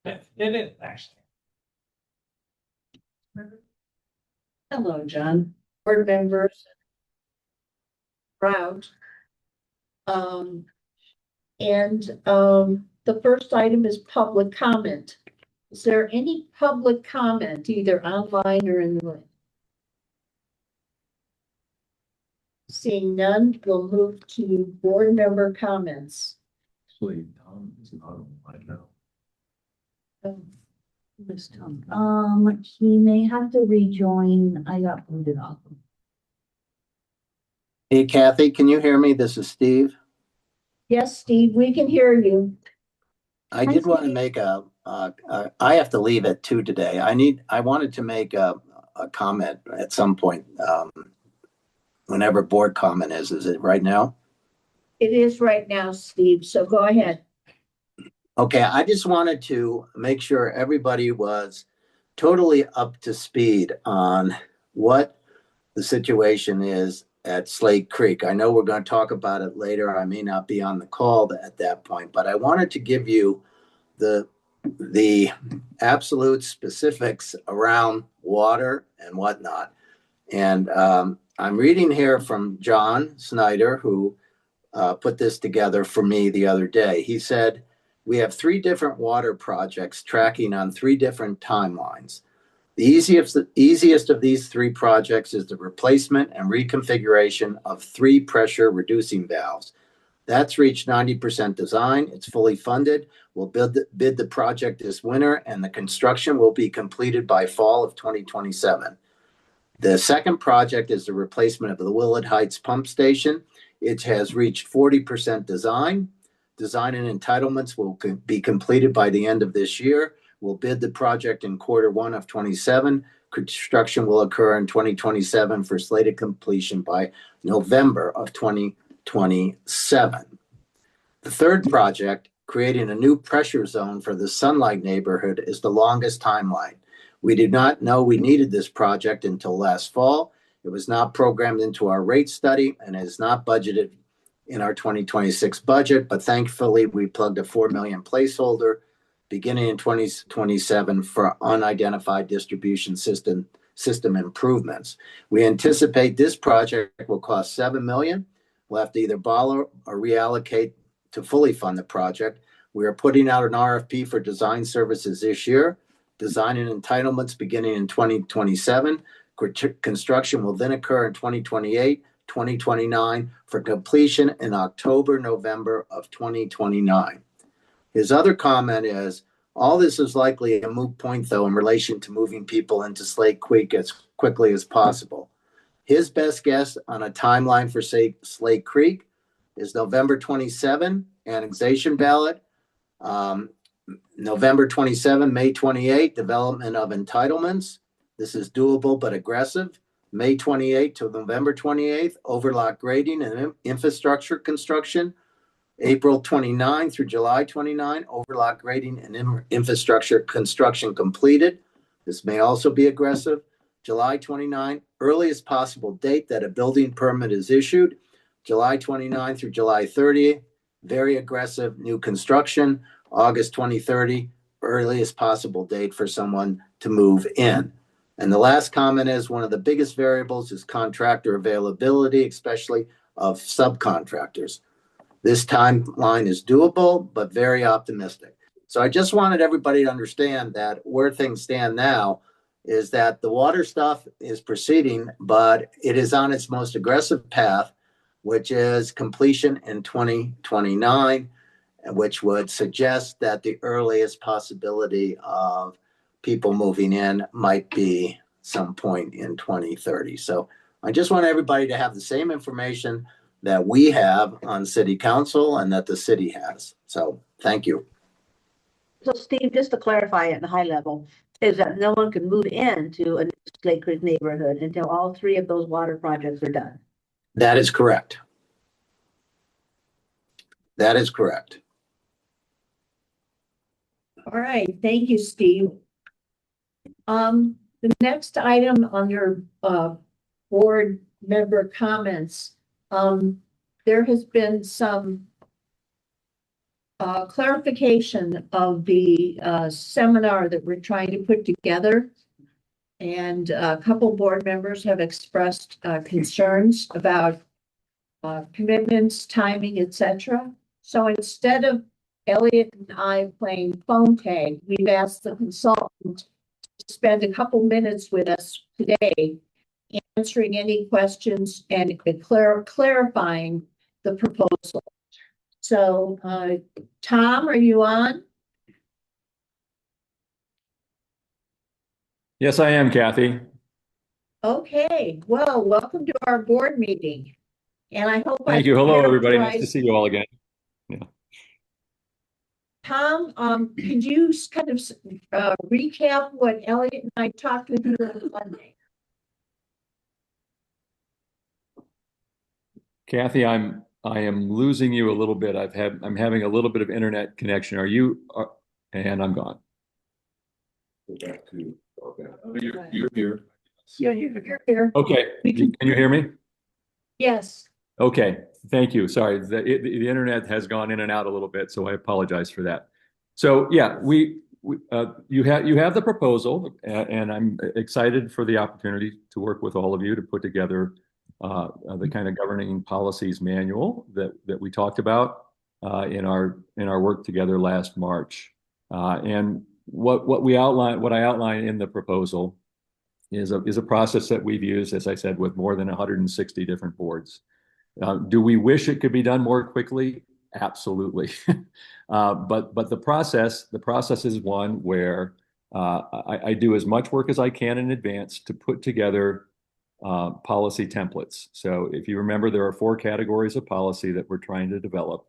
It is actually. Hello, John, board members. Proud. The first item is public comment. Is there any public comment, either online or in the room? Seeing none, we'll move to board member comments. Actually, Tom is not on right now. Miss Tom. He may have to rejoin. I got booted off. Hey Kathy, can you hear me? This is Steve. Yes, Steve, we can hear you. I did want to make I have to leave at 2 today. I wanted to make a comment at some point, whenever board comment is it right now? It is right now, Steve, so go ahead. Okay, I just wanted to make sure everybody was totally up to speed on what the situation is at Slate Creek. I know we're going to talk about it later. I may not be on the call at that point, but I wanted to give you the absolute specifics around water and whatnot. And I'm reading here from John Snyder, who put this together for me the other day. He said, we have 3 different water projects tracking on 3 different timelines. The easiest of these 3 projects is the replacement and reconfiguration of 3 pressure reducing valves. That's reached 90% design. It's fully funded. We'll bid the project this winter, and the construction will be completed by fall of 2027. The second project is the replacement of the Willard Heights pump station. It has reached 40% design. Design and entitlements will be completed by the end of this year. We'll bid the project in Q1 of 27. Construction will occur in 2027 for slated completion by November of 2027. The third project, creating a new pressure zone for the Sunlight neighborhood, is the longest timeline. We did not know we needed this project until last fall. It was not programmed into our rate study and is not budgeted in our 2026 budget, but thankfully we plugged a $4 million placeholder beginning in 2027 for unidentified distribution system improvements. We anticipate this project will cost $7 million. We'll have to either borrow or reallocate to fully fund the project. We are putting out an RFP for design services this year. Design and entitlements beginning in 2027. Construction will then occur in 2028, 2029 for completion in October, November of 2029. His other comment is, all this is likely a moot point, though, in relation to moving people into Slate Creek as quickly as possible. His best guess on a timeline for Slate Creek is November 27, annexation ballot, November 27, May 28, development of entitlements. This is doable but aggressive. May 28 to November 28th, overlot grading and infrastructure construction. April 29 through July 29, overlot grading and infrastructure construction completed. This may also be aggressive. July 29, earliest possible date that a building permit is issued. July 29 through July 30, very aggressive new construction. August 2030, earliest possible date for someone to move in. And the last comment is, one of the biggest variables is contractor availability, especially of subcontractors. This timeline is doable, but very optimistic. So I just wanted everybody to understand that where things stand now is that the water stuff is proceeding, but it is on its most aggressive path, which is completion in 2029, which would suggest that the earliest possibility of people moving in might be some point in 2030. So I just want everybody to have the same information that we have on city council and that the city has. So thank you. So Steve, just to clarify at the high level, is that no one can move into a Slate Creek neighborhood until all 3 of those water projects are done. That is correct. That is correct. All right, thank you, Steve. The next item on your board member comments, there has been some clarification of the seminar that we're trying to put together. And a couple board members have expressed concerns about commitments, timing, etc. So instead of Elliot and I playing phone tag, we've asked the consultant to spend a couple minutes with us today, answering any questions and clarifying the proposal. So, Tom, are you on? Yes, I am, Kathy. Okay, well, welcome to our board meeting. And I hope Thank I you. Hello, everybody. Nice to characterized- see you all again. Tom, could you kind of recap what Elliot and I talked with you on Monday? Kathy, I am losing you a little bit. I'm having a little bit of internet connection. And I'm gone. Go back to, okay. Oh, you're here. Yeah, you're here. Okay. Can you hear me? Yes. Okay. Thank you. Sorry. The internet has gone in and out a little bit, so I apologize for that. So yeah, you have the proposal, and I'm excited for the opportunity to work with all of you to put together the kind of governing policies manual that we talked about in our work together last March. And what I outline in the proposal is a process that we've used, as I said, with more than 160 different boards. Do we wish it could be done more quickly? Absolutely. But the process is one where I do as much work as I can in advance to put together policy templates. So if you remember, there are 4 categories of policy that we're trying to develop.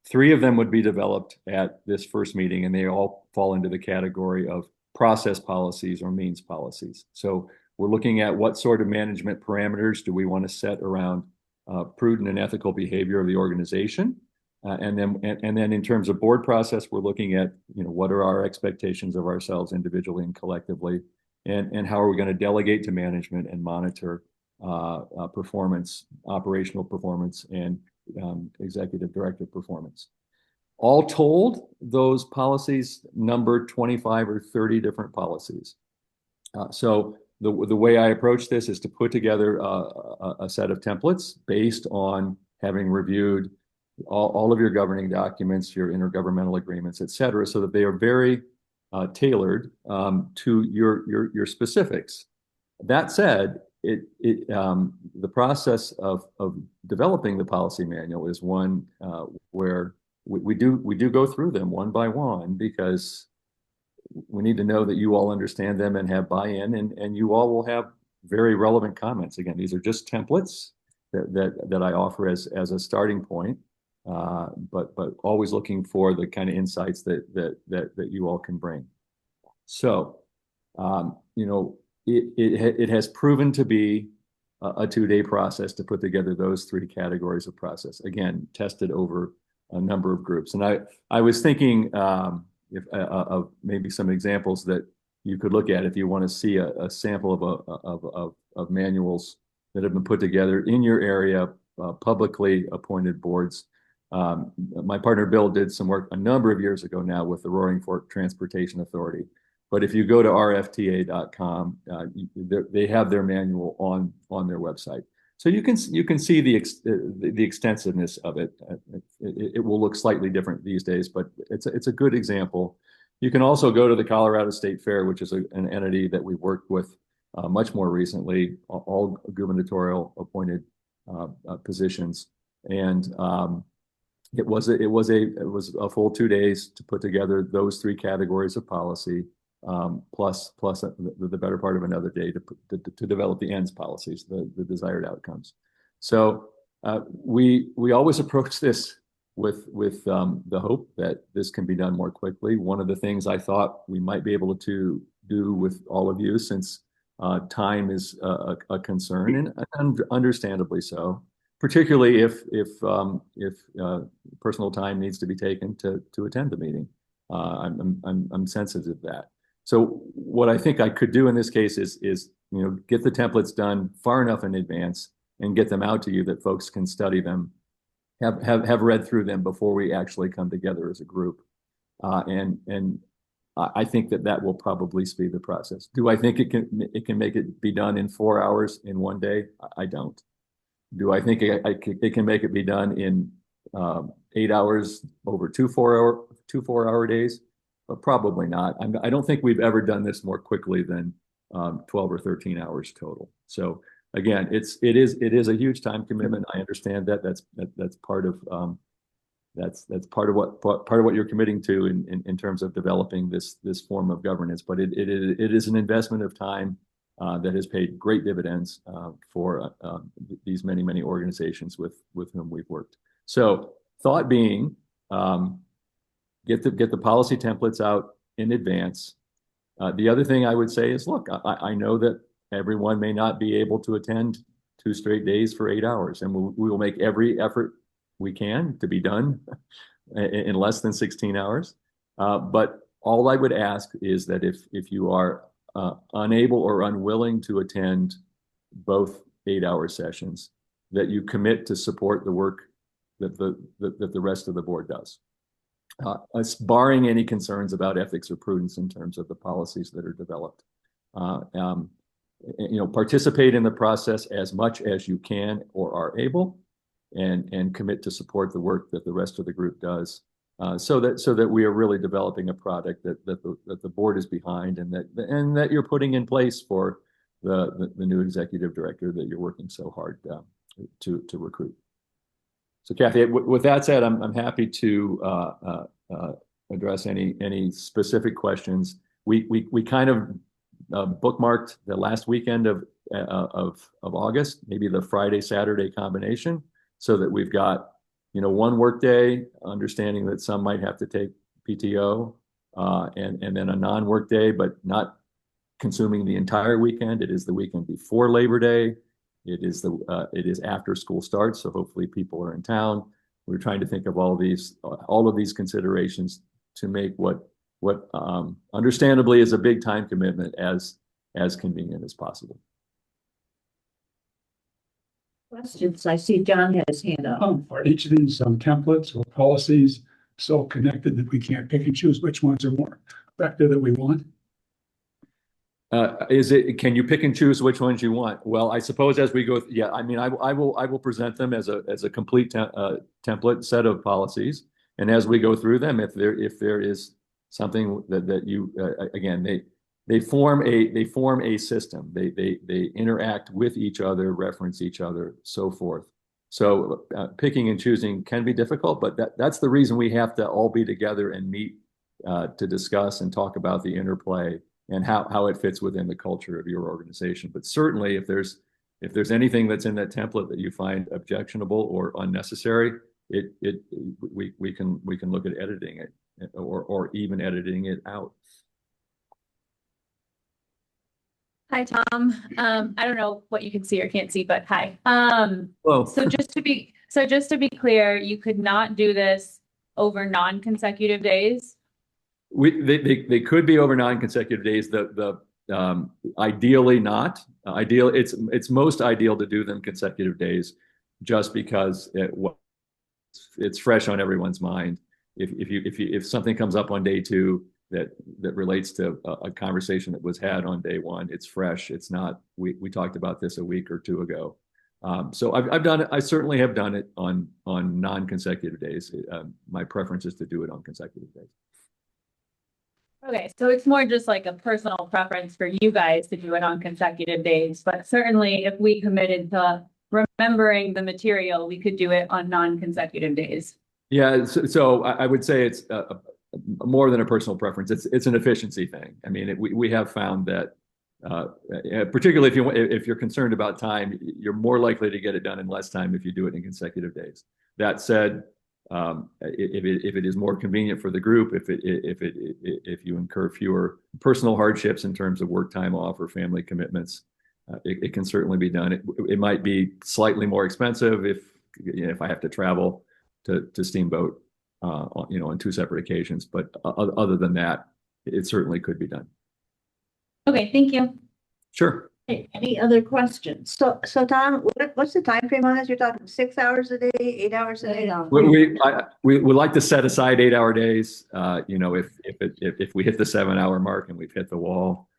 3 of them would be developed at this first meeting, and they all fall into the category of process policies or means policies. So we're looking at what sort of management parameters do we want to set around prudent and ethical behavior of the organization. And then in terms of board process, we're looking at, what are our expectations of ourselves individually and collectively, and how are we going to delegate to management and monitor performance, operational performance, and executive director performance. All told, those policies number 25 or 30 different policies. So the way I approach this is to put together a set of templates based on having reviewed all of your governing documents, your intergovernmental agreements, et cetera, so that they are very tailored to your specifics. That said, the process of developing the policy manual is one where we do go through them one by one, because we need to know that you all understand them and have buy-in, and you all will have very relevant comments. Again, these are just templates that I offer as a starting point, but always looking for the kind of insights that you all can bring. So, it has proven to be a 2-day process to put together those 3 categories of process. Again, tested over a number of groups, and I was thinking of maybe some examples that you could look at if you want to see a sample of manuals that have been put together in your area, publicly appointed boards. My partner Bill did some work a number of years ago now with the Roaring Fork Transportation Authority. But if you go to rfta.com, they have their manual on their website, so you can see the extensiveness of it. It will look slightly different these days, but it's a good example. You can also go to the Colorado State Fair, which is an entity that we worked with much more recently, all gubernatorial appointed positions, and it was a full 2 days to put together those 3 categories of policy. Plus the better part of another day to develop the ends policies, the desired outcomes. So we always approach this with the hope that this can be done more quickly. One of the things I thought we might be able to do with all of you, since time is a concern, and understandably so, particularly if personal time needs to be taken to attend the meeting. I'm sensitive to that. So what I think I could do in this case is get the templates done far enough in advance and get them out to you that folks can study them, have read through them before we actually come together as a group. And I think that will probably speed the process. Do I think it can make it be done in 4 hours in one day? I don't. Do I think it can make it be done in 8 hours over two 4 hour days? Probably not. I don't think we've ever done this more quickly than 12 or 13 hours total. So again, it is a huge time commitment. I understand that. That's part of that's part of what you're committing to in terms of developing this form of governance. But it is an investment of time that has paid great dividends for these many organizations with whom we've worked. So thought being, get the policy templates out in advance. The other thing I would say is, look, I know that everyone may not be able to attend 2 straight days for 8 hours, and we will make every effort we can to be done in less than 16 hours. But all I would ask is that if you are unable or unwilling to attend both 8-hour sessions, that you commit to support the work that the rest of the board does. Barring any concerns about ethics or prudence in terms of the policies that are developed. Participate in the process as much as you can or are able, and commit to support the work that the rest of the group does, so that we are really developing a product that the board is behind, and that you're putting in place for the new executive director that you're working so hard to recruit. So Kathy, with that said, I'm happy to address any specific questions. We kind of bookmarked the last weekend of August, maybe the Friday Saturday combination, so that we've got one work day, understanding that some might have to take PTO, and then a non-work day, but not consuming the entire weekend. It is the weekend before Labor Day. It is after school starts, so hopefully people are in town. We're trying to think of all of these considerations to make what understandably is a big time commitment as convenient as possible. Questions? I see John had his hand up. Are each of these templates or policies so connected that we can't pick and choose which ones are more effective that we want? Can you pick and choose which ones you want? Well, I suppose as we go, yeah, I mean, I will present them as a complete template set of policies. And as we go through them, if there is something that you, again, they form a system. They interact with each other, reference each other, so forth. So picking and choosing can be difficult, but that's the reason we have to all be together and meet to discuss and talk about the interplay and how it fits within the culture of your organization. But certainly, if there's anything that's in that template that you find objectionable or unnecessary, we can look at editing it or even editing it out. Hi, Tom. I don't know what you can see or can't see, but hi. Well, So just to be clear, you could not do this over non-consecutive days. They could be over non-consecutive days. Ideally not. It's most ideal to do them consecutive days, just because it's fresh on everyone's mind. If something comes up on day 2 that relates to a conversation that was had on day 1, it's fresh. It's not, we talked about this a week or 2 ago. So I've done it. I certainly have done it on non-consecutive days. My preference is to do it on consecutive days. Okay, so it's more just like a personal preference for you guys to do it on consecutive days, but certainly if we committed to remembering the material, we could do it on non-consecutive days. Yeah, so I would say it's more than a personal preference. It's an efficiency thing. I mean, we have found that, particularly if you're concerned about time, you're more likely to get it done in less time if you do it in consecutive days. That said, if it is more convenient for the group, if you incur fewer personal hardships in terms of work time off or family commitments, it can certainly be done. It might be slightly more expensive if I have to travel to Steamboat, on 2 separate occasions. But other than that, it certainly could be done. Okay, thank you. Sure. Okay, any other questions? So Tom, what's the time frame on this? You're talking 6 hours a day, 8 hours a day? We would like to set aside 8-hour days. You know, if we hit the 7-hour mark and we've hit the wall,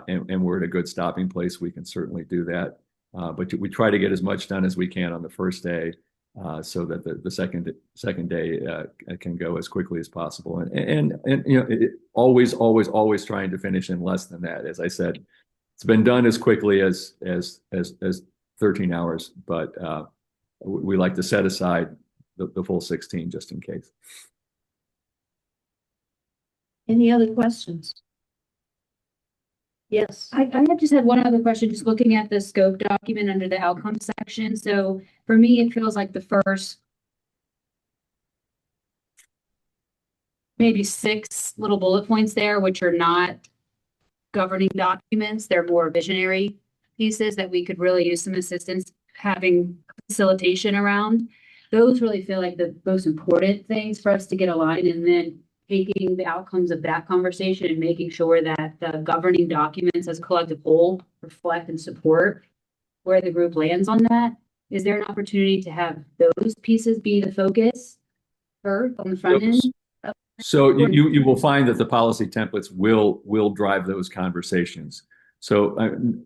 and we're at a good stopping place, we can certainly do that. But we try to get as much done as we can on the first day, so that the second day can go as quickly as possible. And you know, always trying to finish in less than that. As I said, it's been done as quickly as 13 hours, but we like to set aside the full 16 just in case. Any other questions? Yes. I have just had one other question, just looking at the scope document under the outcome section. So for me, it feels like the first maybe 6 little bullet points there, which are not governing documents. They're more visionary pieces that we could really use some assistance having facilitation around. Those really feel like the most important things for us to get aligned, and then taking the outcomes of that conversation and making sure that the governing documents as a collective whole reflect and support where the group lands on that. Is there an opportunity to have those pieces be the focus first on the front end? So you will find that the policy templates will drive those conversations. So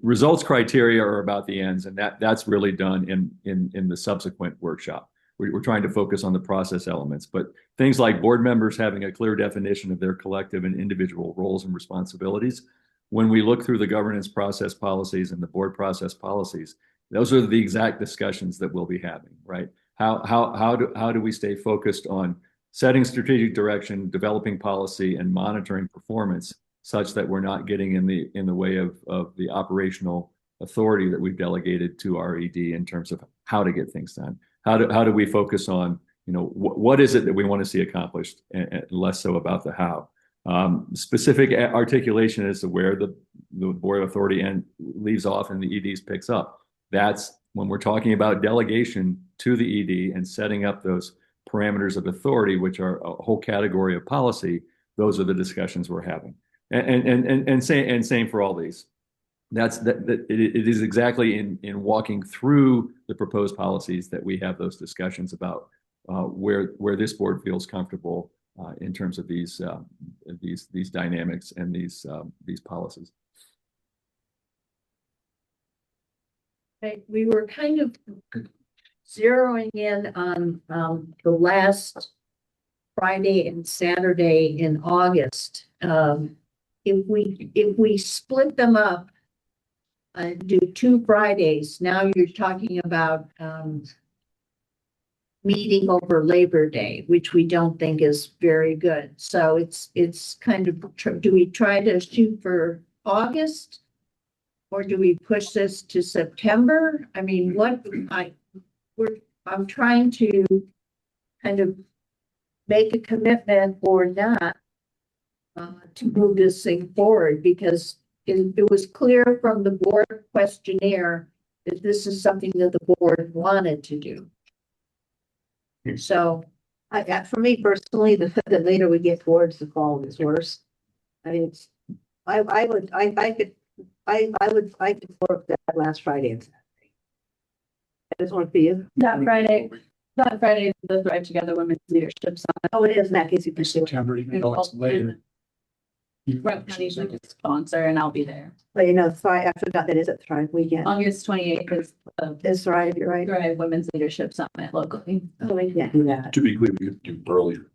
results criteria are about the ends, and that's really done in the subsequent workshop. We're trying to focus on the process elements, but things like board members having a clear definition of their collective and individual roles and responsibilities. When we look through the governance process policies and the board process policies, those are the exact discussions that we'll be having, right? How do we stay focused on setting strategic direction, developing policy, and monitoring performance such that we're not getting in the way of the operational authority that we've delegated to our ED in terms of how to get things done. How do we focus on, you know, what is it that we want to see accomplished, and less so about the how. Specific articulation as to where the board authority leaves off and the EDs picks up. That's when we're talking about delegation to the ED and setting up those parameters of authority, which are a whole category of policy. Those are the discussions we're having, and same for all these. It is exactly in walking through the proposed policies that we have those discussions about where this board feels comfortable in terms of these dynamics and these policies. Okay, we were kind of zeroing in on the last Friday and Saturday in August. If we split them up, do 2 Fridays, now you're talking about meeting over Labor Day, which we don't think is very good. So it's kind of, do we try to shoot for August? Or do we push this to September? I mean, I'm trying to kind of make a commitment or not to move this thing forward, because it was clear from the board questionnaire that this is something that the board wanted to do. So For me personally, the later we get towards the fall, is worse. I mean, I could work that last Friday and Saturday. That doesn't work for you? That Friday, the Thrive Together Women's Leadership Summit. Oh, it is in that case you can do it. September, even though it's later. Rep County's like a sponsor, and I'll be there. But you know, Thrive, I forgot that is at Thrive weekend. August 28th is the It's Thrive, you're right. Thrive Women's Leadership Summit locally. Oh, we can't do that. Typically, we do earlier.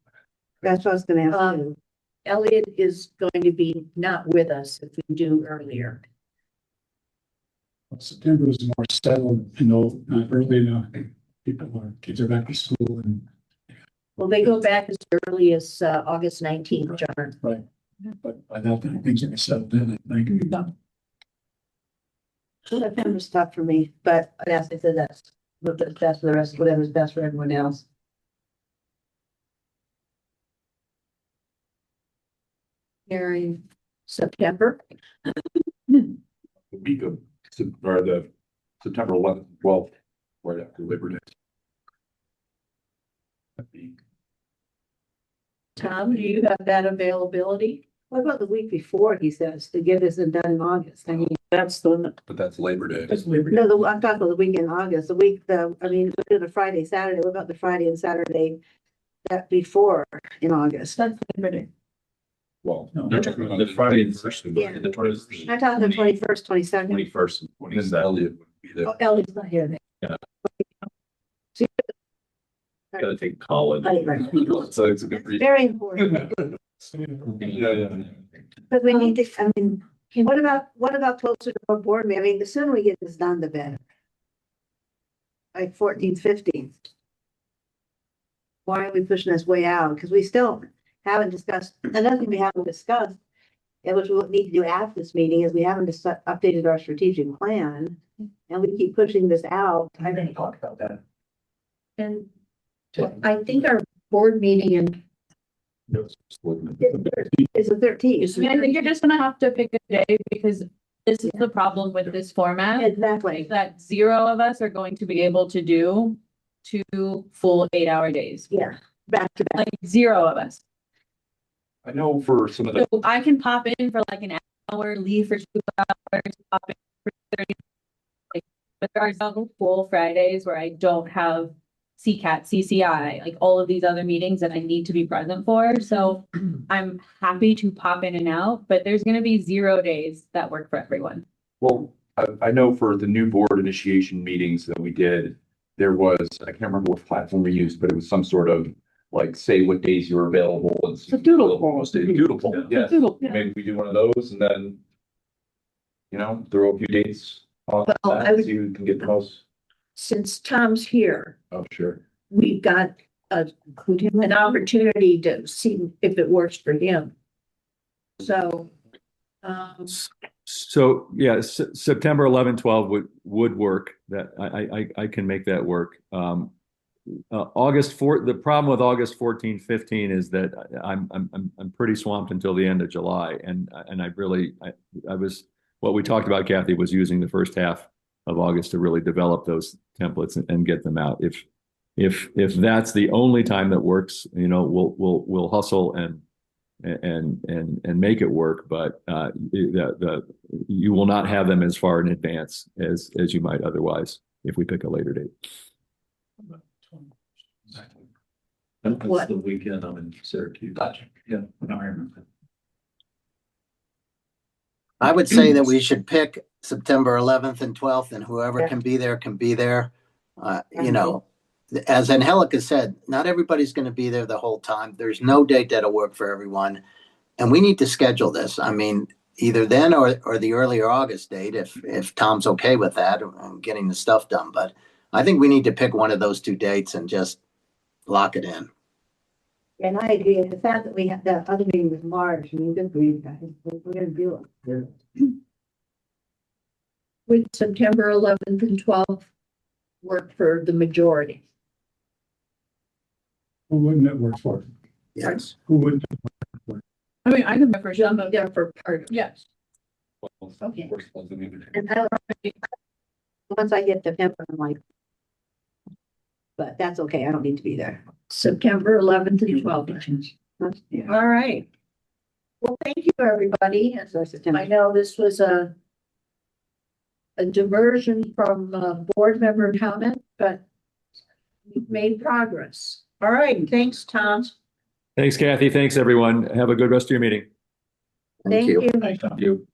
That's what I was gonna ask you. Elliot is going to be not with us if we do earlier. September is more settled, you know, early enough. Kids are back to school and. Well, they go back as early as August 19th, John. Right. But by that time, things are settled in, I think. September's tough for me, but that's for the rest, whatever's best for everyone else. During September. Week of, or the September 11th, 12th, right after Labor Day. Tom, do you have that availability? What about the week before, he says, to get this done in August? I mean, That's the, But that's Labor Day. That's Labor Day. No, I'm talking about the week in August, the week, the Friday, Saturday, what about the Friday and Saturday that before in August? That's Liberty. Well, No. the Friday first. Yeah. The 21st. I'm talking the 21st, 22nd. 21st and 22nd. Elliot would be there. Oh, Ellie's not here then. Yeah. So Gotta take college. Right. So it's a good it's reason. very important, Yeah. but we need to, I mean, what about closer to our board meeting? I mean, the sooner we get this done, the better. Like 14th, 15th. Why are we pushing this way out? Because we still haven't discussed, another thing we haven't discussed, and which we'll need to do after this meeting, is we haven't updated our strategic plan. And we keep pushing this out. I didn't talk about that. and I think our board meeting in It's the 13th. I mean, I think you're just gonna have to pick a day because this is the problem with this format. Exactly. That 0 of us are going to be able to do 2 full 8-hour days. Yeah, back to back. Like 0 of us. I know for some of the, So I can pop in for like an hour, leave for 2 hours, pop in for 30. Like, but there are some full Fridays where I don't have CCAT, CCI, like all of these other meetings that I need to be present for. So I'm happy to pop in and out, but there's gonna be 0 days that work for everyone. well, I know for the new board initiation meetings that we did, there was, I can't remember what platform we used, but it was some sort of like, say what days you're available. It's a doodle poll. Doodle poll, yeah. Doodle. Maybe we do one of those and then, throw a few dates on Well, I that, would- see who can get the most. since Tom's here, Oh, sure. we've got an opportunity to see if it works for him. So, So, yeah, September 11, 12 would work. That I can make that work. August 4th, the problem with August 14, 15 is that I'm pretty swamped until the end of July. And I was, what we talked about, Kathy, was using the first half of August to really develop those templates and get them out. If that's the only time that works, we'll hustle and make it work, but you will not have them as far in advance as you might otherwise if we pick a later date. What? The weekend I'm in Syracuse. Gotcha. Yeah, no, I remember. I would say that we should pick September 11th and 12th, and whoever can be there can be there. As Angelica said, not everybody's going to be there the whole time. There's no date that'll work for everyone. And we need to schedule this. I mean, either then or the earlier August date, if Tom's okay with that, getting the stuff done. But I think we need to pick one of those 2 dates and just lock it in. And I agree, and the fact that we have that other meeting with Marge, I mean, good grief, guys, we're gonna do it. would September 11th and 12th work for the majority? Who wouldn't it work for? Yes. Who wouldn't? I mean, I can remember You'll some be of there for part of it. yes. Okay. And I once I get to him, I'm like, but that's okay, I don't need to be there. September 11th and 12th. Yeah. All right. Well, thank you, everybody. So September. I know this was a diversion from board member comment, but we've made progress. All right, thanks, Tom. Thanks, Kathy. Thanks, everyone. Have a good rest of your meeting. Thank you. You.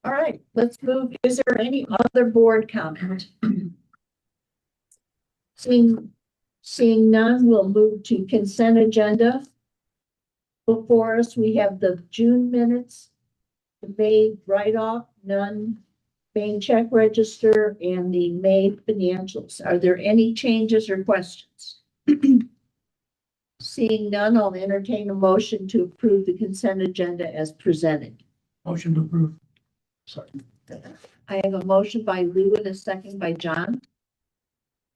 All right, let's move. Is there any other board comment? Seeing none, we'll move to consent agenda. Before us, we have the June minutes, the May write-off, none, Main check register, and the May financials. Are there any changes or questions? Seeing none, I'll entertain a motion to approve the consent agenda as presented. Motion to approve. Sorry. I have a motion by Lou and a second by John.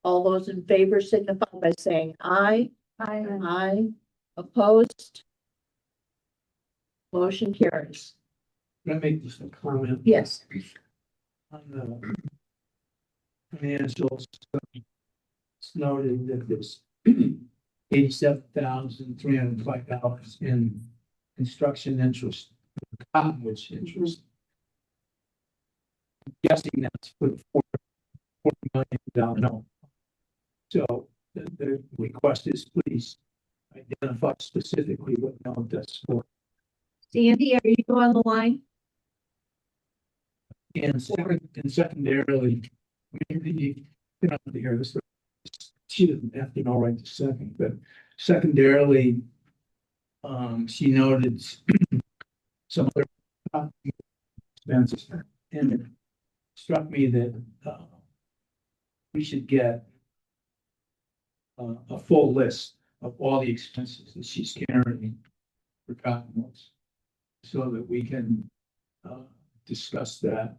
All those in favor signify by saying aye. Aye. Aye. Opposed? Motion carries. Can I make just a comment? Yes. On the financials, it's noted that there's $87,305 in construction interest, cottonwood interest. guessing that's for the $40 million note. So the request is please identify specifically what note that's for. Sandy, are you on the line? And secondarily, you don't have to hear this. She doesn't have to know right this second, but secondarily, she noted some other expenses, and it struck me that we should get a full list of all the expenses that she's carrying for Cottonwoods, so that we can discuss that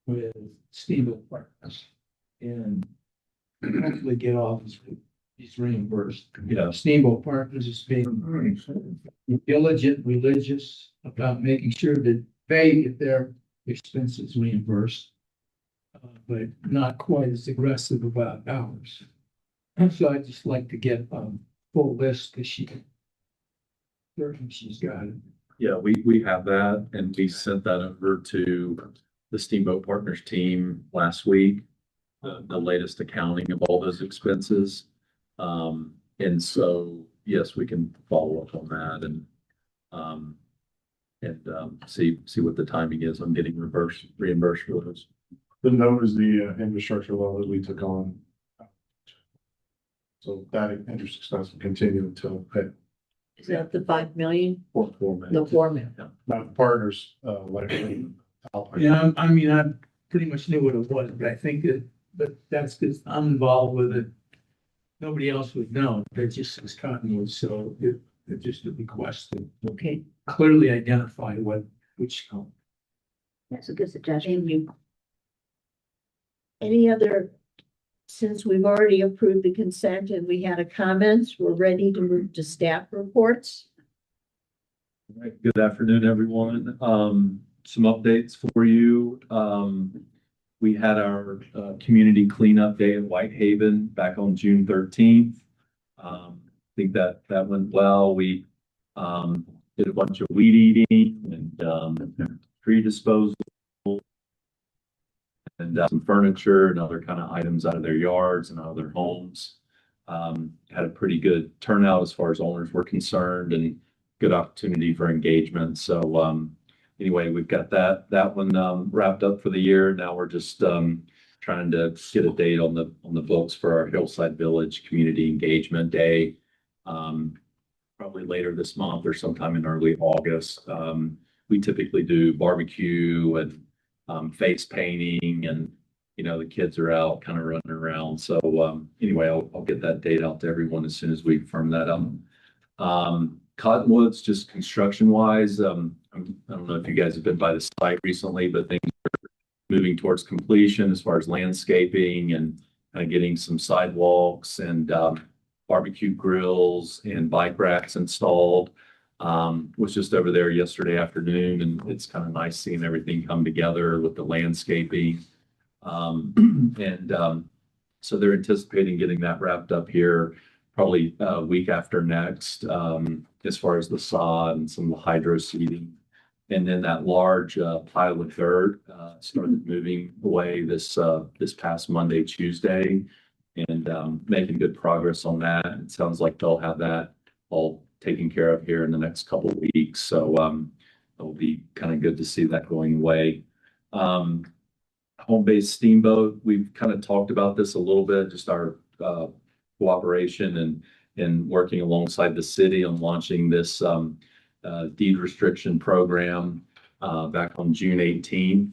with Steamboat Partners and hopefully get all these reimbursed. Yeah. Steamboat Partners is being diligent, religious about making sure that they get their expenses reimbursed, but not quite as aggressive about ours. And so I'd just like to get a full list because certainly she's got it. Yeah, we have that and we sent that over to the Steamboat Partners team last week. The latest accounting of all those expenses. And so, yes, we can follow up on that and see what the timing is on getting reimbursed for those. The note is the infrastructure loan that we took on. So that interest expense will continue until Is that the 5 million? For 4 million. The 4 million. now the partners, like. Yeah, I mean, I pretty much knew what it was, but I think but that's because I'm involved with it. Nobody else would know. They're just as Cottonwood, so it's just a request to Okay, clearly identify which company. That's a good suggestion. thank you. Any other, since we've already approved the consent and we had a comments, we're ready to move to staff reports. All right, good afternoon, everyone. Some updates for you. We had our community cleanup day in Whitehaven back on June 13th. I think that went well. We did a bunch of weed eating and tree disposal and some furniture and other kind of items out of their yards and out of their homes. Had a pretty good turnout as far as owners were concerned and good opportunity for engagement. So anyway, we've got that one wrapped up for the year. Now we're just trying to get a date on the books for our Hillside Village Community Engagement Day. Probably later this month or sometime in early August. We typically do barbecue and face painting, and the kids are out kind of running around. So anyway, I'll get that date out to everyone as soon as we firm that up. Cottonwoods, just construction wise, I don't know if you guys have been by the site recently, but things are moving towards completion as far as landscaping and kind of getting some sidewalks and barbecue grills and bike racks installed. Was just over there yesterday afternoon, and it's kind of nice seeing everything come together with the landscaping. So they're anticipating getting that wrapped up here probably a week after next, as far as the sod and some of the hydro seeding. And then that large pile of dirt started moving away this past Monday, Tuesday, and making good progress on that. It sounds like they'll have that all taken care of here in the next couple of weeks. So it'll be kind of good to see that going away. Home-based steamboat, we've kind of talked about this a little bit, just our cooperation and working alongside the city on launching this deed restriction program back on June 18th.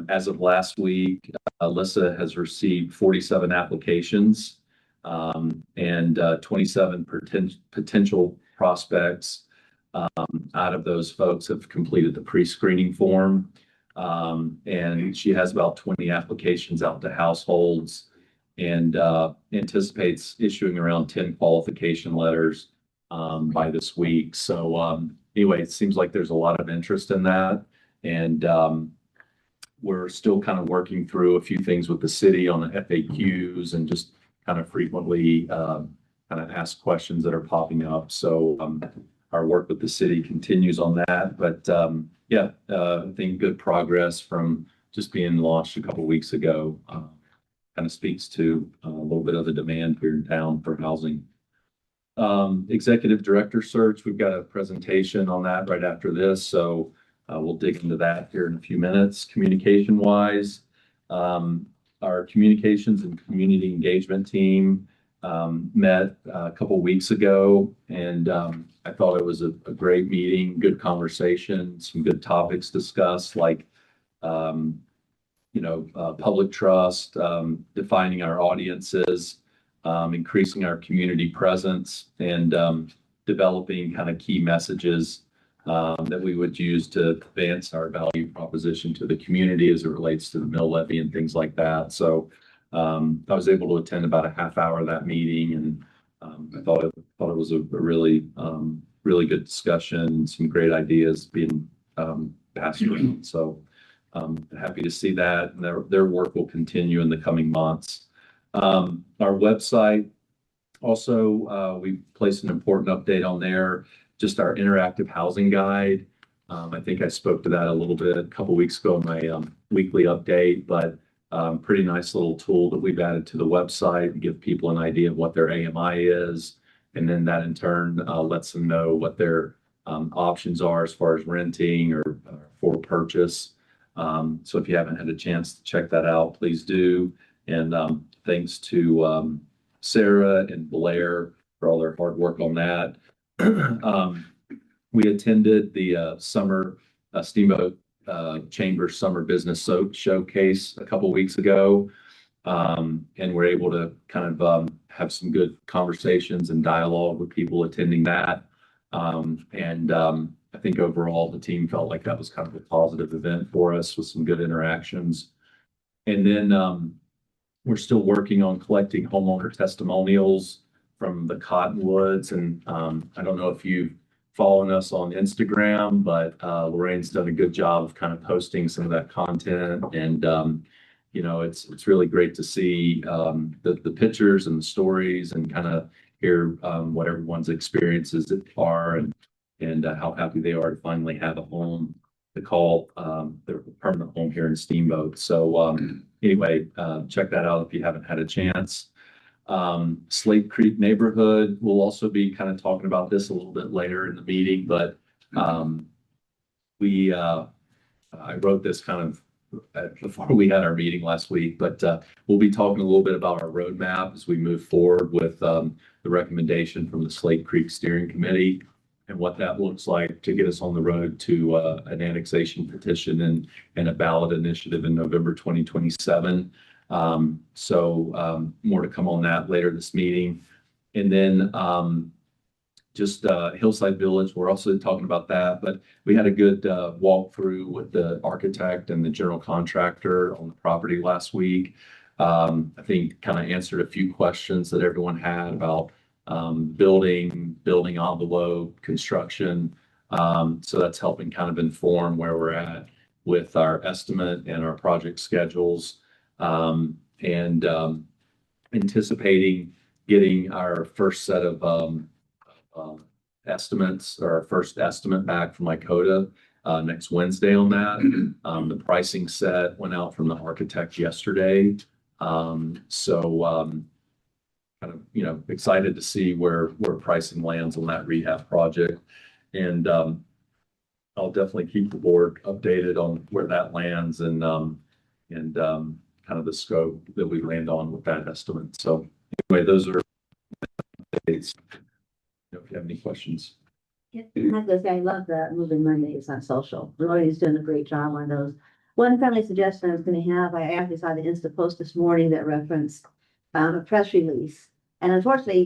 As of last week, Alyssa has received 47 applications and 27 potential prospects. Out of those folks have completed the pre-screening form. And she has about 20 applications out to households and anticipates issuing around 10 qualification letters by this week. So anyway, it seems like there's a lot of interest in that. And we're still kind of working through a few things with the city on the FAQs and just kind of frequently kind of ask questions that are popping up. So our work with the city continues on that. But yeah, I think good progress from just being launched a couple weeks ago. Kind of speaks to a little bit of the demand here in town for housing. Executive director search, we've got a presentation on that right after this, so we'll dig into that here in a few minutes. Communication wise, our communications and community engagement team met a couple weeks ago, and I thought it was a great meeting, good conversation, some good topics discussed, like public trust, defining our audiences, increasing our community presence, and developing kind of key messages that we would use to advance our value proposition to the community as it relates to the mill levy and things like that. So I was able to attend about a half hour of that meeting, and I thought it was a really good discussion, some great ideas being passed around. So happy to see that, and their work will continue in the coming months. Our website also, we placed an important update on there, just our interactive housing guide. I think I spoke to that a little bit a couple weeks ago in my weekly update, but pretty nice little tool that we've added to the website to give people an idea of what their AMI is. And then that in turn lets them know what their options are as far as renting or for purchase. So if you haven't had a chance to check that out, please do. And thanks to Sarah and Blair for all their hard work on that. We attended the summer Steamboat Chamber Summer Business Showcase a couple weeks ago, and we're able to kind of have some good conversations and dialogue with people attending that. I think overall the team felt like that was kind of a positive event for us with some good interactions. And then we're still working on collecting homeowner testimonials from the Cottonwoods. And I don't know if you've following us on Instagram, but Lorraine's done a good job of kind of posting some of that content. And it's really great to see the pictures and the stories and kind of hear what everyone's experiences are and how happy they are to finally have a home to call their permanent home here in Steamboat. So anyway, check that out if you haven't had a chance. Slate Creek neighborhood, we'll also be kind of talking about this a little bit later in the meeting, but I wrote this kind of before we had our meeting last week, but we'll be talking a little bit about our roadmap as we move forward with the recommendation from the Slate Creek Steering Committee and what that looks like to get us on the road to an annexation petition and a ballot initiative in November 2027. So more to come on that later this meeting. And then just Hillside Village, we're also talking about that, but we had a good walkthrough with the architect and the general contractor on the property last week. I think kind of answered a few questions that everyone had about building envelope, construction. So that's helping kind of inform where we're at with our estimate and our project schedules. And anticipating getting our first set of estimates or our first estimate back from Lakota next Wednesday on that. The pricing set went out from the architect yesterday. So kind of, excited to see where pricing lands on that rehab project. And I'll definitely keep the board updated on where that lands and kind of the scope that we land on with that estimate. So anyway, those are updates. If you have any questions. Yeah, I love that Moving Mondays on social. Lori's doing a great job on those. One friendly suggestion I was going to have, I actually saw the Insta post this morning that referenced a press release. And unfortunately,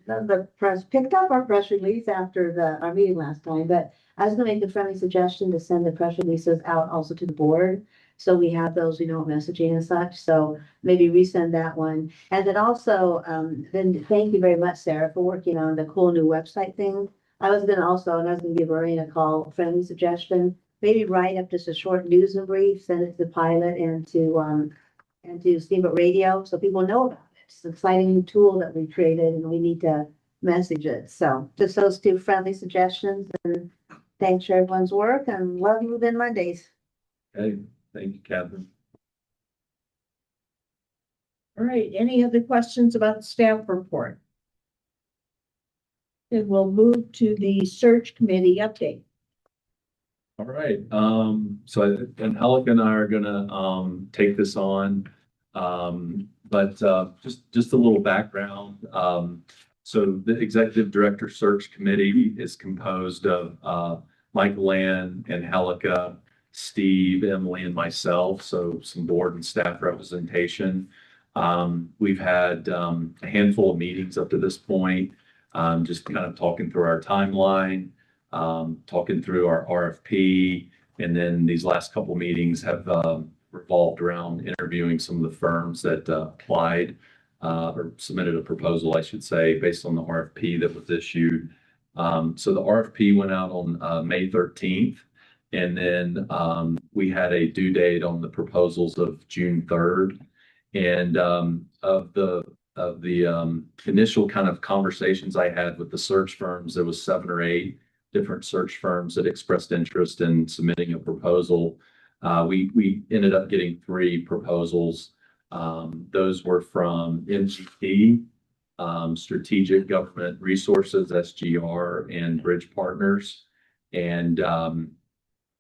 the press picked up our press release after our meeting last time, but I was going to make a friendly suggestion to send the press releases out also to the board. So we have those, messaging and such. So maybe resend that one. And then also, then thank you very much, Sarah, for working on the cool new website thing. I was going to give Lorraine a call, friendly suggestion, maybe write up just a short news and brief, send it to the pilot and to Steamboat Radio so people know about it. It's an exciting new tool that we created and we need to message it. So just those two friendly suggestions, and thanks for everyone's work and love Move In Mondays. Okay, Thank you, Catherine. All right, any other questions about the staff report? Then we'll move to the search committee update. All right, so Angelica and I are gonna take this on. But just a little background. So the Executive Director Search Committee is composed of Michael Ann, Angelica, Steve, Emily, and myself, so some board and staff representation. We've had a handful of meetings up to this point, just kind of talking through our timeline, talking through our RFP, and then these last couple meetings have revolved around interviewing some of the firms that applied or submitted a proposal, I should say, based on the RFP that was issued. So the RFP went out on May 13th, and then we had a due date on the proposals of June 3rd. And of the initial kind of conversations I had with the search firms, there was 7 or 8 different search firms that expressed interest in submitting a proposal. We ended up getting 3 proposals. Those were from MGT, Strategic Government Resources, SGR, and Bridge Partners. And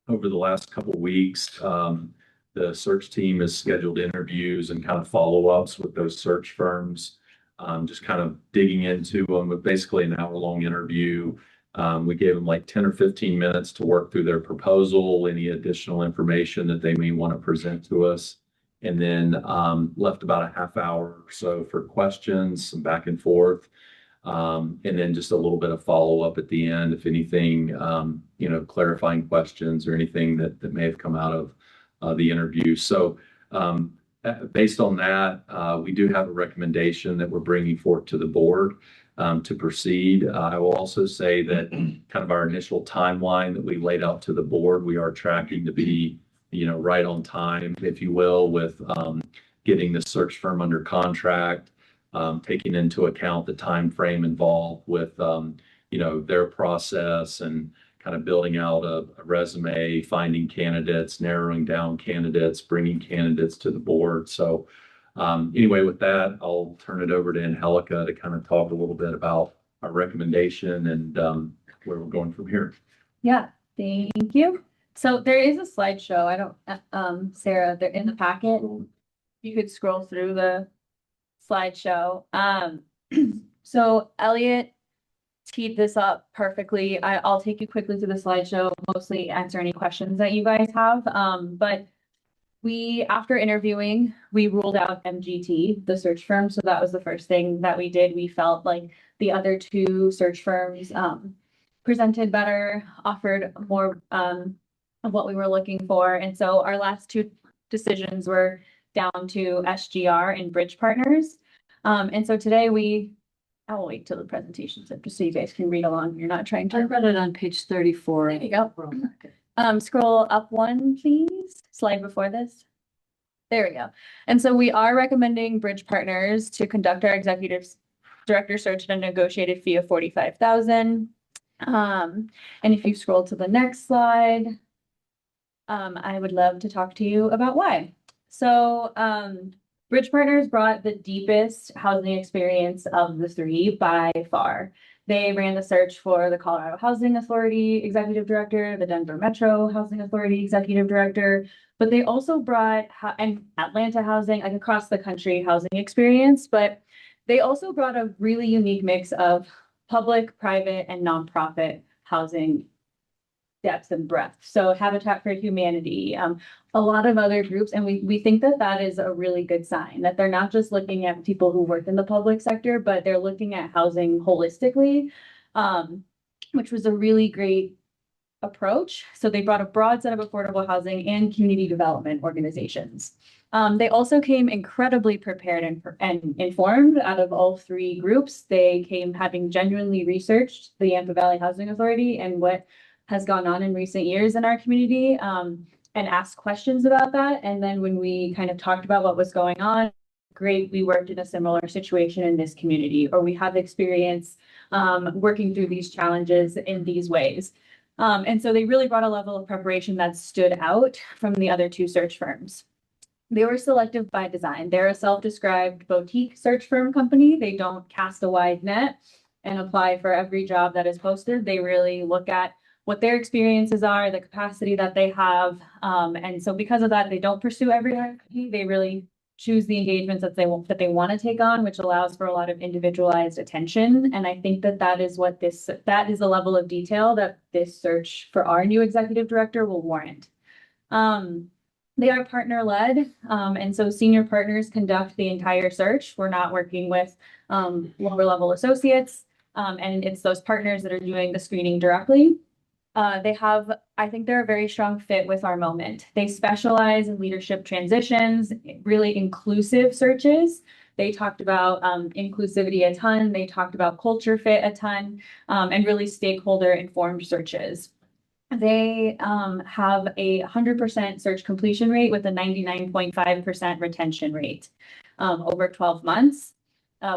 over the last couple of weeks, the search team has scheduled interviews and kind of follow-ups with those search firms, just kind of digging into them with basically an hour-long interview. We gave them like 10 or 15 minutes to work through their proposal, any additional information that they may want to present to us, and then left about a half hour or so for questions, some back and forth, and then just a little bit of follow-up at the end, if anything, clarifying questions or anything that may have come out of the interview. So based on that, we do have a recommendation that we're bringing forth to the board to proceed. I will also say that kind of our initial timeline that we laid out to the board, we are tracking to be, right on time, if you will, with getting the search firm under contract, taking into account the time frame involved with, their process and kind of building out a resume, finding candidates, narrowing down candidates, bringing candidates to the board. So anyway, with that, I'll turn it over to Angelica to kind of talk a little bit about our recommendation and where we're going from here. Yeah, thank you. So there is a slideshow. I don't, Sarah, they're in the packet. You could scroll through the slideshow. So Elliot teed this up perfectly. I'll take you quickly through the slideshow, mostly answer any questions that you guys have. But after interviewing, we ruled out MGT, the search firm. So that was the first thing that we did. We felt like the other 2 search firms presented better, offered more of what we were looking for. And so our last 2 decisions were down to SGR and Bridge Partners. And so today I'll wait till the presentation's up just so you guys can read along. You're not trying to. I read it on page 34. There you go. Scroll up 1, please. Slide before this. There we go. And so we are recommending Bridge Partners to conduct our executive director search at a negotiated fee of $45,000. And if you scroll to the next slide, I would love to talk to you about why. So Bridge Partners brought the deepest housing experience of the 3 by far. They ran the search for the Colorado Housing Authority Executive Director, the Denver Metro Housing Authority Executive Director, but they also brought and Atlanta housing, like across the country housing experience, but they also brought a really unique mix of public, private, and nonprofit housing depth and breadth. So Habitat for Humanity, a lot of other groups. And we think that that is a really good sign, that they're not just looking at people who work in the public sector, but they're looking at housing holistically, which was a really great approach. So they brought a broad set of affordable housing and community development organizations. They also came incredibly prepared and informed out of all 3 groups. They came having genuinely researched the Yampa Valley Housing Authority and what has gone on in recent years in our community, and asked questions about that. And then when we kind of talked about what was going on, great, we worked in a similar situation in this community, or we have experience working through these challenges in these ways. And so they really brought a level of preparation that stood out from the other two search firms. They were selective by design. They're a self-described boutique search firm company. They don't cast a wide net and apply for every job that is posted. They really look at what their experiences are, the capacity that they have. And so because of that, they don't pursue every RFP. They really choose the engagements that they want to take on, which allows for a lot of individualized attention. And I think that that is the level of detail that this search for our new executive director will warrant. They are partner-led, and so senior partners conduct the entire search. We're not working with lower-level associates, and it's those partners that are doing the screening directly. I think they're a very strong fit with our moment. They specialize in leadership transitions, really inclusive searches. They talked about inclusivity a ton. They talked about culture fit a ton, and really stakeholder-informed searches. They have a 100% search completion rate with a 99.5% retention rate over 12 months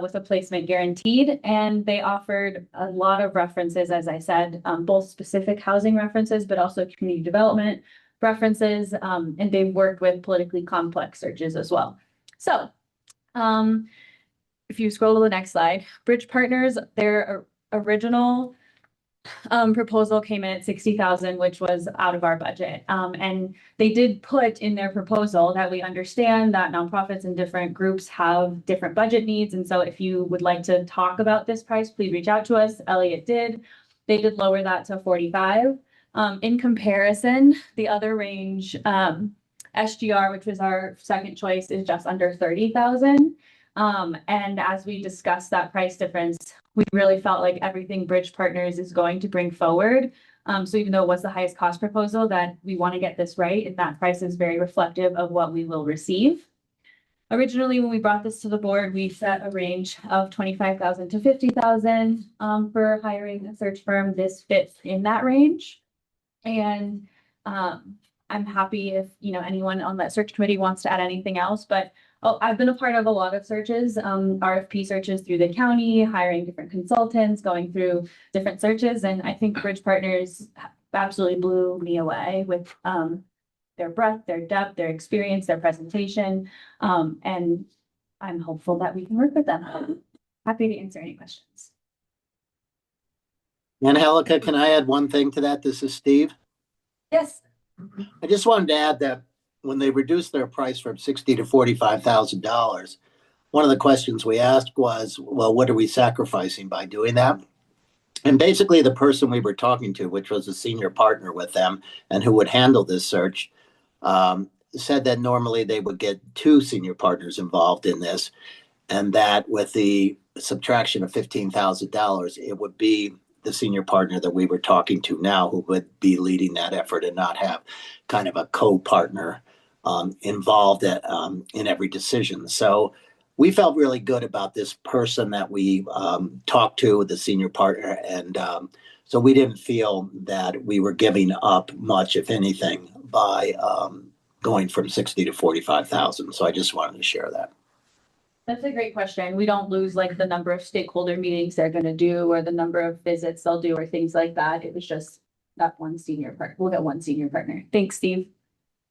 with a placement guaranteed. And they offered a lot of references, as I said, both specific housing references, but also community development references. And they've worked with politically complex searches as well. So if you scroll to the next slide, Bridge Partners, their original proposal came in at 60,000, which was out of our budget. And they did put in their proposal that we understand that nonprofits and different groups have different budget needs. And so if you would like to talk about this price, please reach out to us. Elliot did. They did lower that to 45. In comparison, the other range, SGR, which was our second choice, is just under 30,000. And as we discussed that price difference, we really felt like everything Bridge Partners is going to bring forward. So even though it was the highest cost proposal, that we want to get this right, and that price is very reflective of what we will receive. Originally, when we brought this to the board, we set a range of 25,000 to 50,000 for hiring a search firm. This fits in that range. And I'm happy if anyone on that search committee wants to add anything else, but I've been a part of a lot of searches, RFP searches through the county, hiring different consultants, going through different searches. And I think Bridge Partners absolutely blew me away with their breadth, their depth, their experience, their presentation. And I'm hopeful that we can work with them. Happy to answer any questions. Angelica, can I add one thing to that? This is Steve. Yes. I just wanted to add that when they reduced their price from $60,000 to $45,000, one of the questions we asked was, well, what are we sacrificing by doing that? And basically the person we were talking to, which was a senior partner with them and who would handle this search, said that normally they would get two senior partners involved in this, and that with the subtraction of $15,000, it would be the senior partner that we were talking to now who would be leading that effort and not have kind of a co-partner involved in every decision. So we felt really good about this person that we talked to, the senior partner. And so we didn't feel that we were giving up much, if anything, by going from 60 to 45,000. So I just wanted to share that. That's a great question. We don't lose like the number of stakeholder meetings they're going to do or the number of visits they'll do or things like that. It was just that one senior partner. We'll get one senior partner. Thanks, Steve.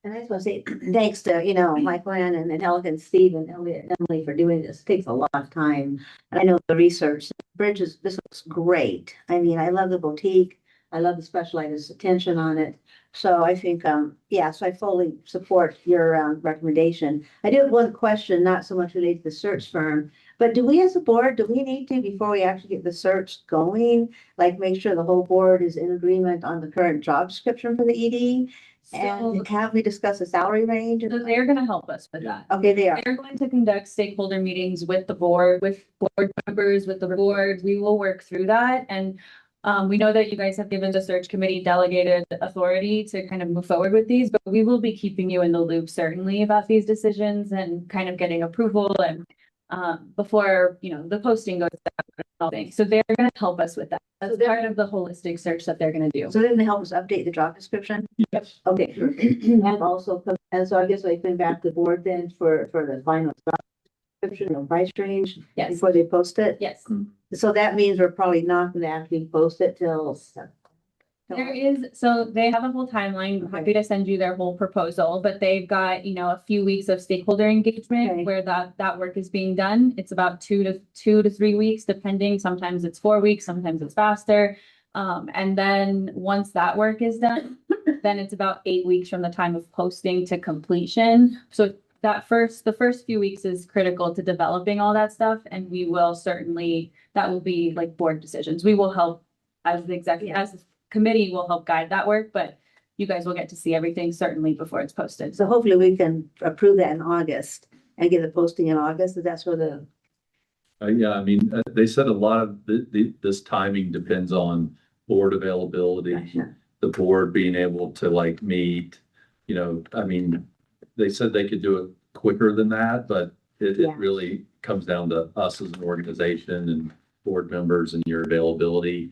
And I just want to say thanks to, Michael Ann and Helen and Steve and Emily for doing this. It takes a lot of time. And I know the research, Bridges, this looks great. I mean, I love the boutique. I love the specialized attention on it. So I think, so I fully support your recommendation. I do have one question, not so much related to the search firm, but do we as a board, do we need to, before we actually get the search going, like make sure the whole board is in agreement on the current job description for the ED? And have we discussed the salary range? So they're going to help us with that. Okay, they are. They're going to conduct stakeholder meetings with the board, with board members, with the board. We will work through that. And we know that you guys have given the search committee delegated authority to kind of move forward with these, but we will be keeping you in the loop certainly about these decisions and kind of getting approval and before, the posting goes out. So they're going to help us with that. That's part of the holistic search that they're going to do. So they're going to help us update the job description? Yes. Okay. And also, and so I guess I come back to the board then for the final job description or price range? Yes. Before they post it? Yes. So that means we're probably not going to actually post it till There is, so they have a whole timeline. I'm happy to send you their whole proposal, but they've got, a few weeks of stakeholder engagement Okay. where that work is being done. It's about 2 to 3 weeks, depending. Sometimes it's 4 weeks, sometimes it's faster. And then once that work is done, then it's about 8 weeks from the time of posting to completion. So the first few weeks is critical to developing all that stuff. And we will certainly, that will be like board decisions. We will help as the executive, as the committee will help guide that work, but you guys will get to see everything certainly before it's posted. So hopefully we can approve that in August and get it posting in August. That's where the, Yeah, I mean, they said a lot of this timing depends on board availability, Gotcha. the board being able to like meet, I mean, they said they could do it quicker than that, but it Yeah. really comes down to us as an organization and board members and your availability.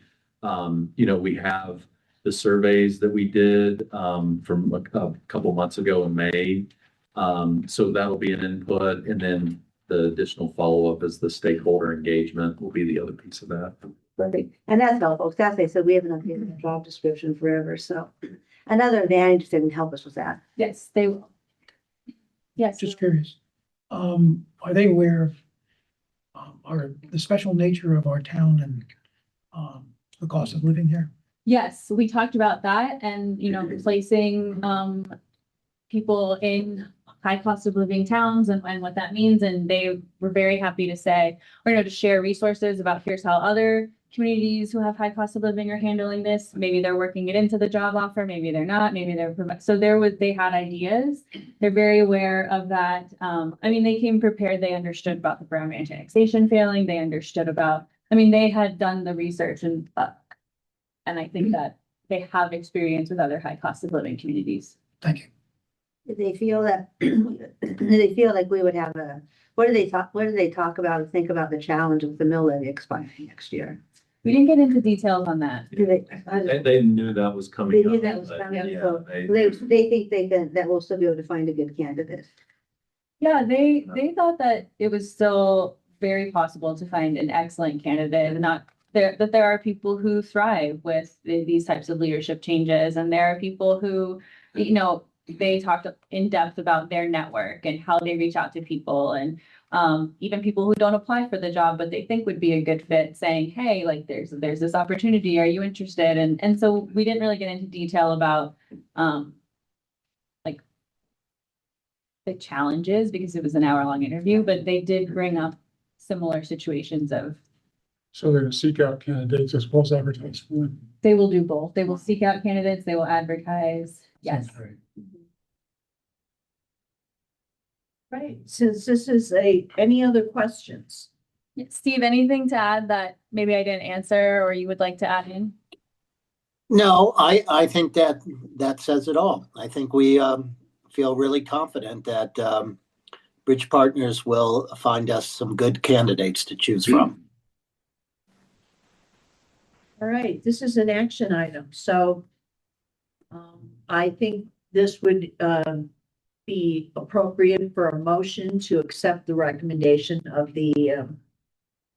We have the surveys that we did, from a couple months ago in May. So that'll be an input, and then the additional follow-up is the stakeholder engagement will be the other piece of that. perfect. And that's helpful. Because as I said, we haven't updated the job description forever. So another advantage they can help us with that. Yes, they will. Yes. Just curious, are they aware of, the special nature of our town and, the cost of living here? Yes, we talked about that and, placing, people in high cost of living towns and what that means. And they were very happy to say, or, to share resources about here's how other communities who have high cost of living are handling this. Maybe they're working it into the job offer, maybe they're not, maybe they're, so they had ideas. They're very aware of that. They came prepared. They understood about the Brown Ranch annexation failing. They understood about, they had done the research and I think that they have experience with other high cost of living communities. Thank you. Do they feel that, do they feel like we would have what do they talk about and think about the challenge of the mill levy expiring next year? We didn't get into details on that. Do they? They knew that was They coming knew up. that was but coming, yeah, so they- they think that we'll still be able to find a good candidate. Yeah, they thought that it was still very possible to find an excellent candidate and that there are people who thrive with these types of leadership changes. And there are people who, they talked in depth about their network and how they reach out to people and even people who don't apply for the job, but they think would be a good fit, saying, hey, like there's this opportunity. Are you interested? And so we didn't really get into detail about like the challenges because it was an hour-long interview, but they did bring up similar situations of. So they're gonna seek out candidates as well as advertise for them. They will do both. They will seek out candidates. They will advertise. Yes. Sounds great. Right, since this is any other questions? Steve, anything to add that maybe I didn't answer or you would like to add in? No, I think that says it all. I think we feel really confident that Bridge Partners will find us some good candidates to choose from. All right, this is an action item, so I think this would be appropriate for a motion to accept the recommendation of the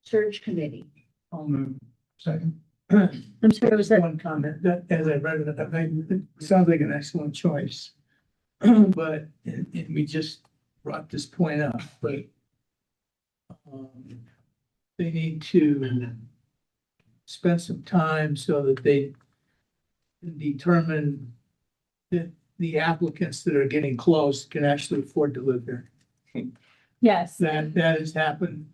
search committee. I'll move. Second. I'm sorry, was that? One comment that as I read it, I think it sounds like an excellent choice. But, and we just brought this point up, but they need to spend some time so that they can determine that the applicants that are getting close can actually afford to live there. Yes. That has happened.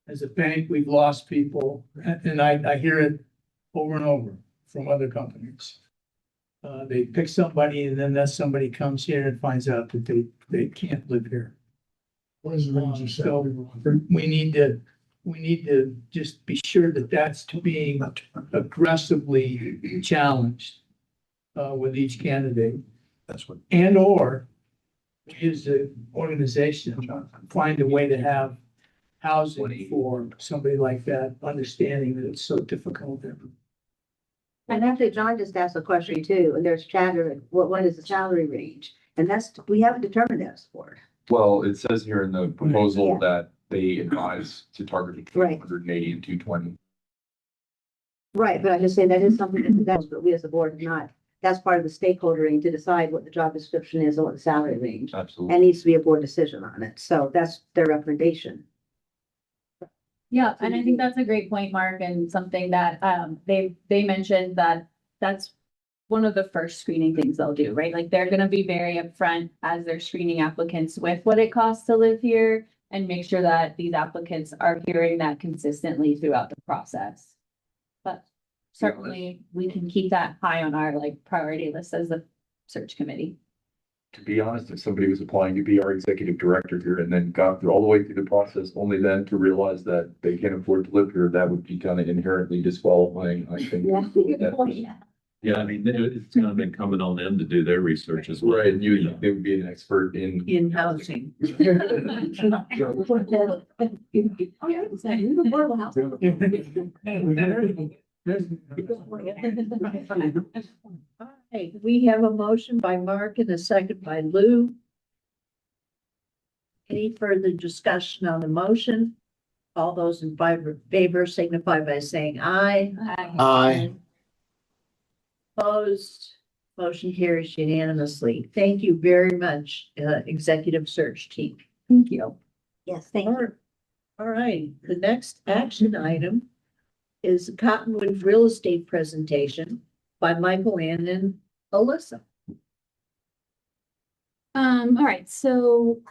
As a bank, we've lost people, and I hear it over and over from other companies. They pick somebody and then that somebody comes here and finds out that they can't live here. What is the range of So salary we're offering? we need to just be sure that that's being aggressively challenged with each candidate. That's what. And or we as an organization, find a way to have housing for somebody like that, understanding that it's so difficult. And actually, John just asked a question too, and there's chatter, what is the salary range? And we haven't determined that for. Well, it says here in the proposal Yeah. that they advise to target between Right. 180 and 220. Right, but I just say that is something but we as a board not, that's part of the stakeholdering to decide what the job description is and what the salary range. Absolutely. And needs to be a board decision on it. So that's their recommendation. Yeah, and I think that's a great point, Mark, and something that they mentioned that that's one of the first screening things they'll do, right? Like they're gonna be very upfront as they're screening applicants with what it costs to live here and make sure that these applicants are hearing that consistently throughout the process. But certainly we can keep that high on our like priority list as a search committee. To be honest, if somebody was applying to be our executive director here and then got through all the way through the process, only then to realize that they can't afford to live here, that would be kind of inherently disqualifying, I think. Yeah, I mean, it's kind of incumbent on them to do their research as well. Right, and they would be an expert in. housing. Hey, we have a motion by Mark and a second by Lou. Any further discussion on the motion? All those in favor signify by saying aye. Aye. Opposed, motion carries unanimously. Thank you very much, executive search team. Thank you. Yes, thank you. All right, the next action item is the Cottonwood Real Estate presentation by Michael Ann and Alyssa. All right, so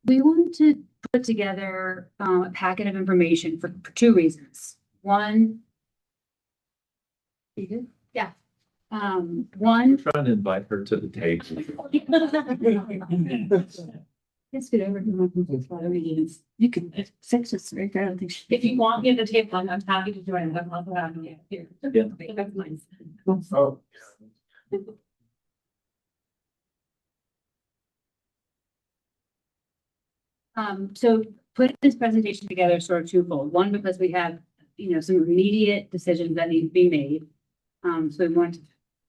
we wanted to put together a packet of information for two reasons. One. You good? Yeah. One. Trying to invite her to the table. Let's get over to you can fix this right there. I don't think. If you want me at the table, I'm happy to join. I'm not having you here. Yeah. That's nice. Oh, So put this presentation together sort of twofold. One, because we have, some immediate decisions that need to be made. So we want to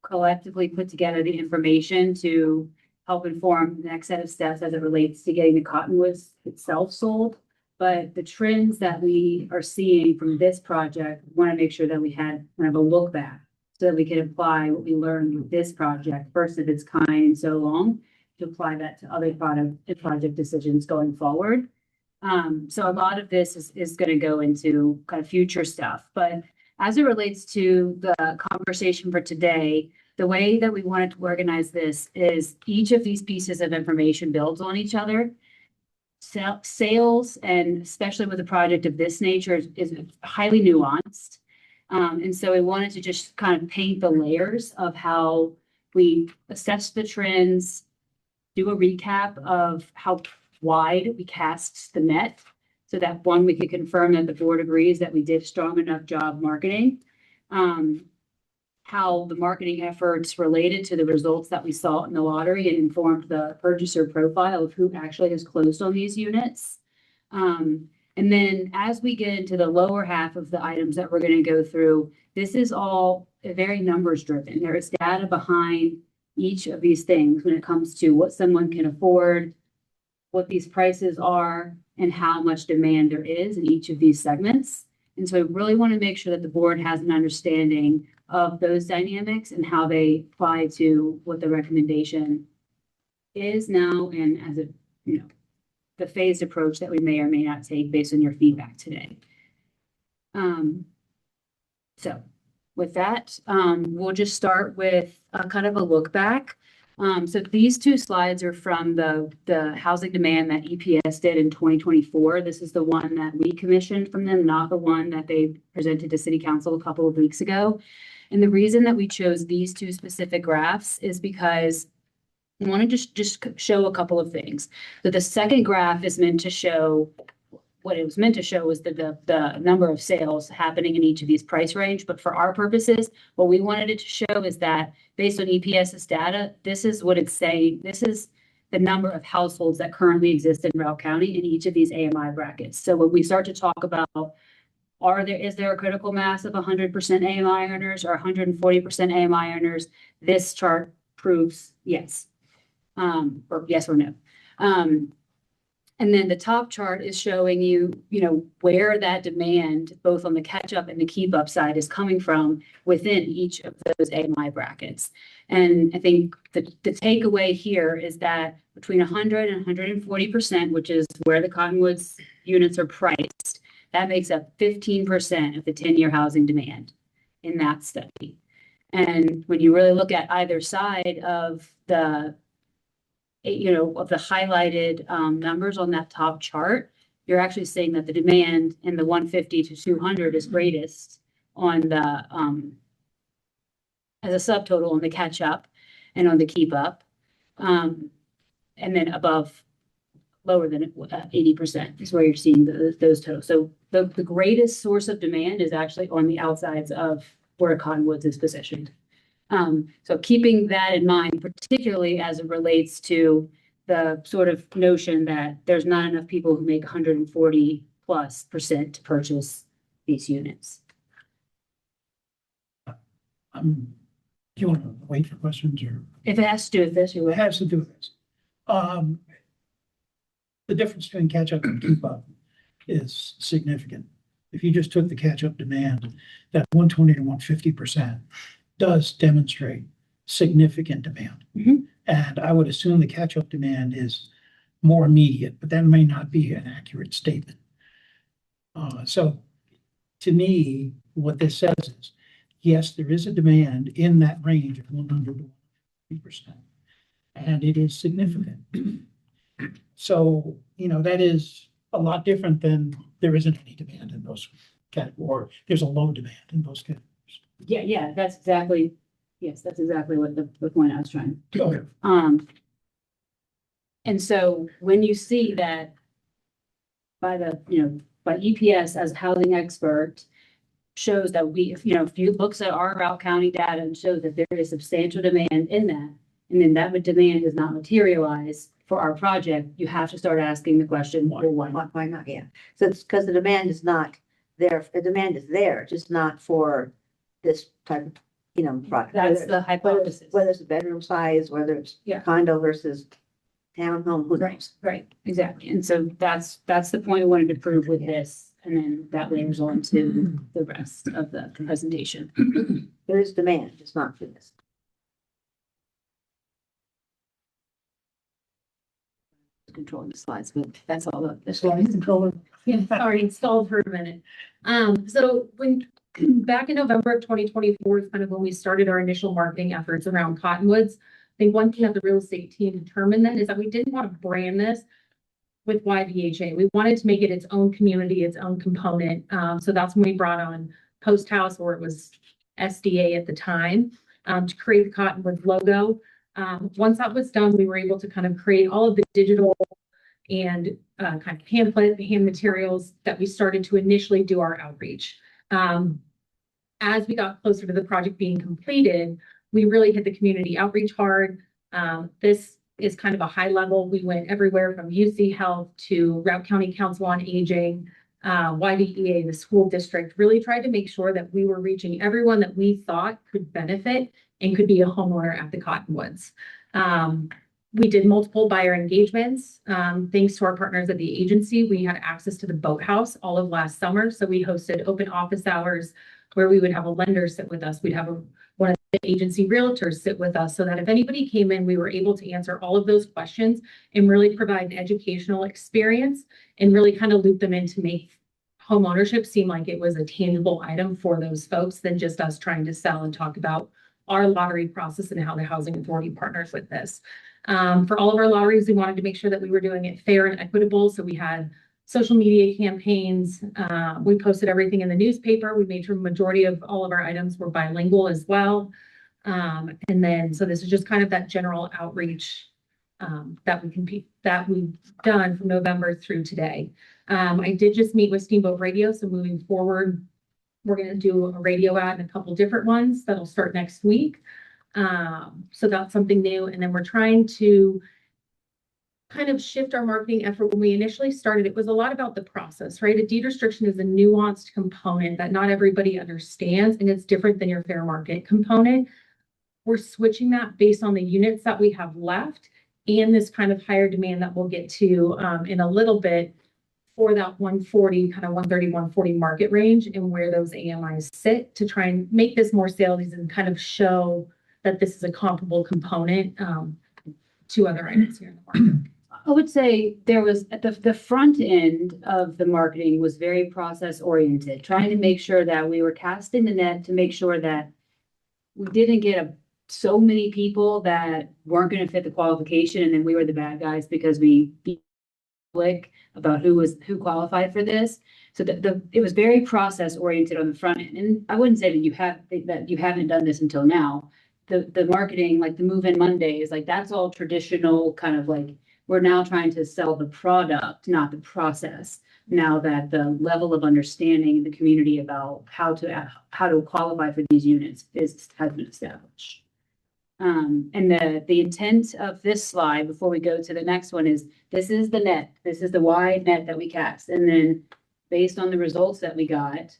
collectively put together the information to help inform the next set of steps as it relates to getting the cottonwoods itself sold. But the trends that we are seeing from this project, we want to make sure that we had kind of a look back so that we can apply what we learned with this project, first of its kind in so long, to apply that to other project decisions going forward. So a lot of this is going to go into kind of future stuff, but as it relates to the conversation for today, the way that we wanted to organize this is each of these pieces of information builds on each other. Sales, and especially with a project of this nature, is highly nuanced. And so we wanted to just kind of paint the layers of how we assess the trends, do a recap of how wide we cast the net, so that one, we could confirm that the board agrees that we did strong enough job marketing. How the marketing efforts related to the results that we saw in the lottery and informed the purchaser profile of who actually has closed on these units. And then as we get into the lower half of the items that we're going to go through, this is all very numbers driven. There is data behind each of these things when it comes to what someone can afford, what these prices are, and how much demand there is in each of these segments. And so I really want to make sure that the board has an understanding of those dynamics and how they apply to what the recommendation is now, and as a, the phased approach that we may or may not take based on your feedback today. So with that, we'll just start with kind of a look back. So these two slides are from the housing demand that EPS did in 2024. This is the one that we commissioned from them, not the one that they presented to City Council a couple of weeks ago. And the reason that we chose these two specific graphs is because we want to just show a couple of things. So the second graph is meant to show what it was meant to show was the number of sales happening in each of these price range. But for our purposes, what we wanted it to show is that based on EPS's data, this is what it's saying. This is the number of households that currently exist in Route County in each of these AMI brackets. So when we start to talk about, is there a critical mass of 100% AMI earners or 140% AMI earners? This chart proves yes, or yes or no. And then the top chart is showing you, where that demand, both on the catch up and the keep up side, is coming from within each of those AMI brackets. And I think the takeaway here is that between 100 and 140%, which is where the Cottonwoods units are priced, that makes up 15% of the 10-year housing demand in that study. And when you really look at either side of the highlighted numbers on that top chart, you're actually seeing that the demand in the 150 to 200 is greatest on the as a subtotal on the catch up and on the keep up, and then above lower than 80% is where you're seeing those totals. So the greatest source of demand is actually on the outsides of where Cottonwoods is positioned. So keeping that in mind, particularly as it relates to the sort of notion that there's not enough people who make 140+% to purchase these units. Do you want to wait for questions or? If it has to do with this, you It would. has to do with this. The difference between catch up and keep up is significant. If you just took the catch up demand, that 120 to 150% does demonstrate significant demand. Mhm. And I would assume the catch up demand is more immediate, but that may not be an accurate statement. So to me, what this says is, yes, there is a demand in that range of 100 to 150%, and it is significant. So, that is a lot different than there isn't any demand in those categories. There's a low demand in those categories. Yeah, that's exactly what the point I was trying. Okay. And so when you see that by EPS as housing expert shows that if you looks at our Route County data and shows that there is substantial demand in that, and then that demand does not materialize for our project, you have to start asking the question, well, why not? Why not? Yeah. So it's because the demand is not there. The demand is there, just not for this type of, product. That's the hypothesis. Whether it's a bedroom size, whether it's Yeah. condo versus townhome, who knows? Right, exactly. And so that's the point I wanted to prove with this. And then that layers on to the rest of the presentation. There is demand, just not for this. Controlling the slides, but that's all the slides controller. Yeah, sorry, installed for a minute. So back in November of 2024 is kind of when we started our initial marketing efforts around Cottonwoods. I think one thing that the real estate team determined then is that we didn't want to brand this with YVHA. We wanted to make it its own community, its own component. So that's when we brought on Post House, or it was SDA at the time, to create the Cottonwoods logo. Once that was done, we were able to kind of create all of the digital and kind of pamphlet, hand materials that we started to initially do our outreach. As we got closer to the project being completed, we really hit the community outreach hard. This is kind of a high level. We went everywhere from UC Health to Route County Council on Aging, YVEA, the school district, really tried to make sure that we were reaching everyone that we thought could benefit and could be a homeowner at the Cottonwoods. We did multiple buyer engagements. Thanks to our partners at the agency, we had access to the boathouse all of last summer. So we hosted open office hours where we would have a lender sit with us. We'd have one of the agency realtors sit with us so that if anybody came in, we were able to answer all of those questions and really provide an educational experience and really kind of loop them in to make home ownership seem like it was a tangible item for those folks than just us trying to sell and talk about our lottery process and how the housing authority partners with this. For all of our lotteries, we wanted to make sure that we were doing it fair and equitable. So we had social media campaigns. We posted everything in the newspaper. We made sure the majority of all of our items were bilingual as well. And then, so this is just kind of that general outreach that we've done from November through today. I did just meet with Steamboat Radio. So moving forward, we're going to do a radio ad and a couple different ones that'll start next week. So that's something new. And then we're trying to kind of shift our marketing effort. When we initially started, it was a lot about the process, right? A deed restriction is a nuanced component that not everybody understands, and it's different than your fair market component. We're switching that based on the units that we have left and this kind of higher demand that we'll get to in a little bit for that 140, kind of 130, 140 market range and where those AMIs sit to try and make this more salesy and kind of show that this is a comparable component to other items here in the market. I would say there was at the front end of the marketing was very process oriented, trying to make sure that we were casting the net to make sure that we didn't get so many people that weren't going to fit the qualification, and then we were the bad guys because we beat public about who qualified for this. So it was very process oriented on the front end, and I wouldn't say that you haven't done this until now. The marketing, like the move-in Mondays, like that's all traditional kind of like. We're now trying to sell the product, not the process. Now that the level of understanding in the community about how to qualify for these units has been established. And the intent of this slide before we go to the next one is this is the net. This is the wide net that we cast. And then based on the results that we got,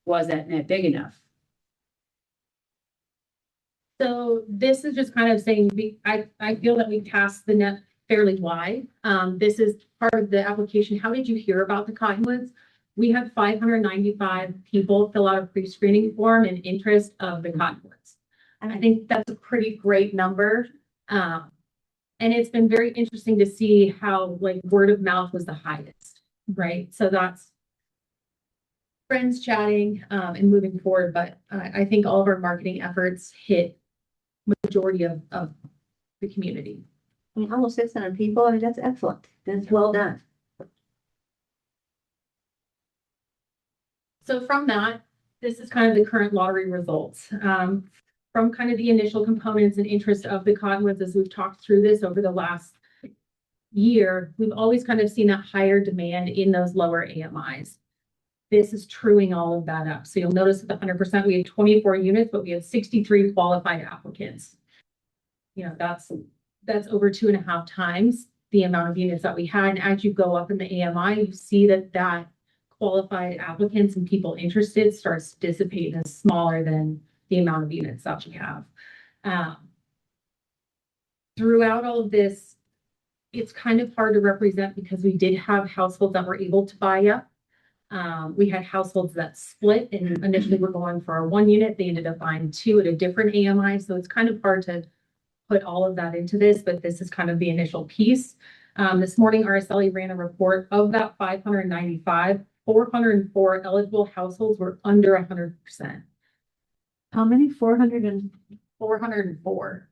was that net big enough? So this is just kind of saying, I feel that we cast the net fairly wide. This is part of the application. How did you hear about the Cottonwoods? We had 595 people fill out a pre-screening form in interest of the Cottonwoods. And I think that's a pretty great number. And it's been very interesting to see how like word of mouth was the highest, right? So that's friends chatting and moving forward. But I think all of our marketing efforts hit majority of the community. I mean, almost 600 people. I mean, that's excellent. That's well done. So from that, this is kind of the current lottery results. From kind of the initial components and interest of the Cottonwoods, as we've talked through this over the last year, we've always kind of seen that higher demand in those lower AMIs. This is truing all of that up. So you'll notice at the 100%, we had 24 units, but we had 63 qualified applicants. You know, that's over 2.5 times the amount of units that we had. And as you go up in the AMI, you see that qualified applicants and people interested starts to dissipate and is smaller than the amount of units that we have. Throughout all of this, it's kind of hard to represent because we did have households that were able to buy up. We had households that split and initially were going for a 1 unit. They ended up buying 2 at a different AMI. So it's kind of hard to put all of that into this, but this is kind of the initial piece. This morning, RSLE ran a report of that 595, 404 eligible households were under 100%. How many? 404.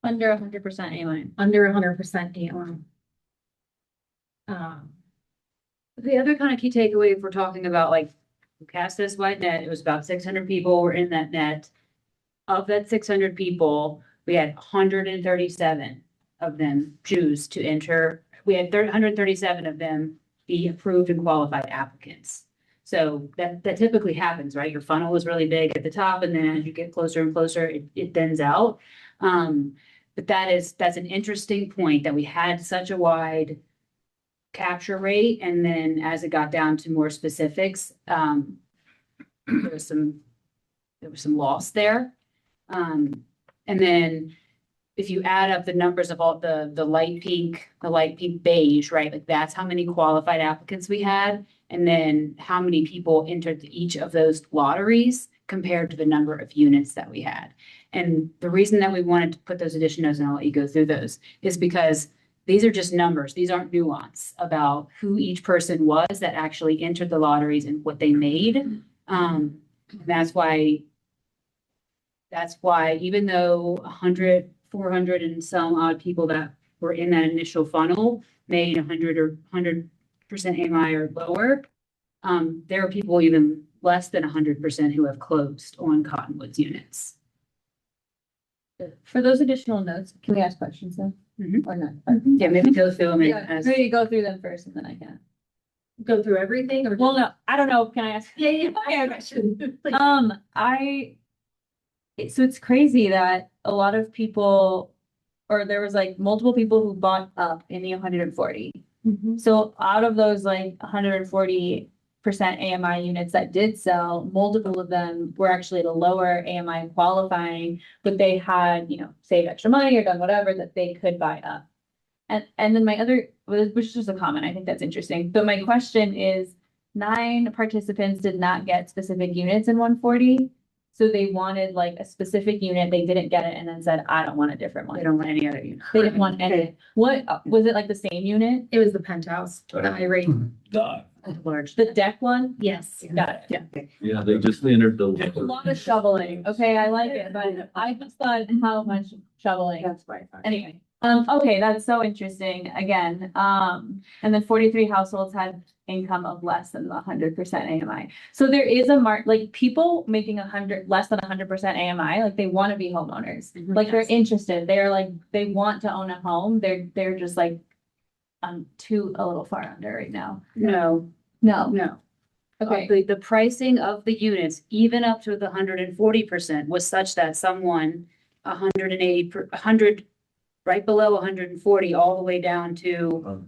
Under 100% A-line. Under 100% A-line. The other kind of key takeaway, if we're talking about like cast this wide net, it was about 600 people were in that net. Of that 600 people, we had 137 of them choose to enter. We had 137 of them be approved and qualified applicants. So that typically happens, right? Your funnel is really big at the top, and then as you get closer and closer, it thins out. But that's an interesting point that we had such a wide capture rate, and then as it got down to more specifics, there was some loss there. And then if you add up the numbers of all the light pink beige, right? Like that's how many qualified applicants we had, and then how many people entered each of those lotteries compared to the number of units that we had. And the reason that we wanted to put those addition notes, and I'll let you go through those, is because these are just numbers. These aren't nuance about who each person was that actually entered the lotteries and what they made. That's why even though 400 and some odd people that were in that initial funnel made 100% AMI or lower, there are people even less than 100% who have closed on Cottonwoods units. For those additional notes, can we ask questions then? Or not? Yeah, maybe go through them. Maybe go through them first and then I can. Go through everything or? Well, no, I don't know. Can I ask? Yeah, question. So it's crazy that a lot of people, or there was like multiple people who bought up in the 140. So out of those like 140 AMI units that did sell, multiple of them were actually at a lower AMI qualifying, but they had, saved extra money or done whatever that they could buy up. And then my other, which is just a comment, I think that's interesting. But my question is, 9 participants did not get specific units in 140. So they wanted like a specific unit, they didn't get it, and then said, I don't want a different one. They don't want any other unit. They didn't want any. What, was it like the same unit? It was the penthouse, the high rate. Large. The deck one? Yes. Got it. Yeah. Yeah, they just entered A the. lot of shoveling. Okay, I like it, but I just thought how much shoveling. That's why. Anyway, okay, that's so interesting. Again, and then 43 households had income of less than the 100% AMI. So there is a like people making less than 100% AMI, like they want to be homeowners. Like they're interested. They're like, they want to own a home. They're just like, I'm a little far under right now. No, No. okay. The pricing of the units, even up to the 140% was such that someone 100, right below 140, all the way down to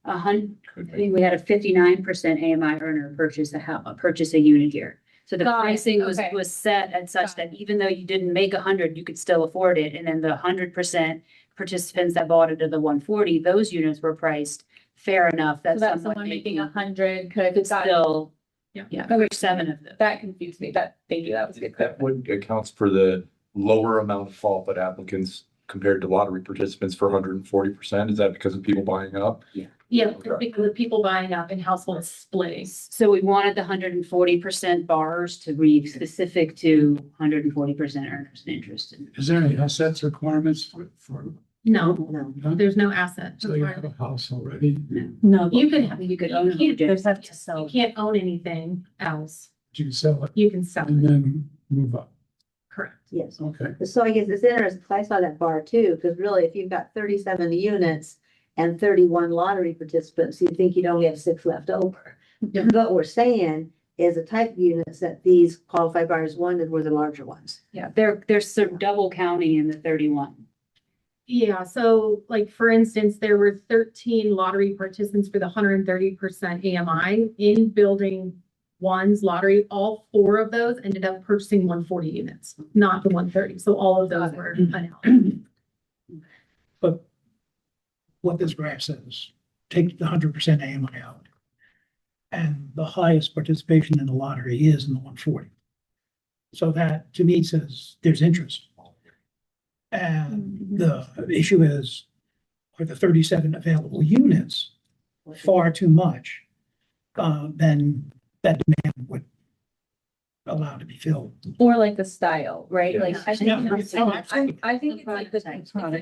100. I think we had a 59% AMI earner purchase a unit here. So the Got it. pricing Okay. was set at such that even though you didn't make 100, you could still afford it. And then the 100% participants that bought it at the 140, those units were priced fair enough So that that someone making 100 could still, Yeah. yeah, Okay. 7 of them. That confused me. Thank you. That was good. That would accounts for the lower amount of qualified applicants compared to lottery participants for 140%. Is that because of people buying up? Yeah, because of people buying up and households splitting. So we wanted the 140% bars to be specific to 140% earners and interest. Is there any assets requirements for, No, No. there's no asset. so you have a house already? No. You can, You could own. You There's have to you sell. can't own anything else. You can sell it You can sell and it, then move up. correct. Yes. Okay. So I guess it's interesting, 'cause I saw that bar too, because really, if you've got 37 units and 31 lottery participants, you'd think you'd only have 6 left over. What we're saying is the type of units that these qualified buyers wanted were the larger ones. Yeah, they're sort of double counting in the 31. Yeah, so like, for instance, there were 13 lottery participants for the 130% AMI in building one's lottery. All 4 of those ended up purchasing 140 units, not the 130. So all of those were unallocated. But what this graph says, take the 100% AMI out. And the highest participation in the lottery is in the 140. So that to me says there's interest. And the issue is, are the 37 available units far too much? Then that demand would allow to be filled. Or like the style, right? Yeah. Like, I think, I think it's like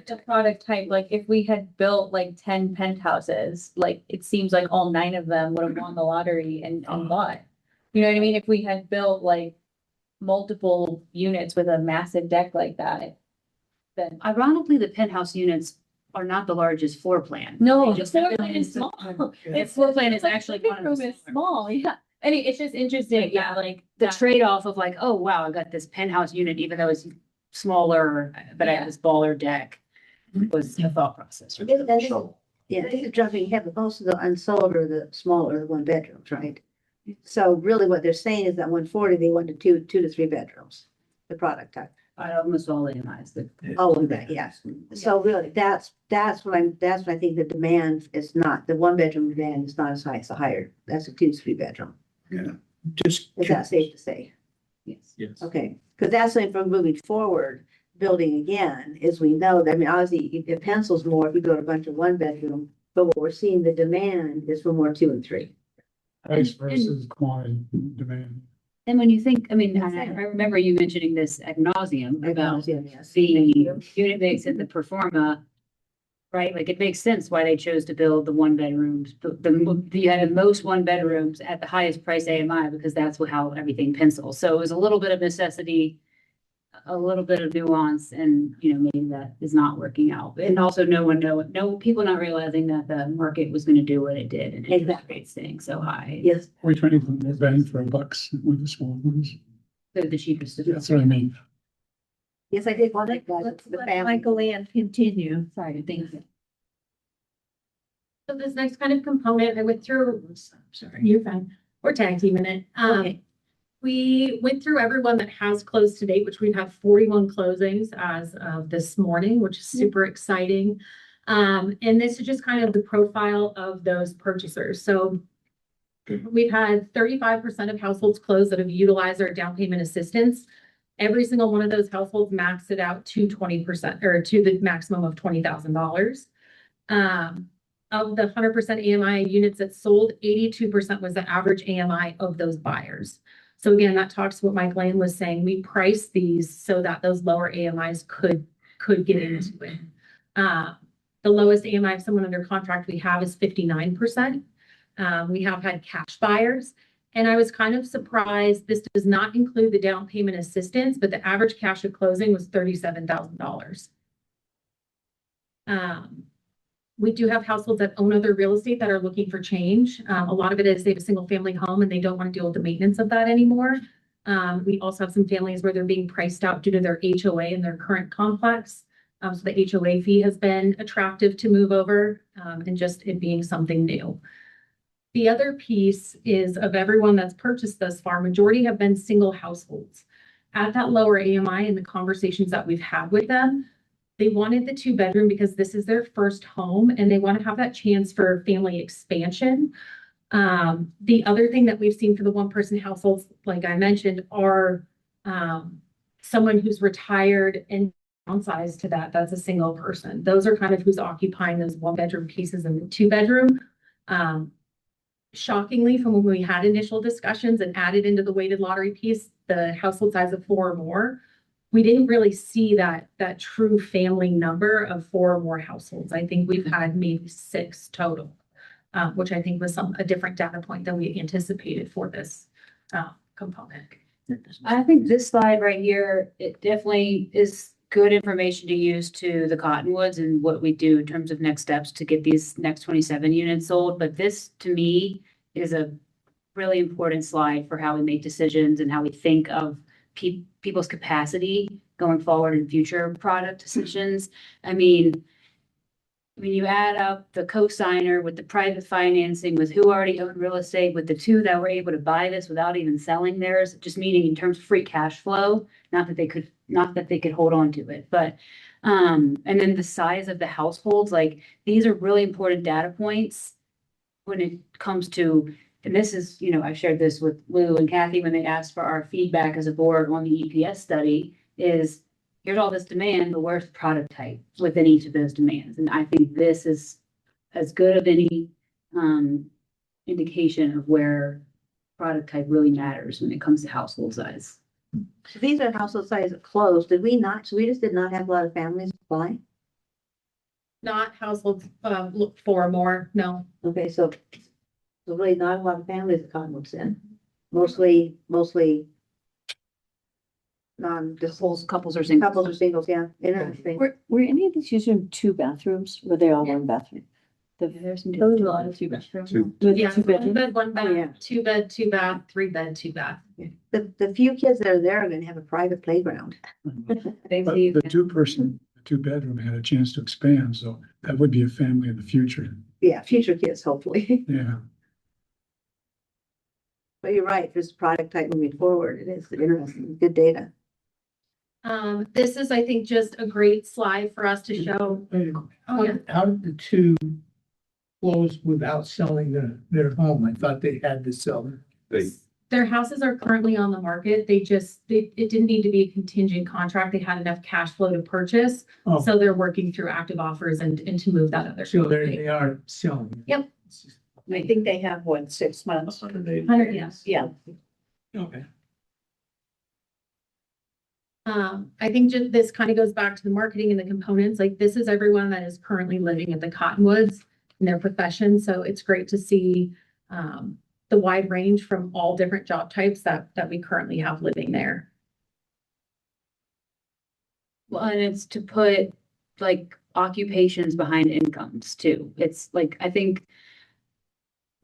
the product type, like if we had built like 10 penthouses, like it seems like all 9 of them would have won the lottery and bought. You know what I mean? If we had built like multiple units with a massive deck like that, then. Ironically, the penthouse units are not the largest floor plan. No, They the just floor have plan is small. Its floor plan is Like, actually the one of the room is smaller. small, yeah. And it's just interesting, yeah, like The that- trade-off of like, oh, wow, I got this penthouse unit, even though it's smaller, but I have this baller deck was the thought process. Yeah, this is jumping ahead, but most of the unsold are the smaller 1 bedrooms, right? So really what they're saying is that 140, they wanted 2 to 3 bedrooms, the product type. I almost all AMIs. All of that, yes. So really, that's what I think the demand is not, the 1 bedroom demand is not as high, it's a higher, that's a 2 to 3 bedroom. Just. Is that safe to say? Yes. Yes. Okay, because that's something from moving forward, building again, is we know that, I mean, obviously it pencils more if you go to a bunch of 1 bedroom, but what we're seeing, the demand is for more 2 and 3. Price versus quantity demand. And when you think, I mean, I remember you mentioning this ad nauseum about Yes. the unit mix and the performa, right? Like it makes sense why they chose to build the 1 bedrooms, you had the most 1 bedrooms at the highest price AMI because that's how everything pencils. So it was a little bit of necessity, a little bit of nuance, and maybe that is not working out. And also people not realizing that the market was going to do what it did and interest rates staying so high. Yes, We're trying to more bang for a bucks with the small ones. They're the cheapest to That's what I mean. yes, I did want to, Let's the let family. Michael Ann continue. Sorry, thank you. So this next kind of component, I went through, sorry, you're fine. We're tag teaming it. Okay. We went through everyone that has closed to date, which we've had 41 closings as of this morning, which is super exciting. And this is just kind of the profile of those purchasers. So we've had 35% of households close that have utilized our down payment assistance. Every single one of those households maxed it out to 20% or to the maximum of $20,000. Of the 100% AMI units that sold, 82% was the average AMI of those buyers. So again, that talks to what Mike Lane was saying. We priced these so that those lower AMIs could get into it. The lowest AMI of someone under contract we have is 59%. We have had cash buyers. And I was kind of surprised. This does not include the down payment assistance, but the average cash at closing was $37,000. We do have households that own other real estate that are looking for change. A lot of it is they have a single family home and they don't want to deal with the maintenance of that anymore. We also have some families where they're being priced out due to their HOA in their current complex. So the HOA fee has been attractive to move over and just it being something new. The other piece is of everyone that's purchased thus far, majority have been single households. At that lower AMI and the conversations that we've had with them, they wanted the 2-bedroom because this is their first home and they want to have that chance for family expansion. The other thing that we've seen for the 1-person households, like I mentioned, are someone who's retired and downsized to that. That's a single person. Those are kind of who's occupying those 1-bedroom pieces in the 2-bedroom. Shockingly, from when we had initial discussions and added into the weighted lottery piece, the household size of 4 or more, we didn't really see that true family number of 4 or more households. I think we've had maybe 6 total, which I think was a different data point than we anticipated for this component. I think this slide right here, it definitely is good information to use to the Cottonwoods and what we do in terms of next steps to get these next 27 units sold. But this, to me, is a really important slide for how we make decisions and how we think of people's capacity going forward in future product decisions. I mean, when you add up the co-signer with the private financing, with who already owned real estate, with the 2 that were able to buy this without even selling theirs, just meaning in terms of free cash flow, not that they could hold on to it, but and then the size of the households, like these are really important data points when it comes to. And this is, I've shared this with Lou and Kathy when they asked for our feedback as a board on the EPS study is here's all this demand, but where's the product type within each of those demands? And I think this is as good of any indication of where product type really matters when it comes to household size. So these are household size closed. Did we not? So we just did not have a lot of families apply? Not households 4 or more, no. Okay, so really not a lot of families at Cottonwoods in. Mostly Couples or singles. couples or singles, yeah. Interesting. Were any of these using 2 bathrooms? Were they all 1 bathroom? There's some Those are a lot of 2 bathrooms. Yeah, 2 1 bedroom. bed, 1 Oh, yeah. bath, 2 bed, 2 bath, 3 bed, 2 bath. The few kids that are there are gonna have a private playground. But the 2-person, 2-bedroom had a chance to expand, so that would be a family in the future. Yeah, future kids, hopefully. Yeah. But you're right, this product type moving forward, it is interesting, good data. This is, I think, just a great slide for us to show. Oh, yeah. How did the 2 close without selling their home? I thought they had to sell it. Their houses are currently on the market. It didn't need to be a contingent contract. They had enough cash flow to purchase. Oh. So they're working through active offers and to move that other. So property. they are selling. it. Yep. I think they have 6 months. 100, yes. Yeah. Okay. I think this kind of goes back to the marketing and the components. Like this is everyone that is currently living at the Cottonwoods in their profession. So it's great to see the wide range from all different job types that we currently have living there. Well, and it's to put like occupations behind incomes too. It's like, I think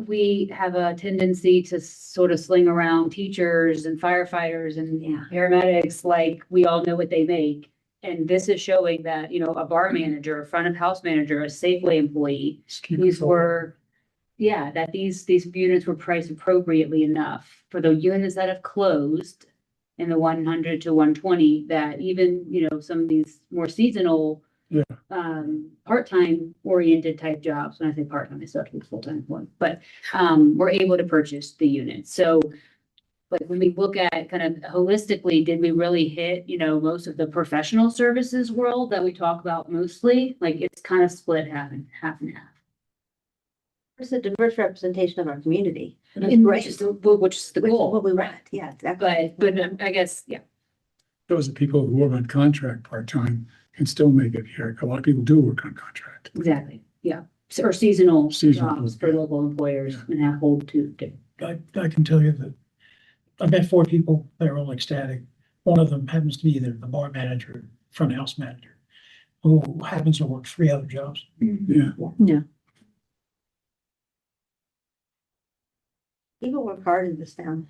we have a tendency to sort of sling around teachers and firefighters and paramedics, like we all know what they make. And this is showing that, a bar manager, a front of house manager, a Safeway employee, these were yeah, that these units were priced appropriately enough for the units that have closed in the 100 to 120, that even, you know, some of these more seasonal Yeah. part-time oriented type jobs, when I say part-time, I still have to be full-time one, but we're able to purchase the units. So but when we look at kind of holistically, did we really hit, you know, most of the professional services world that we talk about mostly? Like it's kind of split half and half. It's a diverse representation of our community. Which is the Which is goal. what we want, yeah, exactly. But I guess, yeah. Those are people who work on contract part-time can still make it here. A lot of people do work on contract. Exactly, yeah. Or seasonal Seasonal. jobs for local employers and have hold to. I can tell you that I met 4 people, they were all ecstatic. One of them happens to be either the bar manager, front house manager, who happens to work 3 other jobs. Yeah. People work hard in this town.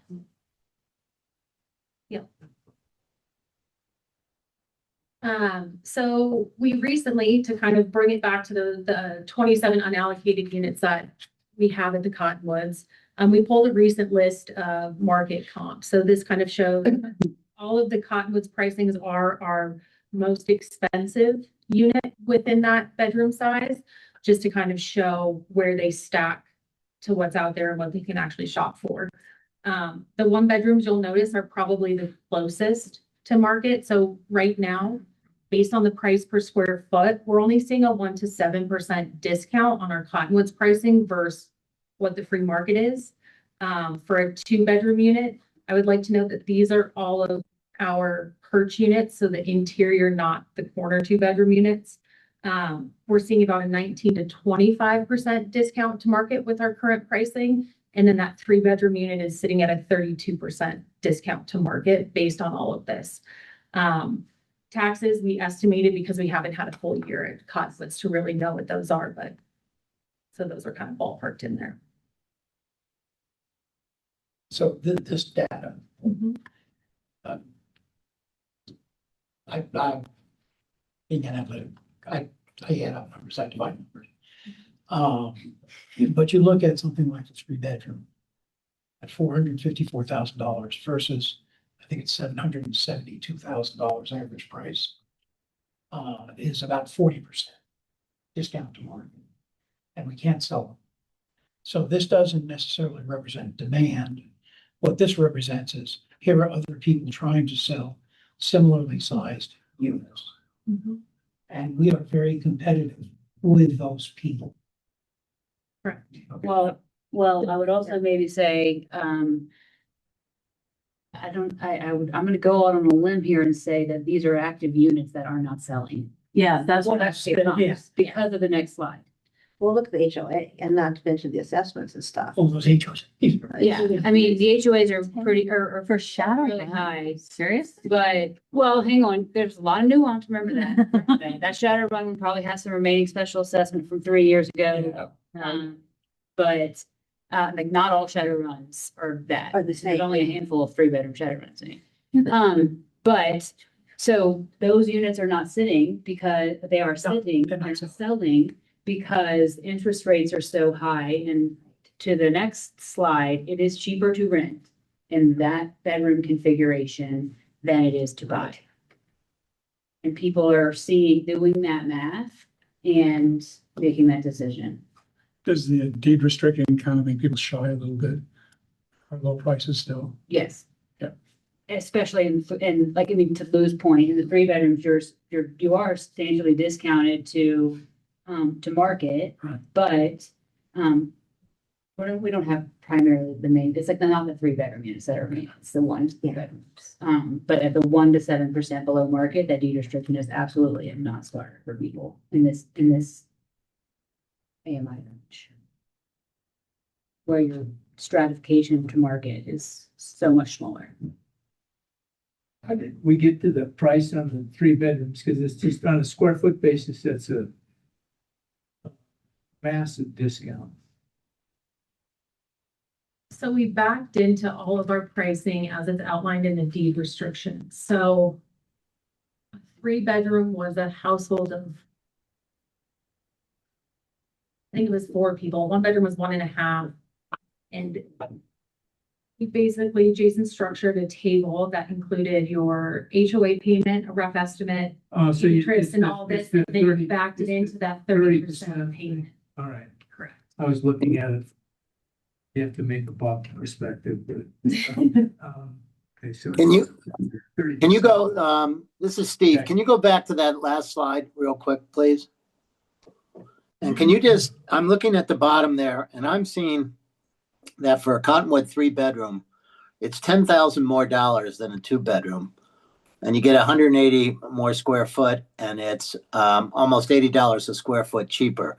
So we recently, to kind of bring it back to the 27 unallocated units that we have at the Cottonwoods, we pulled a recent list of market comps. So this kind of shows all of the Cottonwoods pricings are our most expensive unit within that bedroom size, just to kind of show where they stack to what's out there and what they can actually shop for. The 1 bedrooms you'll notice are probably the closest to market. So right now, based on the price per square foot, we're only seeing a 1 to 7% discount on our Cottonwoods pricing versus what the free market is. For a 2-bedroom unit, I would like to note that these are all of our perch units, so the interior, not the corner 2-bedroom units. We're seeing about a 19 to 25% discount to market with our current pricing. And then that 3-bedroom unit is sitting at a 32% discount to market based on all of this. Taxes, we estimated because we haven't had a full year at Cottonwoods to really know what those are, but so those are kind of ballparked in there. So this data, being an athletic, I add up numbers, I divide numbers. But you look at something like a 3-bedroom at $454,000 versus, I think it's $772,000 average price, is about 40% discount to market, and we can't sell them. So this doesn't necessarily represent demand. What this represents is here are other people trying to sell similarly sized units. And we are very competitive with those people. Correct. Okay. Well, I would also maybe say, I'm gonna go out on a limb here and say that these are active units that are not selling. Yeah, that's what That's I've it, yeah. Because of the next slide. Well, look at the HOA, and not to mention the assessments and stuff. All those HOs. Yeah, I mean, the HOAs are pretty, or for shadow. really high, Serious? but, well, hang on, there's a lot of nuance, remember that. That shadow run probably has some remaining special assessment from 3 years ago. But, like, not all shadow runs are that. Are the same. There's only a handful of 3-bedroom shadow runs. But, so those units are not sitting because they are sitting, they're not they're selling because interest rates are so high. And to the next slide, it is cheaper to rent in that bedroom configuration than it is to buy. And people are doing that math and making that decision. Does the deed restriction kind of make people shy a little bit? Or low prices still? Yes. Yeah. Especially in like, I mean, to Lou's point, in the 3-bedrooms, you are substantially discounted to market. Right. But, we don't have primarily the main, it's like not the 3-bedroom units that are main, it's the 1 bedrooms. But at the 1 to 7% below market, that deed restriction is absolutely a non-starter for people in this AMI range. Where your stratification to market is so much smaller. How did we get to the price on the 3 bedrooms? Because it's just on a square foot basis, that's a massive discount. So we backed into all of our pricing as it's outlined in the deed restriction. So a 3-bedroom was a household of think it was 4 people. One bedroom was 1.5. And we basically, Jason structured a table that included your HOA payment, a rough estimate, So you. interest and all this, and then you backed it into that 30% payment. All right, Correct. I was looking at it. You have to make a Bob perspective, but. Okay, so. Can you 30%. go, this is Steve, Okay. can you go back to that last slide real quick, please? And can you just, I'm looking at the bottom there and I'm seeing that for a Cottonwood 3-bedroom, it's $10,000 more dollars than a 2-bedroom. And you get 180 more square foot and it's almost $80 a square foot cheaper,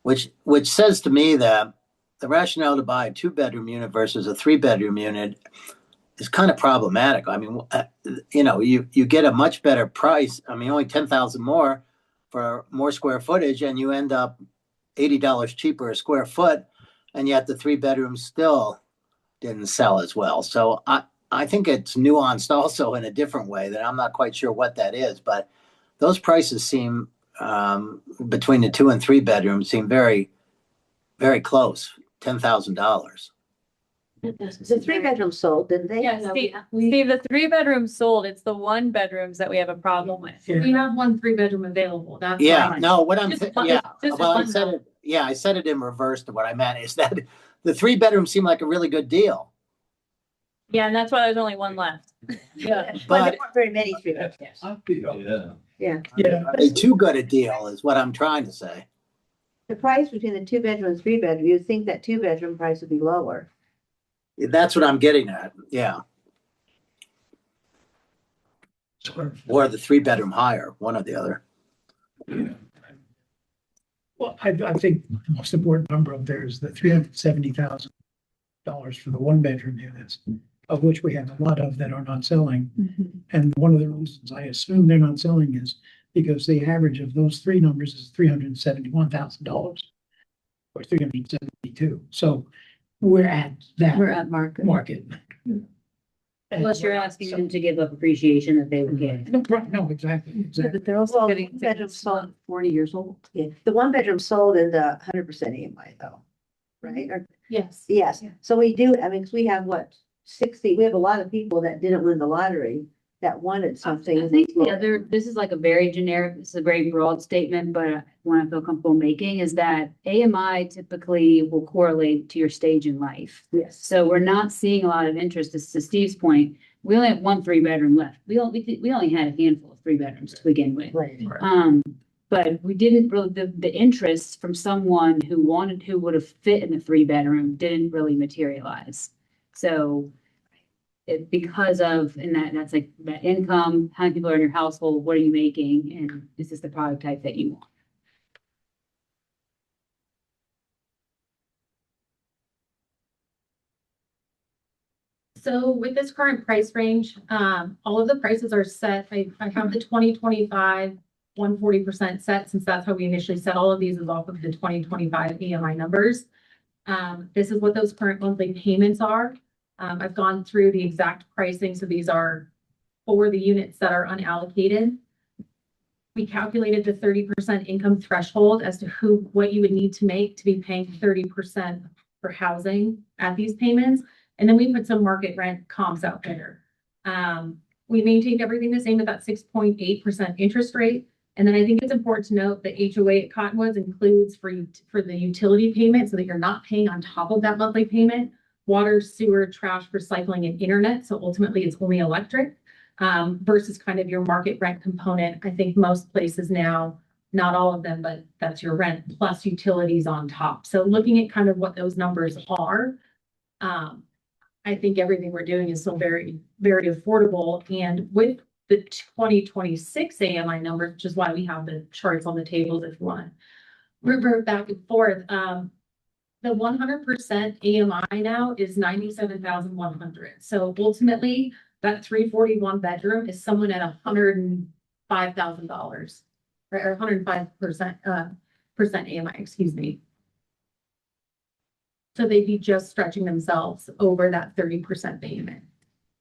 which says to me that the rationale to buy a 2-bedroom unit versus a 3-bedroom unit is kind of problematic. I mean, you get a much better price. I mean, only 10,000 more for more square footage, and you end up $80 cheaper a square foot, and yet the 3-bedroom still didn't sell as well. So I think it's nuanced also in a different way that I'm not quite sure what that is, but those prices seem between the 2 and 3 bedrooms seem very, very close. $10,000. The 3-bedroom sold, didn't they? Yeah, Steve, the 3-bedroom sold. It's the 1-bedrooms that we have a problem with. Yeah. We have 1 3-bedroom available. That's Yeah, fine. no, what I'm, Just th- one- yeah, just well, I one said house. it, yeah, I said it in reverse to what I meant is that the 3-bedroom seemed like a really good deal. Yeah, and that's why there's only 1 left. Yeah. But But there weren't very many 3-bedrooms. Yeah. Yeah. Yeah. are they too good a deal is what I'm trying to say. The price between the 2-bedroom and 3-bedroom, you'd think that 2-bedroom price would be lower. That's what I'm getting at, yeah. Or the 3-bedroom higher, one or the other. Well, I think the most important number up there is the $370,000 for the 1-bedroom units, of which we have a lot of that are not selling. And one of the reasons I assume they're not selling is because the average of those 3 numbers is $371,000 or 372. So we're at that We're at market. market. Unless you're asking them to give up appreciation that they would get. No, exactly. But they're also Well, getting, bedroom sold. 40 years old. Yeah, the 1-bedroom sold in the 100% EMI though, right? Or, Yes. yes, so we do, I mean, 'cause we have what, 60, we have a lot of people that didn't win the lottery that wanted something. I think the other, this is like a very generic, this is a very broad statement, but one I feel comfortable making is that AMI typically will correlate to your stage in life. Yes. So we're not seeing a lot of interest. To Steve's point, we only have 1 3-bedroom left. We only had a handful of 3-bedrooms to begin with. Right. But we didn't really, the interest from someone who would have fit in the 3-bedroom didn't really materialize. So because of, and that's like that income, how many people are in your household, what are you making, and is this the product type that you want? So with this current price range, all of the prices are set. I have the 2025 140% set, since that's how we initially set all of these is off of the 2025 EMI numbers. This is what those current monthly payments are. I've gone through the exact pricing, so these are for the units that are unallocated. We calculated the 30% income threshold as to what you would need to make to be paying 30% for housing at these payments. And then we put some market rent comps out there. We maintained everything the same at that 6.8% interest rate. And then I think it's important to note that HOA at Cottonwoods includes for the utility payment, so that you're not paying on top of that monthly payment, water, sewer, trash, recycling, and internet. So ultimately it's only electric, versus kind of your market rent component. I think most places now, not all of them, but that's your rent plus utilities on top. So looking at kind of what those numbers are, I think everything we're doing is still very, very affordable. And with the 2026 AMI numbers, which is why we have the charts on the tables if you want to revert back and forth. The 100% AMI now is 97,100. So ultimately, that 341 bedroom is someone at $105,000, right? Or 105% AMI, excuse me. So they'd be just stretching themselves over that 30% payment.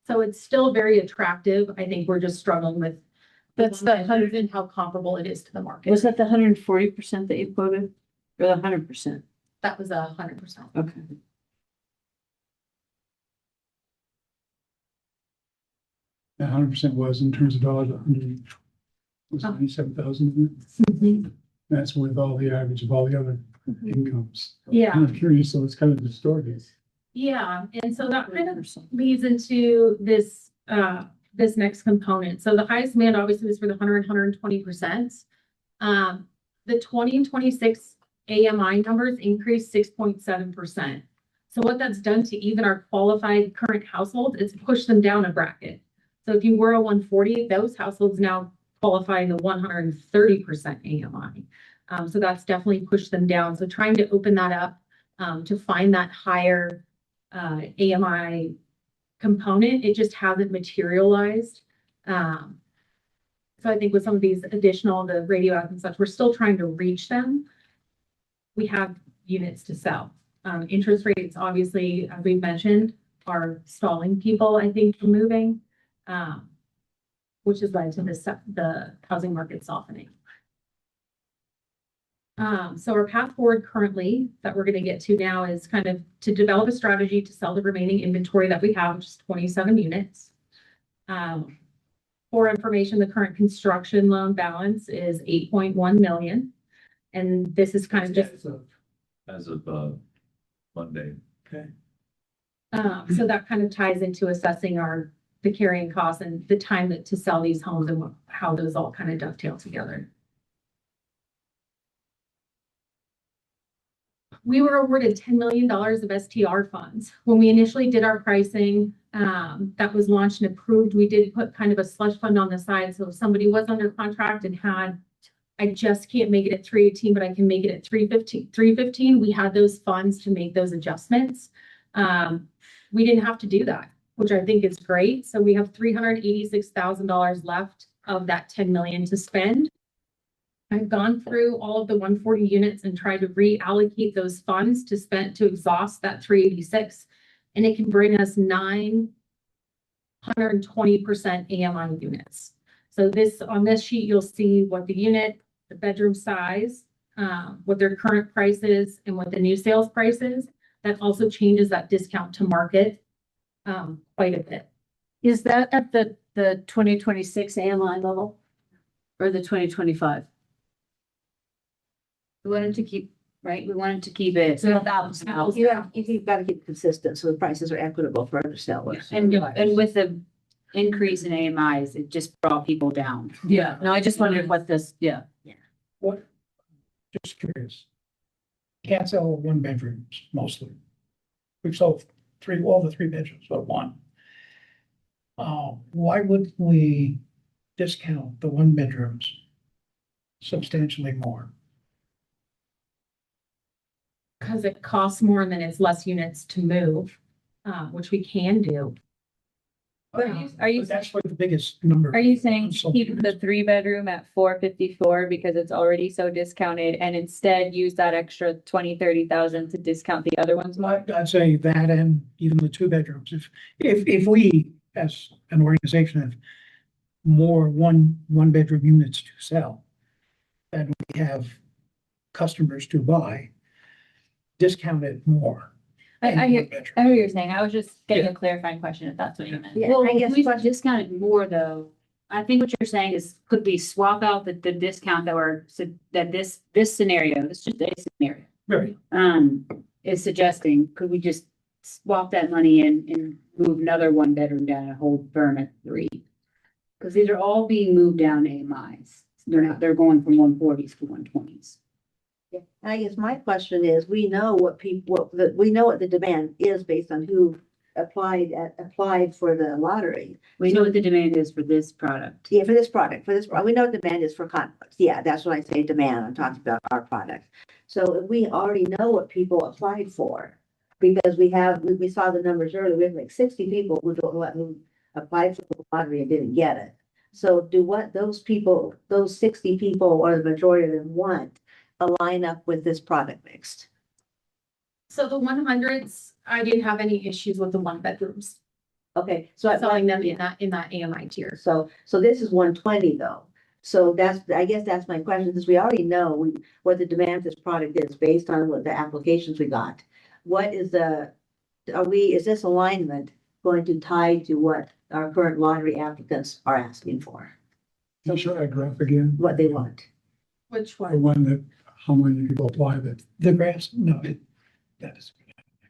So it's still very attractive. I think we're just struggling with That's the 100 and how comparable it is to the market. Was that the 140% that you quoted? For the 100%. That was 100%. Okay. That 100% was in terms of dollars, 100, was Oh. 97,000. That's with all the average of all the other incomes. Yeah. I'm curious, so it's kind of distorted. Yeah, and so that kind of leads into this, this next component. So the highest demand obviously was for the 120%. The 20 and 26 AMI numbers increased 6.7%. So what that's done to even our qualified current households, it's pushed them down a bracket. So if you were a 140, those households now qualify in the 130% AMI. So that's definitely pushed them down. So trying to open that up to find that higher AMI component, it just hasn't materialized. So I think with some of these additional, the radio ads and such, we're still trying to reach them. We have units to sell. Interest rates, obviously, as we've mentioned, are stalling people, I think, from moving, which has led to the housing market softening. So our path forward currently that we're going to get to now is kind of to develop a strategy to sell the remaining inventory that we have, which is 27 units. For information, the current construction loan balance is 8.1 million. And this is kind of just As of Monday. Okay. so that kind of ties into assessing the carrying costs and the time to sell these homes and how those all kind of dovetail together. We were awarded $10 million of STR funds. When we initially did our pricing, that was launched and approved, we did put kind of a slush fund on the side. So if somebody was under contract and had, I just can't make it at 318, but I can make it at 315, we had those funds to make those adjustments. We didn't have to do that, which I think is great. So we have $386,000 left of that 10 million to spend. I've gone through all of the 140 units and tried to reallocate those funds to exhaust that 386, and it can bring us 920% AMI units. So on this sheet, you'll see what the unit, the bedroom size, what their current price is, and what the new sales price is. That also changes that discount to market quite a bit. Is that at the 2026 AMI level or the 2025? We wanted to keep, right? We wanted to keep it. So You've got to keep it consistent so the prices are equitable for other sellers. And with the increase in AMIs, it just brought people down. Yeah, no, I just wondered what this, yeah. What, just curious. Can't sell one bedrooms mostly. We've sold all the three bedrooms, but one. Why wouldn't we discount the one bedrooms substantially more? Because it costs more and then it's less units to move, which we can do. Are you But that's like the biggest number. Are you saying Unsold keep units. the 3-bedroom at 454 because it's already so discounted and instead use that extra 20-30,000 to discount the other ones more? I'd say that and even the two bedrooms. If we, as an organization, have more one bedroom units to sell, then we have customers to buy, discount it more. I hear One bedroom. what you're saying. I was just getting Yeah. a clarifying question if that's what you meant. Yeah, Well, I if guess we question- discount it more though, I think what you're saying is, could we swap out the discount that this scenario, this is just a scenario, Right. is suggesting, could we just swap that money in and move another one bedroom down and hold firm at 3? Because these are all being moved down AMIs. They're going from 140s to 120s. Yeah. And I guess my question is, we know what we know what the demand is based on who applied for the lottery. We know what the demand is for this product. Yeah, for this product, we know what the demand is for conflicts. Yeah, that's when I say demand, I'm talking about our product. So if we already know what people applied for, because we saw the numbers earlier, we have like 60 people who applied for the lottery and didn't get it. So do what those 60 people or the majority of them want align up with this product mix? So the 100s, I didn't have any issues with the 1 bedrooms. Okay, so Selling them in that AMI tier. So this is 120 though. So I guess that's my question, is we already know what the demand for this product is based on what the applications we got. What is is this alignment going to tie to what our current lottery applicants are asking for? Can you show that graph again? What they want? Which The one? one that, how many people apply that? The graphs, no, that is.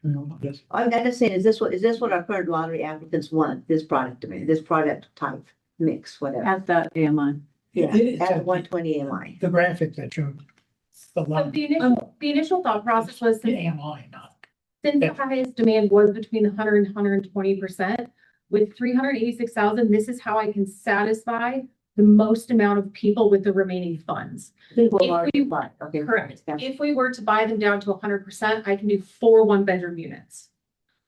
You know, that's- I'm just saying, is this what our current lottery applicants want, this product demand, this product type, mix, whatever? At the AMI. Yeah, It is at 120 AMI. the graphic that showed. The So line, the initial thought process was the since AMI, not. the highest demand was between 100 and 120%, with 386,000, this is how I can satisfy the most amount of people with the remaining funds. People If are we- applied, okay. Correct. That's- If we were to buy them down to 100%, I can do 4 one-bedroom units.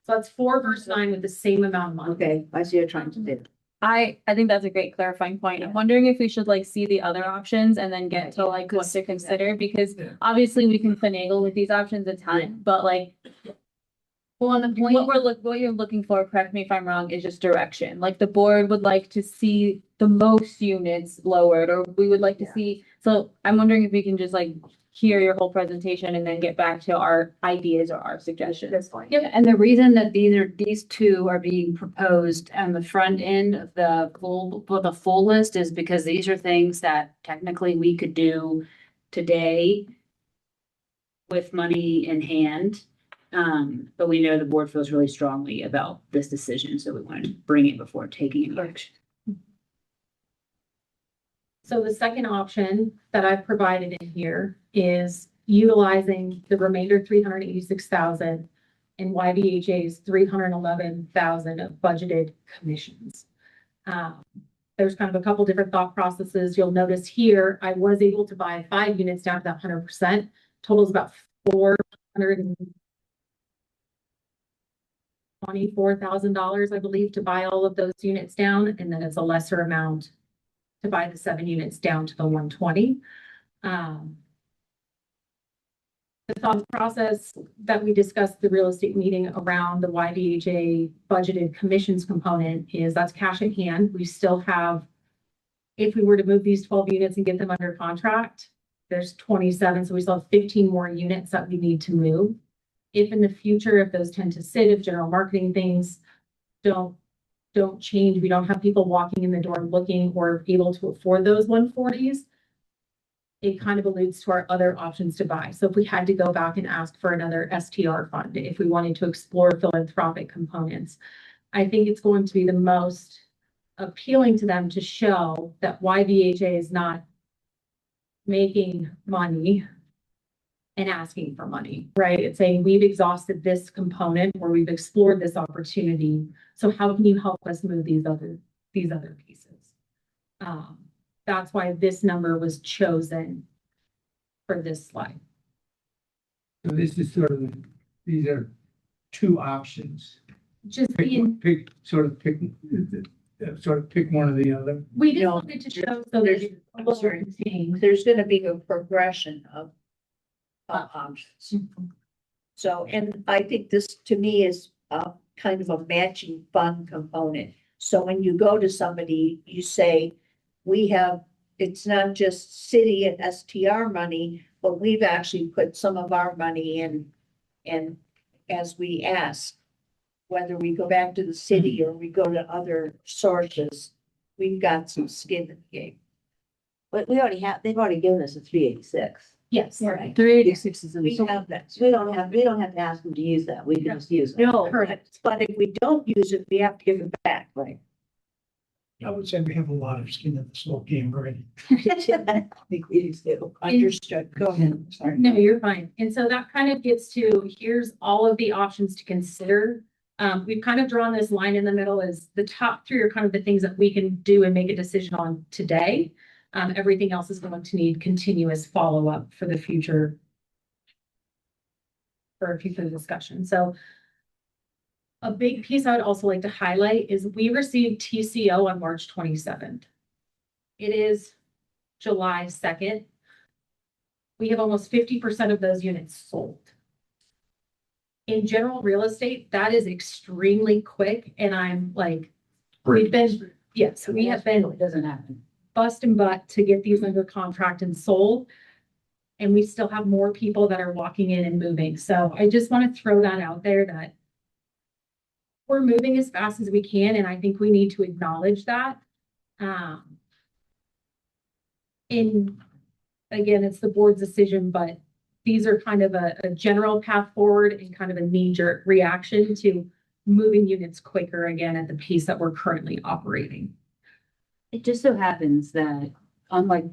So that's 4 versus 9 with the same amount of money. Okay, I see what you're trying to do. I think that's a great clarifying point. I'm wondering if we should like see the other options and then get to like what to consider, because Yeah. obviously we can finagle with these options a ton, but like. Well, on the point. What you're looking for, correct me if I'm wrong, is just direction. Like the board would like to see the most units lowered, or we would like to Yeah. see. So I'm wondering if we can just like hear your whole presentation and then get back to our ideas or our suggestions. That's fine. Yep, and the reason that these two are being proposed on the front end of the full list is because these are things that technically we could do today with money in hand. But we know the board feels really strongly about this decision, so we wanted to bring it before taking any action. So the second option that I've provided in here is utilizing the remainder 386,000 and YVHA's 311,000 of budgeted commissions. There's kind of a couple different thought processes. You'll notice here, I was able to buy 5 units down to that 100%. Totals about $424,000, I believe, to buy all of those units down, and then it's a lesser amount to buy the 7 units down to the 120. The thought process that we discussed at the real estate meeting around the YVHA budgeted commissions component is that's cash in hand. We still have, if we were to move these 12 units and get them under contract, there's 27, so we still have 15 more units that we need to move. If in the future, if those tend to sit, if general marketing things don't change, we don't have people walking in the door looking or able to afford those 140s, it kind of alludes to our other options to buy. So if we had to go back and ask for another STR fund, if we wanted to explore philanthropic components, I think it's going to be the most appealing to them to show that YVHA is not making money and asking for money, right? It's saying we've exhausted this component or we've explored this opportunity. So how can you help us move these other pieces? That's why this number was chosen for this slide. So this is these are two options. Just Pick being, pick one or the other. we just No, wanted to show so there's There's gonna be a progression of options. So, and I think this to me is kind of a matching fund component. So when you go to somebody, you say, it's not just city and STR money, but we've actually put some of our money in. And as we ask, whether we go back to the city or we go to other sources, we've got some skin in the game. But they've already given us a 386. yes. Right. 386 is in We the. have that. So we don't have to ask them to use that. We can just use it. No, Correct. but if we don't use it, we have to give it back, right? I would say we have a lot of skin in this little game already. I think we do. Understood. Go ahead. Sorry. No, you're fine. And so that kind of gets to, here's all of the options to consider. We've kind of drawn this line in the middle as the top 3 are kind of the things that we can do and make a decision on today. Everything else is going to need continuous follow-up for the future. For a future discussion. So a big piece I would also like to highlight is we received TCO on March 27th. It is July 2nd. We have almost 50% of those units sold. In general real estate, that is extremely quick. And I'm like, we've been, yes, we have been It doesn't happen. busting butt to get these under contract and sold. And we still have more people that are walking in and moving. So I just want to throw that out there that we're moving as fast as we can, and I think we need to acknowledge that. And again, it's the board's decision, but these are kind of a general path forward and kind of a knee-jerk reaction to moving units quicker again at the pace that we're currently operating. It just so happens that unlike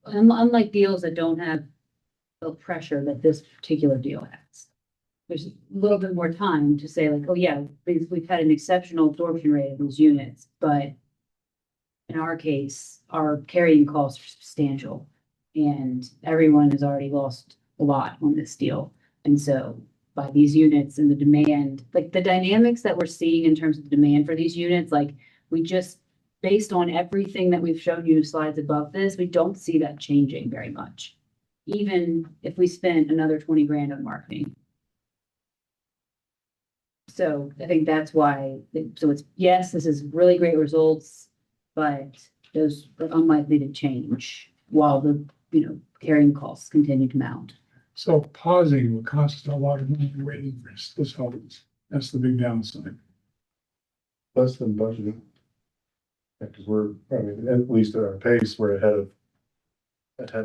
unlike deals that don't have the pressure that this particular deal has, there's a little bit more time to say like, oh yeah, we've had an exceptional absorption rate of these units, but in our case, our carrying costs are substantial and everyone has already lost a lot on this deal. And so by these units and the demand, like the dynamics that we're seeing in terms of the demand for these units, like we just, based on everything that we've shown you slides above this, we don't see that changing very much. Even if we spent another 20 grand on marketing. So I think that's why, so it's, yes, this is really great results, but those are unlikely to change while the, carrying costs continue to mount. So pausing will cost a lot of money waiting for this happens. That's the big downside. Less than budgeted. Because at least at our pace, we're ahead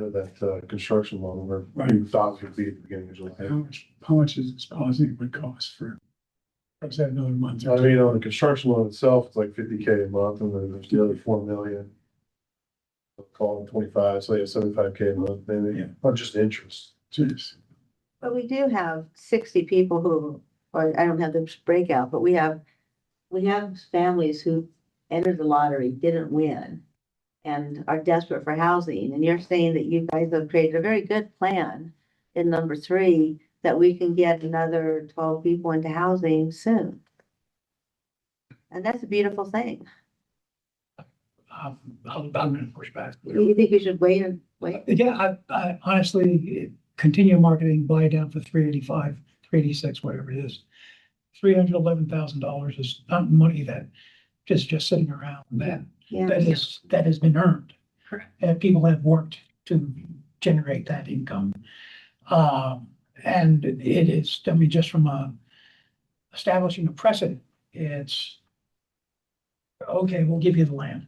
of that construction loan where we thought we'd be at the beginning of July. How much is this pausing would cost for? Or is that another month? I mean, on the construction loan itself, it's like 50K a month, and then there's the other 4 million. Call it 25, so yeah, 75K a month, maybe, not just interest. Jeez. But we do have 60 people who, or I don't have the breakout, but we have families who entered the lottery, didn't win, and are desperate for housing. And you're saying that you guys have created a very good plan in number 3, that we can get another 12 people into housing soon. And that's a beautiful thing. I'm gonna push back. You think we should wait and wait? Yeah, I honestly, continue marketing, buy down for 385, 386, whatever it is. $311,000 is not money that just sitting around. Yeah. That has been earned. Correct. And people have worked to generate that income. And it is, I mean, just from establishing a precedent, it's okay, we'll give you the land.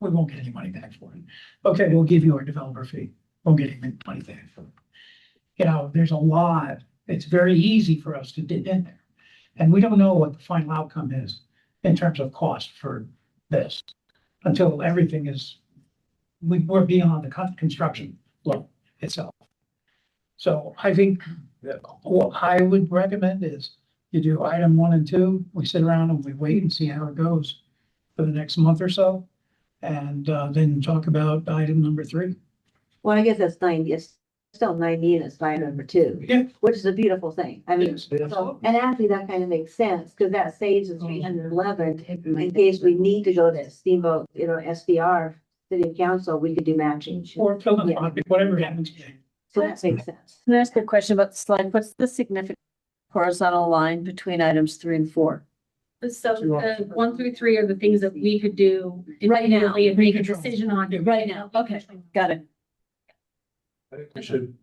We won't get any money back for it. Okay, we'll give you our developer fee. Won't get any money back for it. There's a lot. It's very easy for us to dip in there. And we don't know what the final outcome is in terms of cost for this until everything is, we're beyond the construction loan itself. So I think that what I would recommend is you do item 1 and 2. We sit around and we wait and see how it goes for the next month or so. And then talk about item number 3. Well, I guess that's 90, it's still 90 units by number 2. Yeah. Which is a beautiful thing. I mean, Yes, so, absolutely. and actually that kind of makes sense, because that saves us 311 in case we need to go to Steamboat, SDR, City Council, we could do matching. Or philanthropic, whatever happens. So that makes sense. Can I ask a question about the slide? What's the significant horizontal line between items 3 and 4? So 1 through 3 are the things that we could do Right now. immediately and make a decision on. Right now. Okay, got it. I think we should,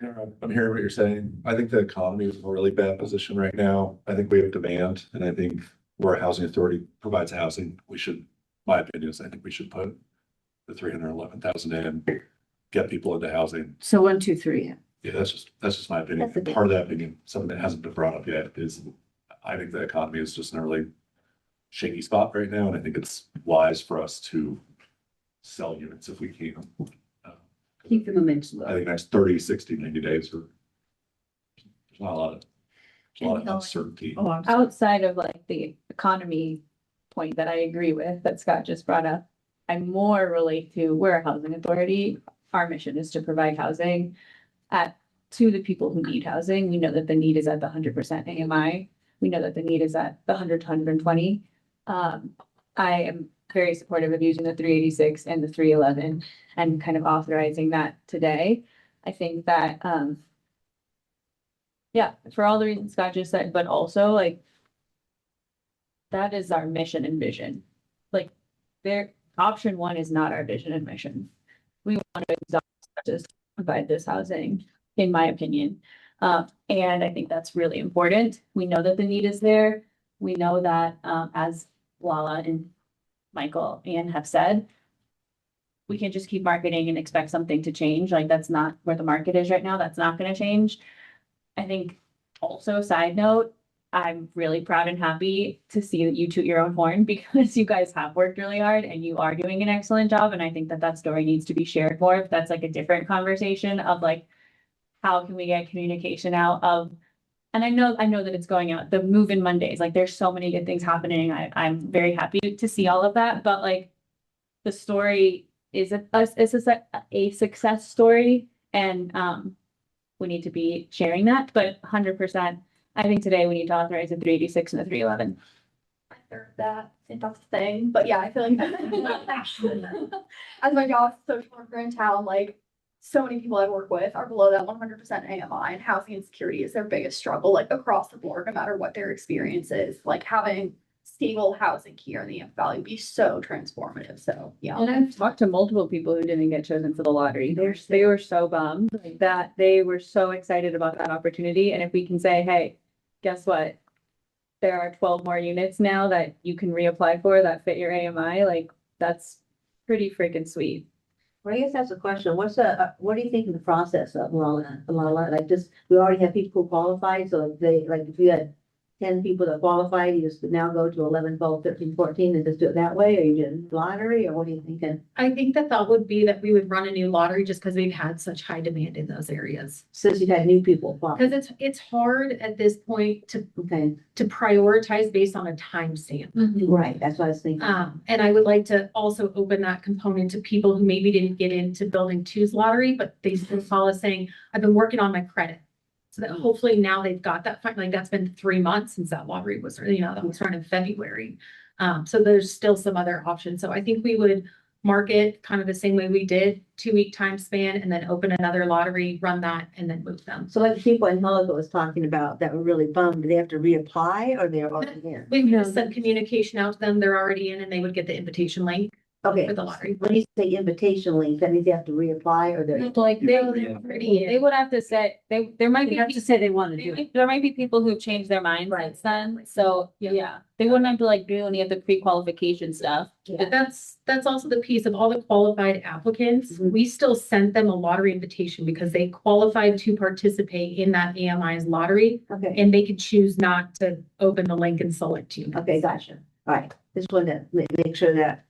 I'm hearing what you're saying. I think the economy is in a really bad position right now. I think we have demand, and I think where a housing authority provides housing, we should, my opinion is I think we should put the 311,000 in, get people into housing. So 1, 2, 3. Yeah, that's just my opinion. That's a good- Part of that opinion, something that hasn't been brought up yet, is I think the economy is just in a really shaky spot right now, and I think it's wise for us to sell units if we can. Keep the momentum I low. think next 30, 60, 90 days there's not a lot of uncertainty. Outside of like the economy point that I agree with, that Scott just brought up, I more relate to we're a housing authority. Our mission is to provide housing to the people who need housing. We know that the need is at the 100% AMI. We know that the need is at the 100 to 120. I am very supportive of using the 386 and the 311 and kind of authorizing that today. I think that, for all the reasons Scott just said, but also like, that is our mission and vision. Like option one is not our vision and mission. We want to just provide this housing, in my opinion. And I think that's really important. We know that the need is there. We know that, as Lala and Michael and have said, we can't just keep marketing and expect something to change. Like, that's not where the market is right now. That's not going to change. I think also, side note, I'm really proud and happy to see that you toot your own horn, because you guys have worked really hard and you are doing an excellent job. And I think that that story needs to be shared more. If that's like a different conversation of like, how can we get communication out of, and I know that it's going out, the move-in Mondays, like there's so many good things happening. I'm very happy to see all of that, but like the story is a success story, and we need to be sharing that. But 100%, I think today we need to authorize a 386 and a 311. I heard that. I think that's the thing. But yeah, I feel like as my job as a social worker in town, like so many people I work with are below that 100% AMI, and housing insecurity is their biggest struggle, like across the board, no matter what their experience is. Like having stable housing here in the Yampa Valley would be so transformative. So yeah. And I've talked to multiple people who didn't get chosen for the lottery. They were so bummed, like that. They were so excited about that opportunity. And if we can say, hey, guess what? There are 12 more units now that you can reapply for that fit your AMI. Like, that's pretty freaking sweet. Well, I guess that's the question. What do you think of the process of all that? Like this, we already have people qualified, so if you had 10 people that qualified, you just now go to 11, 12, 13, 14 and just do it that way? Or you did lottery, or what are you thinking? I think the thought would be that we would run a new lottery just because we've had such high demand in those areas. Since you had new people apply. Because it's hard at this point to Okay, prioritize based on a timestamp. right, that's what I was thinking. And I would like to also open that component to people who maybe didn't get into building two's lottery, but they still call us saying, I've been working on my credit. So that hopefully now they've got that, like that's been 3 months since that lottery was, that was run in February. So there's still some other options. So I think we would market kind of the same way we did, 2-week time span, and then open another lottery, run that, and then move them. So like the people in Helico was talking about that were really bummed, do they have to reapply, or they're already in? We would just send communication out to them, they're already in, and they would get the invitation link Okay, for the lottery. when you say invitation link, that means they have to reapply, or they're. Like they would have to say, there might They be. have to say they want to do it. There might be people who've changed their minds Right. since then. So yeah, they wouldn't have to like do any of the pre-qualification stuff. But that's also the piece of all the qualified applicants. Mhm. We still sent them a lottery invitation because they qualified to participate in that AMI's lottery, Okay, and they could choose not to open the link and select you. okay, gotcha. All right, just wanted to make sure that,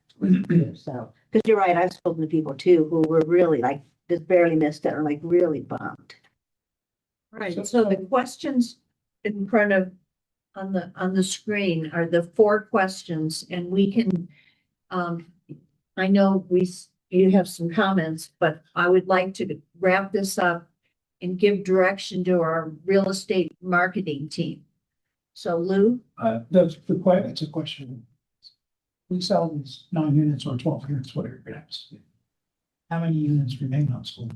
so, because you're right, I've spoken to people too who were really like, just barely missed it, or like really bummed. Right, so the questions in front of, on the screen are the 4 questions, and we can, I know you have some comments, but I would like to wrap this up and give direction to our real estate marketing team. So Lou? That's a question. We sell these 9 units or 12 units, whatever it is. How many units remain unsold?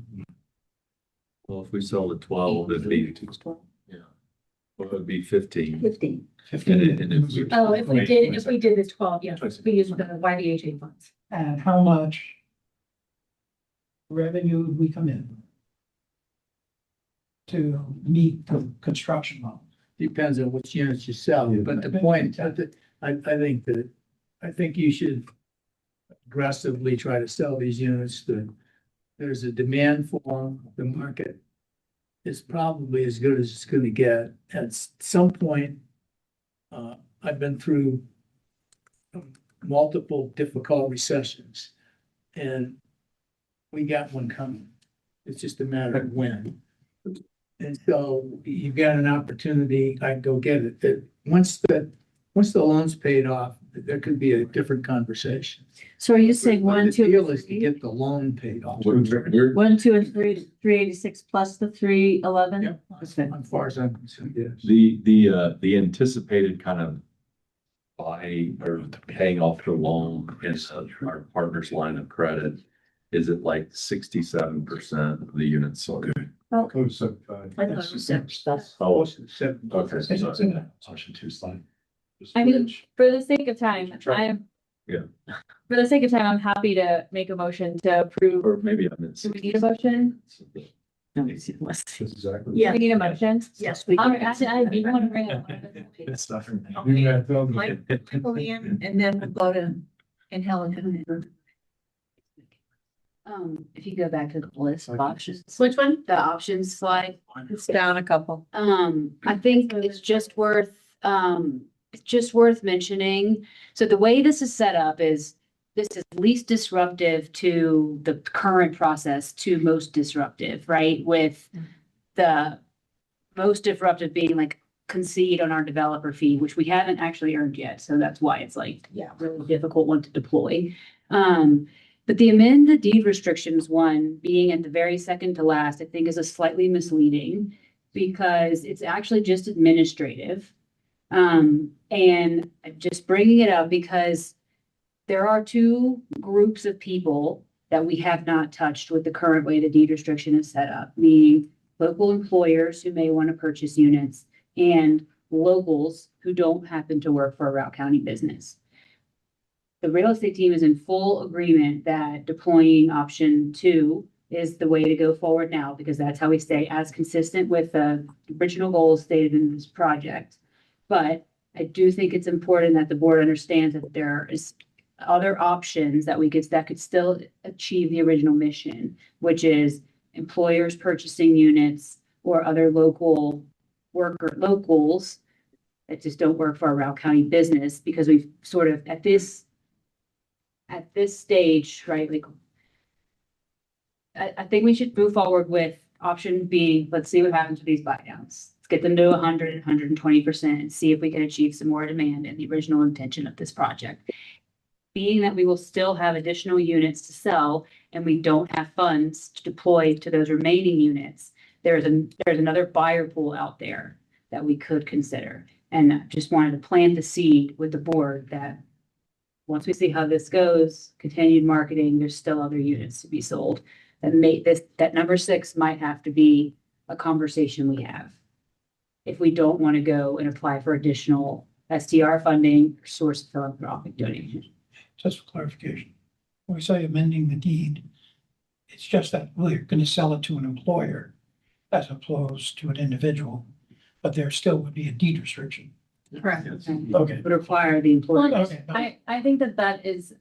Well, if we sell the 12, it'd be, well, it'd be 15. 15. And if we- Oh, if we did the 12, yeah, we used the YVHA funds. And how much revenue would we come in to meet the construction loan? Depends on which units you sell, but the point, I think you should aggressively try to sell these units. There's a demand for them. The market is probably as good as it's gonna get. At some point, I've been through multiple difficult recessions, and we got one coming. It's just a matter of when. And so you've got an opportunity, I'd go get it. That once the loan's paid off, there could be a different conversation. So are you saying But 1, the 2, deal and is to 3? get the loan paid off. 1, 2, and 3, 386 plus the 311? Yep. Okay. As far as I'm concerned, yes. The anticipated kind of buy or paying off the loan in our partner's line of credit is at like 67% of the units sold. Close up, I thought it was 7. Oh, Most of the seven- okay. Option 2 slide. I mean, for the sake of time, For the sake of time, I'm happy to make a motion to approve. Or maybe I missed. Do we need a motion? That's exactly. Yeah. We need a motion? Yes, we. All right, actually, I didn't want to bring it up. It's not. Michael in, and then we'll go to, and Helen. If you go back to the list of options, Which one? the options slide. It's down a couple. I think it's just worth mentioning. So the way this is set up is this is least disruptive to the current process to most disruptive, right? With the most disruptive being like concede on our developer fee, which we haven't actually earned yet. So that's why it's like, yeah, really difficult one to deploy. But the amend the deed restrictions one being at the very second to last, I think is a slightly misleading because it's actually just administrative. And I'm just bringing it up because there are two groups of people that we have not touched with the current way the deed restriction is set up, meaning local employers who may want to purchase units and locals who don't happen to work for a Routt County business. The real estate team is in full agreement that deploying option 2 is the way to go forward now, because that's how we stay as consistent with the original goals stated in this project. But I do think it's important that the board understands that there is other options that that could still achieve the original mission, which is employers purchasing units or other locals that just don't work for a Routt County business, because we've sort of at this stage, right? Like, I think we should move forward with option B. Let's see what happens with these buy downs. Let's get them to 100, 120% and see if we can achieve some more demand in the original intention of this project. Being that we will still have additional units to sell and we don't have funds to deploy to those remaining units, there's another buyer pool out there that we could consider. And I just wanted to plant the seed with the board that once we see how this goes, continued marketing, there's still other units to be sold. That number 6 might have to be a conversation we have. If we don't want to go and apply for additional STR funding or source of philanthropic donations. Just for clarification, when we say amending the deed, it's just that we're gonna sell it to an employer as opposed to an individual, but there still would be a deed restriction. Correct. Okay. Would require the employer. Okay. I think that is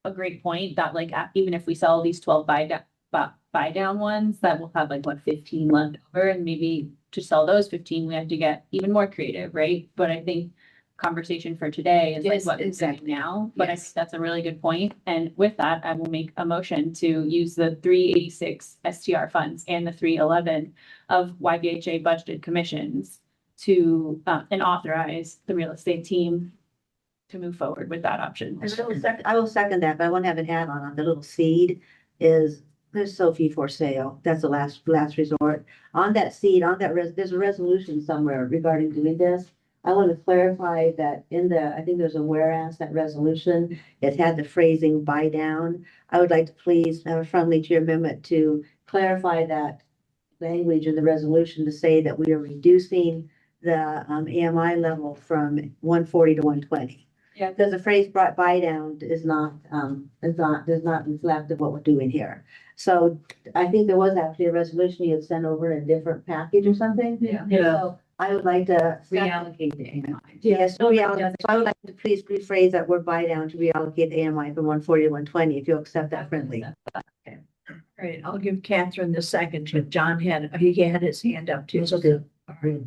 a great point, that like, even if we sell these 12 buy down ones, that will have like 15 left over, and maybe to sell those 15, we have to get even more creative, right? But I think conversation for today is Yes, like what exactly. we're doing now, but I Yes. think that's a really good point. And with that, I will make a motion to use the 386 STR funds and the 311 of YVHA budgeted commissions to, and authorize the real estate team to move forward with that option. I will second that, but I want to have an add-on on the little seed is, there's so few for sale. That's the last resort. On that seed, there's a resolution somewhere regarding doing this. I want to clarify that I think there's a whereas that resolution, it had the phrasing buy down. I would like to please have a friendly chair amendment to clarify that language in the resolution to say that we are reducing the AMI level from 140 to 120. Yeah. Because the phrase buy down does not reflect of what we're doing here. So I think there was actually a resolution you had sent over in a different package or something. Yeah. So I would like to Reallocate the AMI. Yes, so I would like to please rephrase that word buy down to reallocate the AMI from 140 to 120, if you'll accept that friendly. All right, I'll give Catherine the second, but John he had his hand up too. So, all right,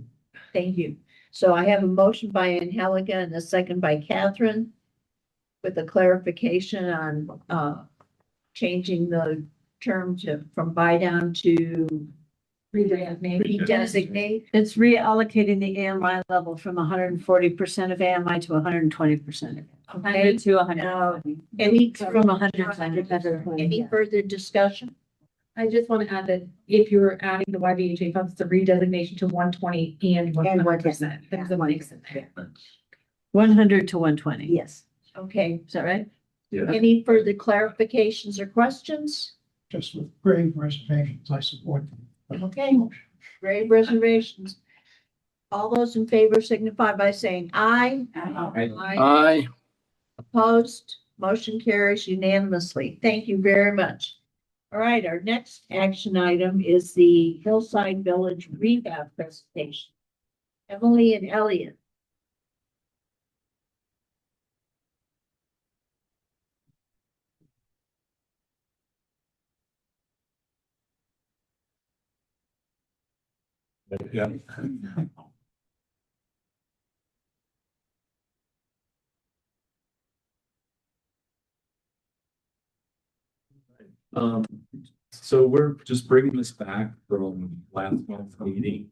thank you. So I have a motion by Angelica and a second by Catherine with a clarification on changing the term from buy down to redesignate. It's reallocating the AMI level from 140% of AMI to 120%. 100 to 100. Any From 100. Any further discussion? I just want to add that if you're adding the YVHA funds, it's a redesignation to 120 and 100%. There's a mix in there. 100 to 120. Yes. Okay, Is that right? Yeah. any further clarifications or questions? Just with grave reservations, I support them. Okay, grave reservations. All those in favor signify by saying aye. Aye. Opposed, Motion carries unanimously. Thank you very much. All right, our next action item is the Hillside Village revamp presentation. Emily and Elliot. Yeah. Um, so we're just bringing this back from last month's meeting.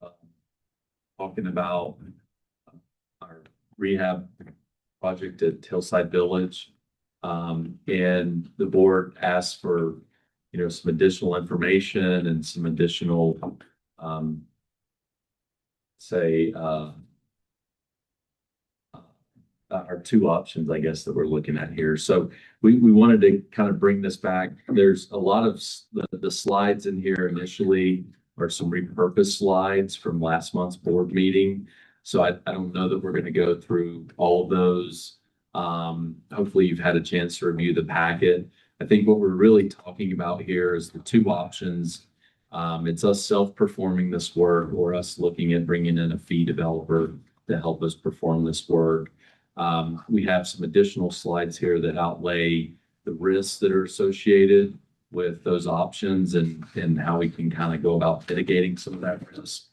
uh, Talking about our rehab project at Hillside Village. And the board asked for, some additional information and some additional, say, are two options, I guess, that we're looking at here. So we wanted to kind of bring this back. There's a lot of the slides in here initially are some repurposed slides from last month's board meeting. So I don't know that we're going to go through all of those. Hopefully you've had a chance to review the packet. I think what we're really talking about here is the two options. It's us self-performing this work or us looking at bringing in a fee developer to help us perform this work. We have some additional slides here that outlay the risks that are associated with those options and how we can kind of go about mitigating some of that risk.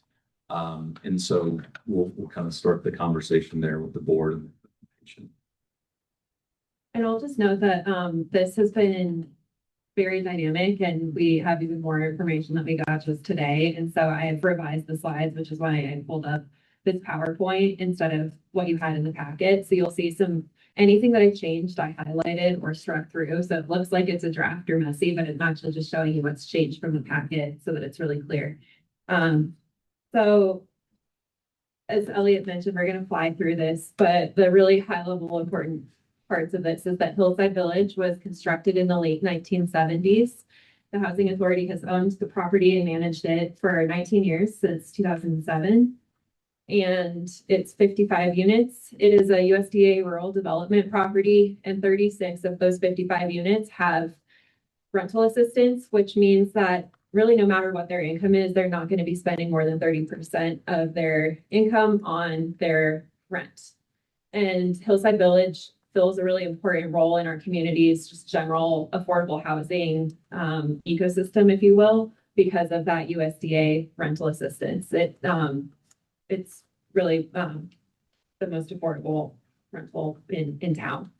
And so we'll kind of start the conversation there with the board. And I'll just note that this has been very dynamic and we have even more information that we got just today. And so I have revised the slides, which is why I pulled up this PowerPoint instead of what you had in the packet. So you'll see anything that I changed, I highlighted or struck through. So it looks like it's a draft or messy, but it's actually just showing you what's changed from the packet so that it's really clear. So as Elliot mentioned, we're going to fly through this, but the really high level important parts of this is that Hillside Village was constructed in the late 1970s. The Housing Authority has owned the property and managed it for 19 years since 2007. And it's 55 units. It is a USDA rural development property, and 36 of those 55 units have rental assistance, which means that really no matter what their income is, they're not going to be spending more than 30% of their income on their rent. And Hillside Village fills a really important role in our community's just general affordable housing ecosystem, if you will, because of that USDA rental assistance. It's really the most affordable rental in town.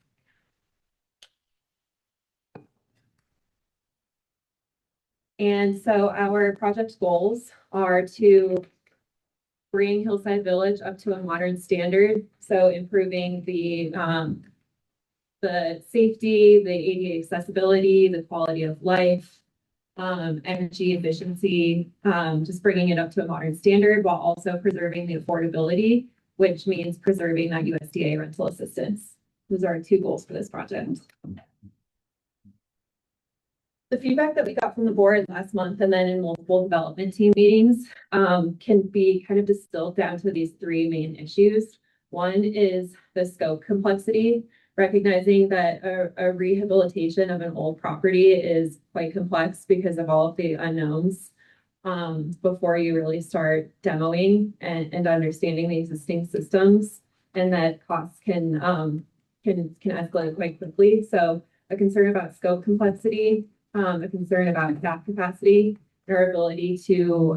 And so our project goals are to bring Hillside Village up to a modern standard. So improving the safety, the ADA accessibility, the quality of life, energy efficiency, just bringing it up to a modern standard while also preserving the affordability, which means preserving that USDA rental assistance. Those are our two goals for this project. The feedback that we got from the board last month and then in multiple development team meetings can be kind of distilled down to these three main issues. One is the scope complexity, recognizing that a rehabilitation of an old property is quite complex because of all of the unknowns before you really start demoing and understanding the existing systems, and that costs can escalate quite quickly. So a concern about scope complexity, a concern about staff capacity, their ability to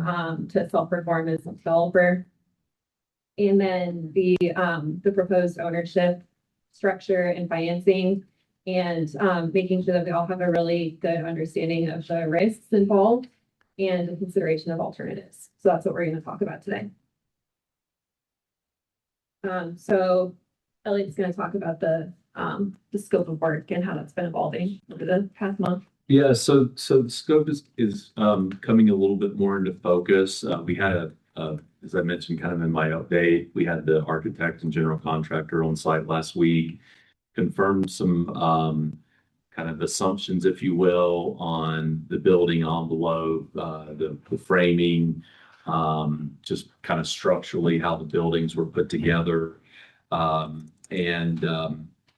self-perform as a developer, and then the proposed ownership structure and financing, and making sure that we all have a really good understanding of the risks involved and the consideration of alternatives. So that's what we're going to talk about today. So Elliot's going to talk about the scope of work and how that's been evolving over the past month. Yeah, so the scope is coming a little bit more into focus. We had as I mentioned, kind of in my update, we had the architect and general contractor on site last week, confirmed some kind of assumptions, if you will, on the building envelope, the framing, just kind of structurally how the buildings were put together. And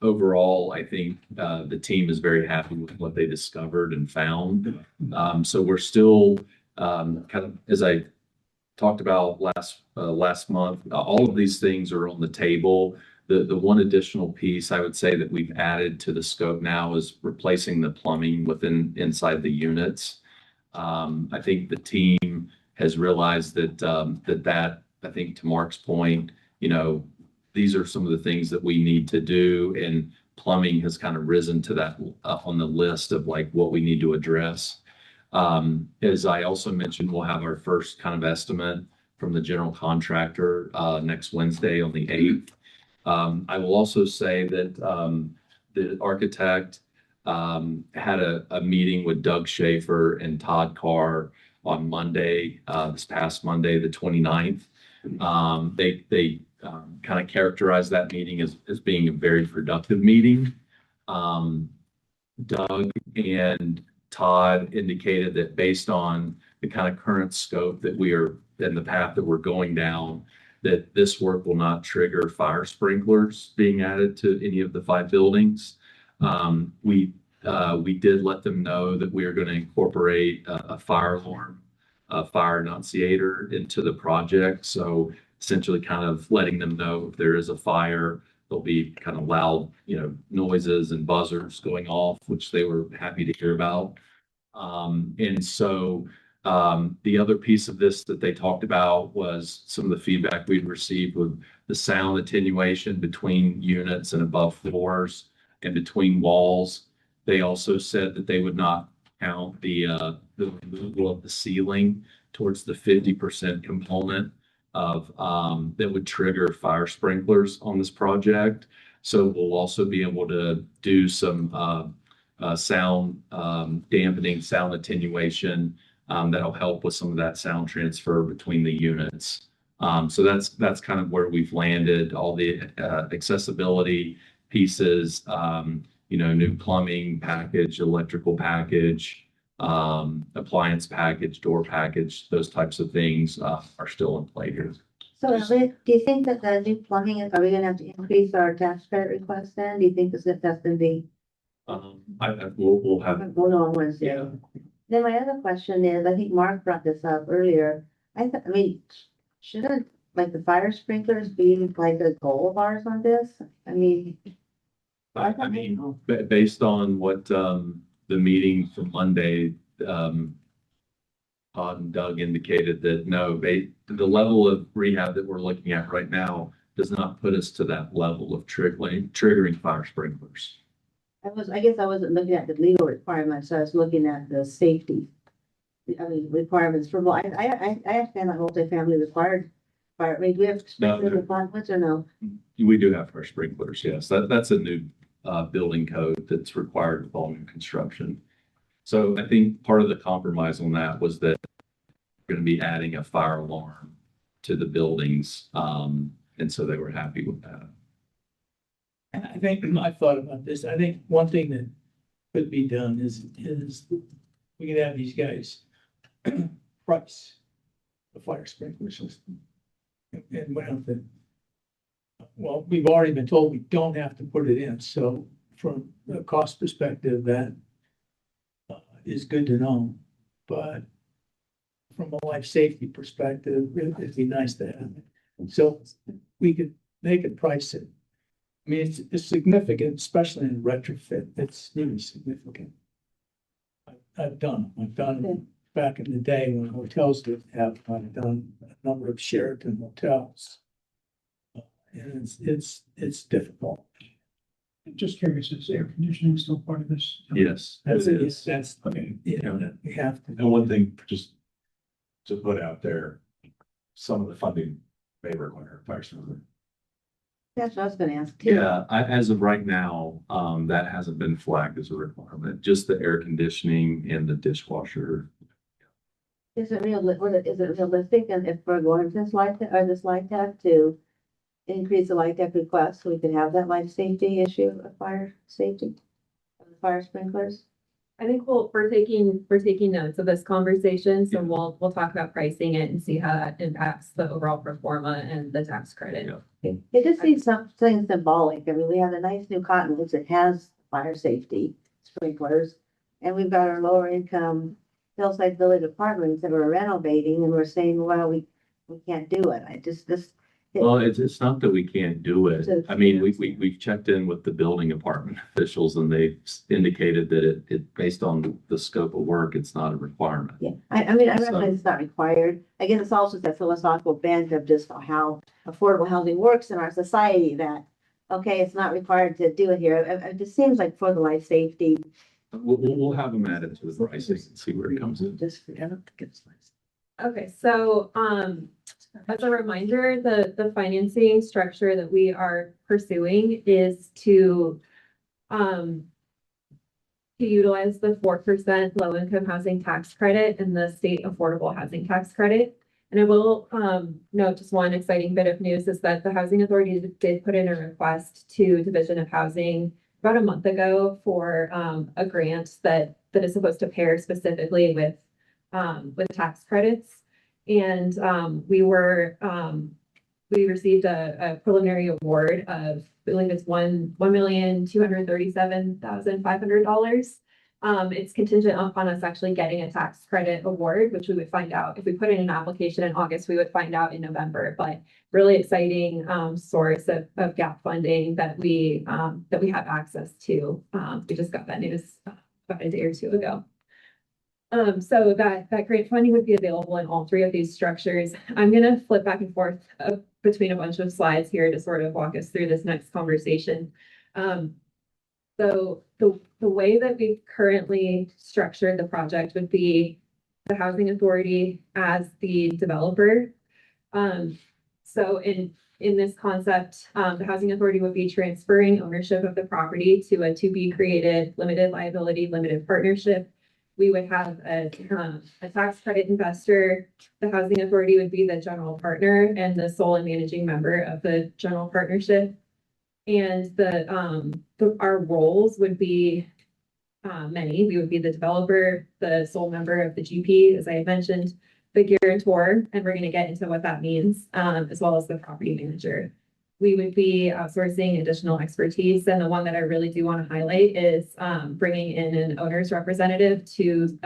overall, I think, the team is very happy with what they discovered and found. So we're still, kind of, as I talked about last month, all of these things are on the table. The one additional piece I would say that we've added to the scope now is replacing the plumbing inside the units. I think the team has realized that I think to Mark's point, you know, these are some of the things that we need to do, and plumbing has kind of risen to that on the list of like what we need to address. As I also mentioned, we'll have our first kind of estimate from the general contractor next Wednesday on the 8th. I will also say that the architect had a meeting with Doug Schaefer and Todd Carr on Monday, this past Monday, the 29th. They kind of characterized that meeting as being a very productive meeting. Doug and Todd indicated that based on the kind of current scope that we are and the path that we're going down, that this work will not trigger fire sprinklers being added to any of the 5 buildings. We did let them know that we are going to incorporate a fire alarm, a fire annunciator into the project. So essentially kind of letting them know if there is a fire, there'll be kind of loud, you know, noises and buzzers going off, which they were happy to hear about. And so the other piece of this that they talked about was some of the feedback we'd received with the sound attenuation between units and above floors and between walls. They also said that they would not count the removal of the ceiling towards the 50% component of that would trigger fire sprinklers on this project. So we'll also be able to do some sound dampening, sound attenuation that'll help with some of that sound transfer between the units. So that's kind of where we've landed. All the accessibility pieces, you know, new plumbing package, electrical package, appliance package, door package, those types of things are still in play here. So do you think that the new plumbing, are we gonna have to increase our tax credit request then? Do you think that's gonna be? We'll have. Going on Wednesday. Yeah. Then my other question is, I think Mark brought this up earlier. I mean, shouldn't like the fire sprinklers be like a goal of ours on this? I mean. I mean, based on what the meeting from Monday, Todd and Doug indicated that no, the level of rehab that we're looking at right now does not put us to that level of triggering fire sprinklers. I guess I wasn't looking at the legal requirements, I was looking at the safety. I mean, requirements for, well, I understand that multifamily required fire, I mean, do we have sprinkler requirements or no? We do have our sprinklers, yes. That's a new building code that's required with all new construction. So I think part of the compromise on that was that we're going to be adding a fire alarm to the buildings. And so they were happy with that. And I think, I thought about this, I think one thing that could be done is we could have these guys price the fire sprinkler system. And we have to, well, we've already been told we don't have to put it in, so from a cost perspective, that is good to know. But from a life safety perspective, it'd be nice to have it. So they could price it. I mean, it's significant, especially in retrofit. It's really significant. I've done back in the day when hotels didn't have, I've done a number of Sheraton hotels. And it's difficult. Just curious, is air conditioning still part of this? Yes. That's, you know, that we have to. And one thing just to put out there, some of the funding may require a fire sprinkler. That's what I was gonna ask too. Yeah, as of right now, that hasn't been flagged as a requirement, just the air conditioning and the dishwasher. Is it realistic, and if we're going to this light tech to increase the light tech request, so we can have that life safety issue of fire safety? Of the fire sprinklers? I think we're taking notes of this conversation, so we'll talk about pricing it and see how that impacts the overall pro forma and the tax credit. It just seems something symbolic. I mean, we have a nice new cottonwoods that has fire safety sprinklers. And we've got our lower income hillside village apartments that we're renovating and we're saying, well, we can't do it. Well, it's not that we can't do it. I mean, we've checked in with the building department officials and they've indicated that it based on the scope of work, it's not a requirement. Yeah, I mean, I realize it's not required. I guess it's also that philosophical bent of just how affordable housing works in our society that, okay, it's not required to do it here. It just seems like for the life safety. We'll have them add it to the pricing and see where it comes in. Just forget it. Okay, so, as a reminder, the financing structure that we are pursuing is to utilize the 4% low income housing tax credit and the state affordable housing tax credit. And I will, note just one exciting bit of news is that the Housing Authority did put in a request to Division of Housing about a month ago for, a grant that is supposed to pair specifically with tax credits. And we received a preliminary award of, I believe it's $1,237,500. It's contingent upon us actually getting a tax credit award, which we would find out if we put in an application in August, we would find out in November. But really exciting source of gap funding that we have access to. We just got that news about a day or two ago. So that grant funding would be available in all three of these structures. I'm gonna flip back and forth between a bunch of slides here to sort of walk us through this next conversation. So the way that we've currently structured the project would be the Housing Authority as the developer. So in this concept, the Housing Authority would be transferring ownership of the property to a to be created limited liability limited partnership. We would have a tax credit investor. The Housing Authority would be the general partner and the sole and managing member of the general partnership. And our roles would be many. We would be the developer, the sole member of the GP, as I had mentioned, the guarantor, and we're going to get into what that means, as well as the property manager. We would be outsourcing additional expertise. And the one that I really do want to highlight is bringing in an owner's representative to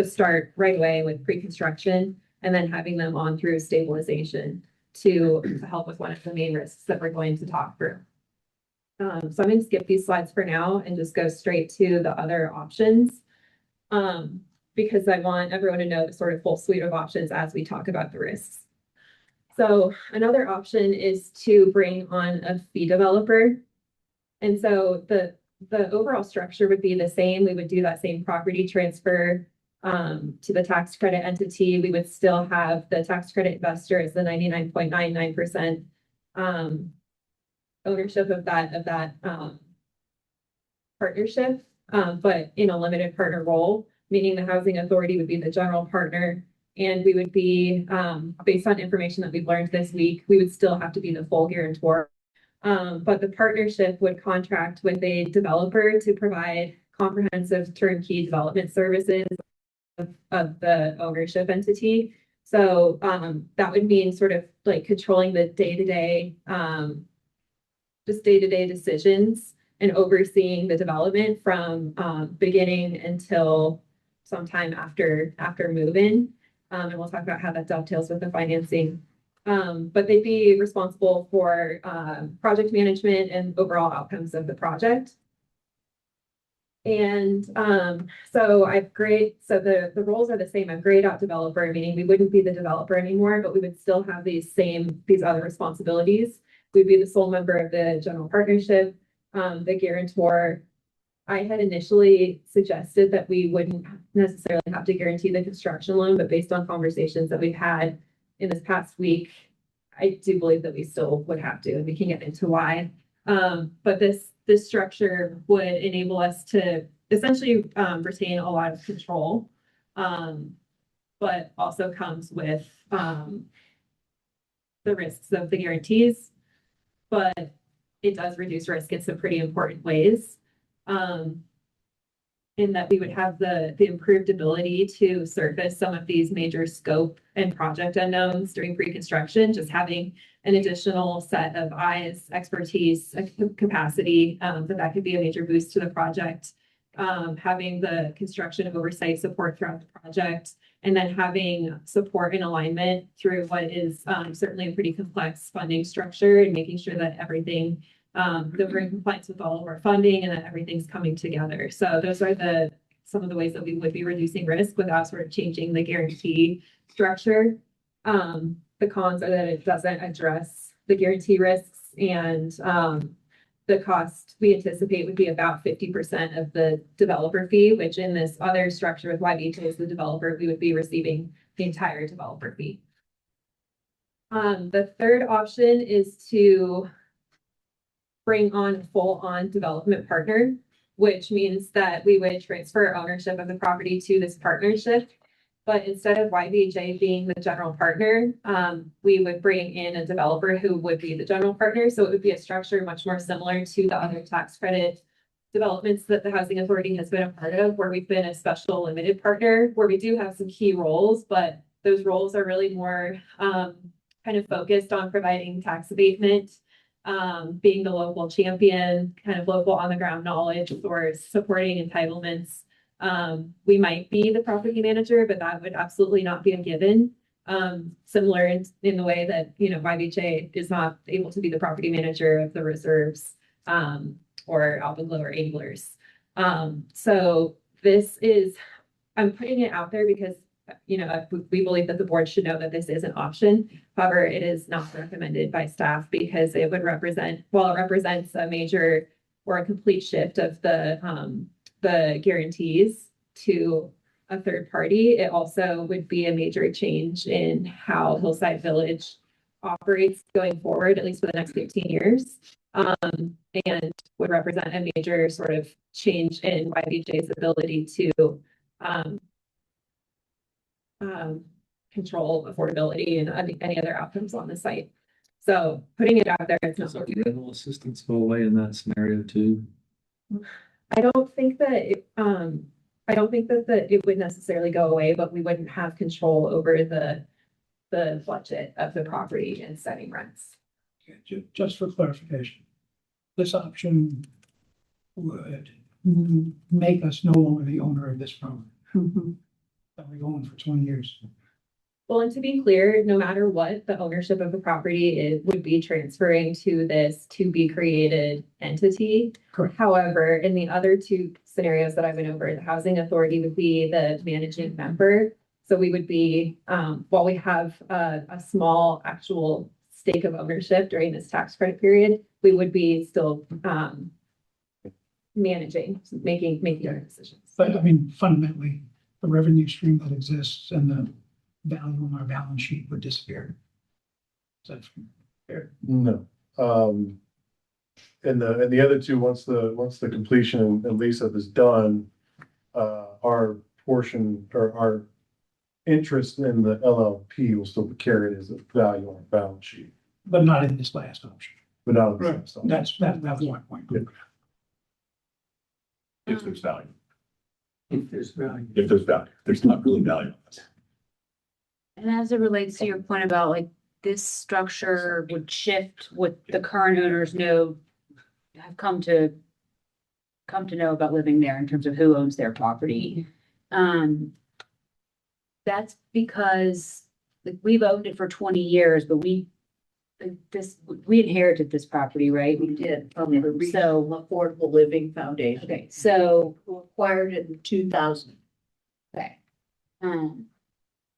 start right away with pre-construction and then having them on through stabilization to help with one of the main risks that we're going to talk through. So I'm going to skip these slides for now and just go straight to the other options because I want everyone to know the sort of full suite of options as we talk about the risks. So another option is to bring on a fee developer. And so the overall structure would be the same. We would do that same property transfer to the tax credit entity. We would still have the tax credit investor as the 99.99% ownership of that partnership, but in a limited partner role, meaning the Housing Authority would be the general partner. And we would be, based on information that we've learned this week, we would still have to be the full guarantor. But the partnership would contract with a developer to provide comprehensive turnkey development services of the ownership entity. So that would mean sort of like controlling the day-to-day, just day-to-day decisions and overseeing the development from beginning until sometime after move-in. And we'll talk about how that dovetails with the financing. But they'd be responsible for project management and overall outcomes of the project. And so the roles are the same. I've grayed out developer, meaning we wouldn't be the developer anymore, but we would still have these other responsibilities. We'd be the sole member of the general partnership, the guarantor. I had initially suggested that we wouldn't necessarily have to guarantee the construction loan, but based on conversations that we've had in this past week, I do believe that we still would have to, and we can get into why. But this structure would enable us to essentially retain a lot of control, but also comes with the risks of the guarantees, but it does reduce risk in some pretty important ways. in that we would have the improved ability to surface some of these major scope and project unknowns during pre-construction, just having an additional set of eyes, expertise, capacity, that could be a major boost to the project. Having the construction of oversight support throughout the project, and then having support and alignment through what is certainly a pretty complex funding structure, and making sure that everything that we're in compliance with all of our funding and that everything's coming together. So those are some of the ways that we would be reducing risk without sort of changing the guarantee structure. The cons are that it doesn't address the guarantee risks, and the cost we anticipate would be about 50% of the developer fee, which in this other structure with YVHA as the developer, we would be receiving the entire developer fee. The third option is to bring on a full-on development partner, which means that we would transfer ownership of the property to this partnership. But instead of YVHA being the general partner, we would bring in a developer who would be the general partner. So it would be a structure much more similar to the other tax credit developments that the Housing Authority has been a part of, where we've been a special limited partner, where we do have some key roles, but those roles are really more kind of focused on providing tax abatement, being the local champion, kind of local on the ground knowledge, or supporting entitlements. We might be the property manager, but that would absolutely not be a given. Similar in the way that, YVHA is not able to be the property manager of the reserves, or Alpenglow or Anglers. So I'm putting it out there because, we believe that the board should know that this is an option. However, it is not recommended by staff because it would while it represents a major or a complete shift of the guarantees to a third party, it also would be a major change in how Hillside Village operates going forward, at least for the next 15 years. And would represent a major sort of change in YVHA's ability to control affordability and any other outcomes on the site. So putting it out there, it's not. Does rental assistance go away in that scenario too? I don't think that it would necessarily go away, but we wouldn't have control over the budget of the property and setting rents. Just for clarification, this option would make us no longer the owner of this property. That we own for 20 years. Well, and to be clear, no matter what, the ownership of the property would be transferring to this to be created entity. Correct. However, in the other two scenarios that I went over, the Housing Authority would be the managing member. So we would be, while we have a small actual stake of ownership during this tax credit period, we would be still managing, making our decisions. But I mean, fundamentally, the revenue stream that exists and the value on our balance sheet would disappear. Is that fair? No. And the other two, once the completion and lease up is done, our portion or our interest in the LLP will still be carried as a value on our balance sheet. But not in this last option. But not in the last option. That was my point. If there's value. If there's value. If there's value, there's not really value. And as it relates to your point about like this structure would shift what the current owners have come to know about living there in terms of who owns their property. That's because like, we've owned it for 20 years, but we inherited this property, right? We did from the So- Regional Affordable Living Foundation. Okay, so Who acquired it in 2000. okay.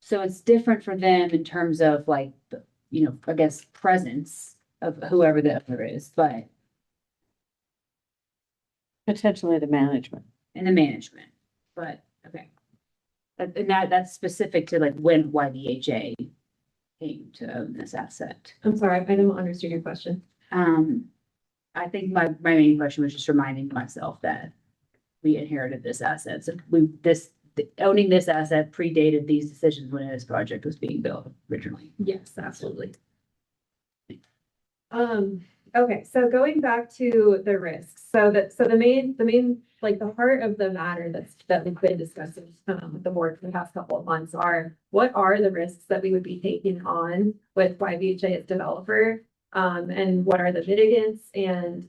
So it's different for them in terms of like, I guess presence of whoever the owner is, but Potentially the management. in the management, but okay. And that's specific to like when YVHA came to own this asset. I'm sorry, I don't understand your question. I think my main question was just reminding myself that we inherited this asset. So owning this asset predated these decisions when this project was being built originally. Yes, absolutely. Okay, so going back to the risks, so the main, like the heart of the matter that we've been discussing with the board for the past couple of months are, what are the risks that we would be taking on with YVHA as developer? And what are the mitigants, and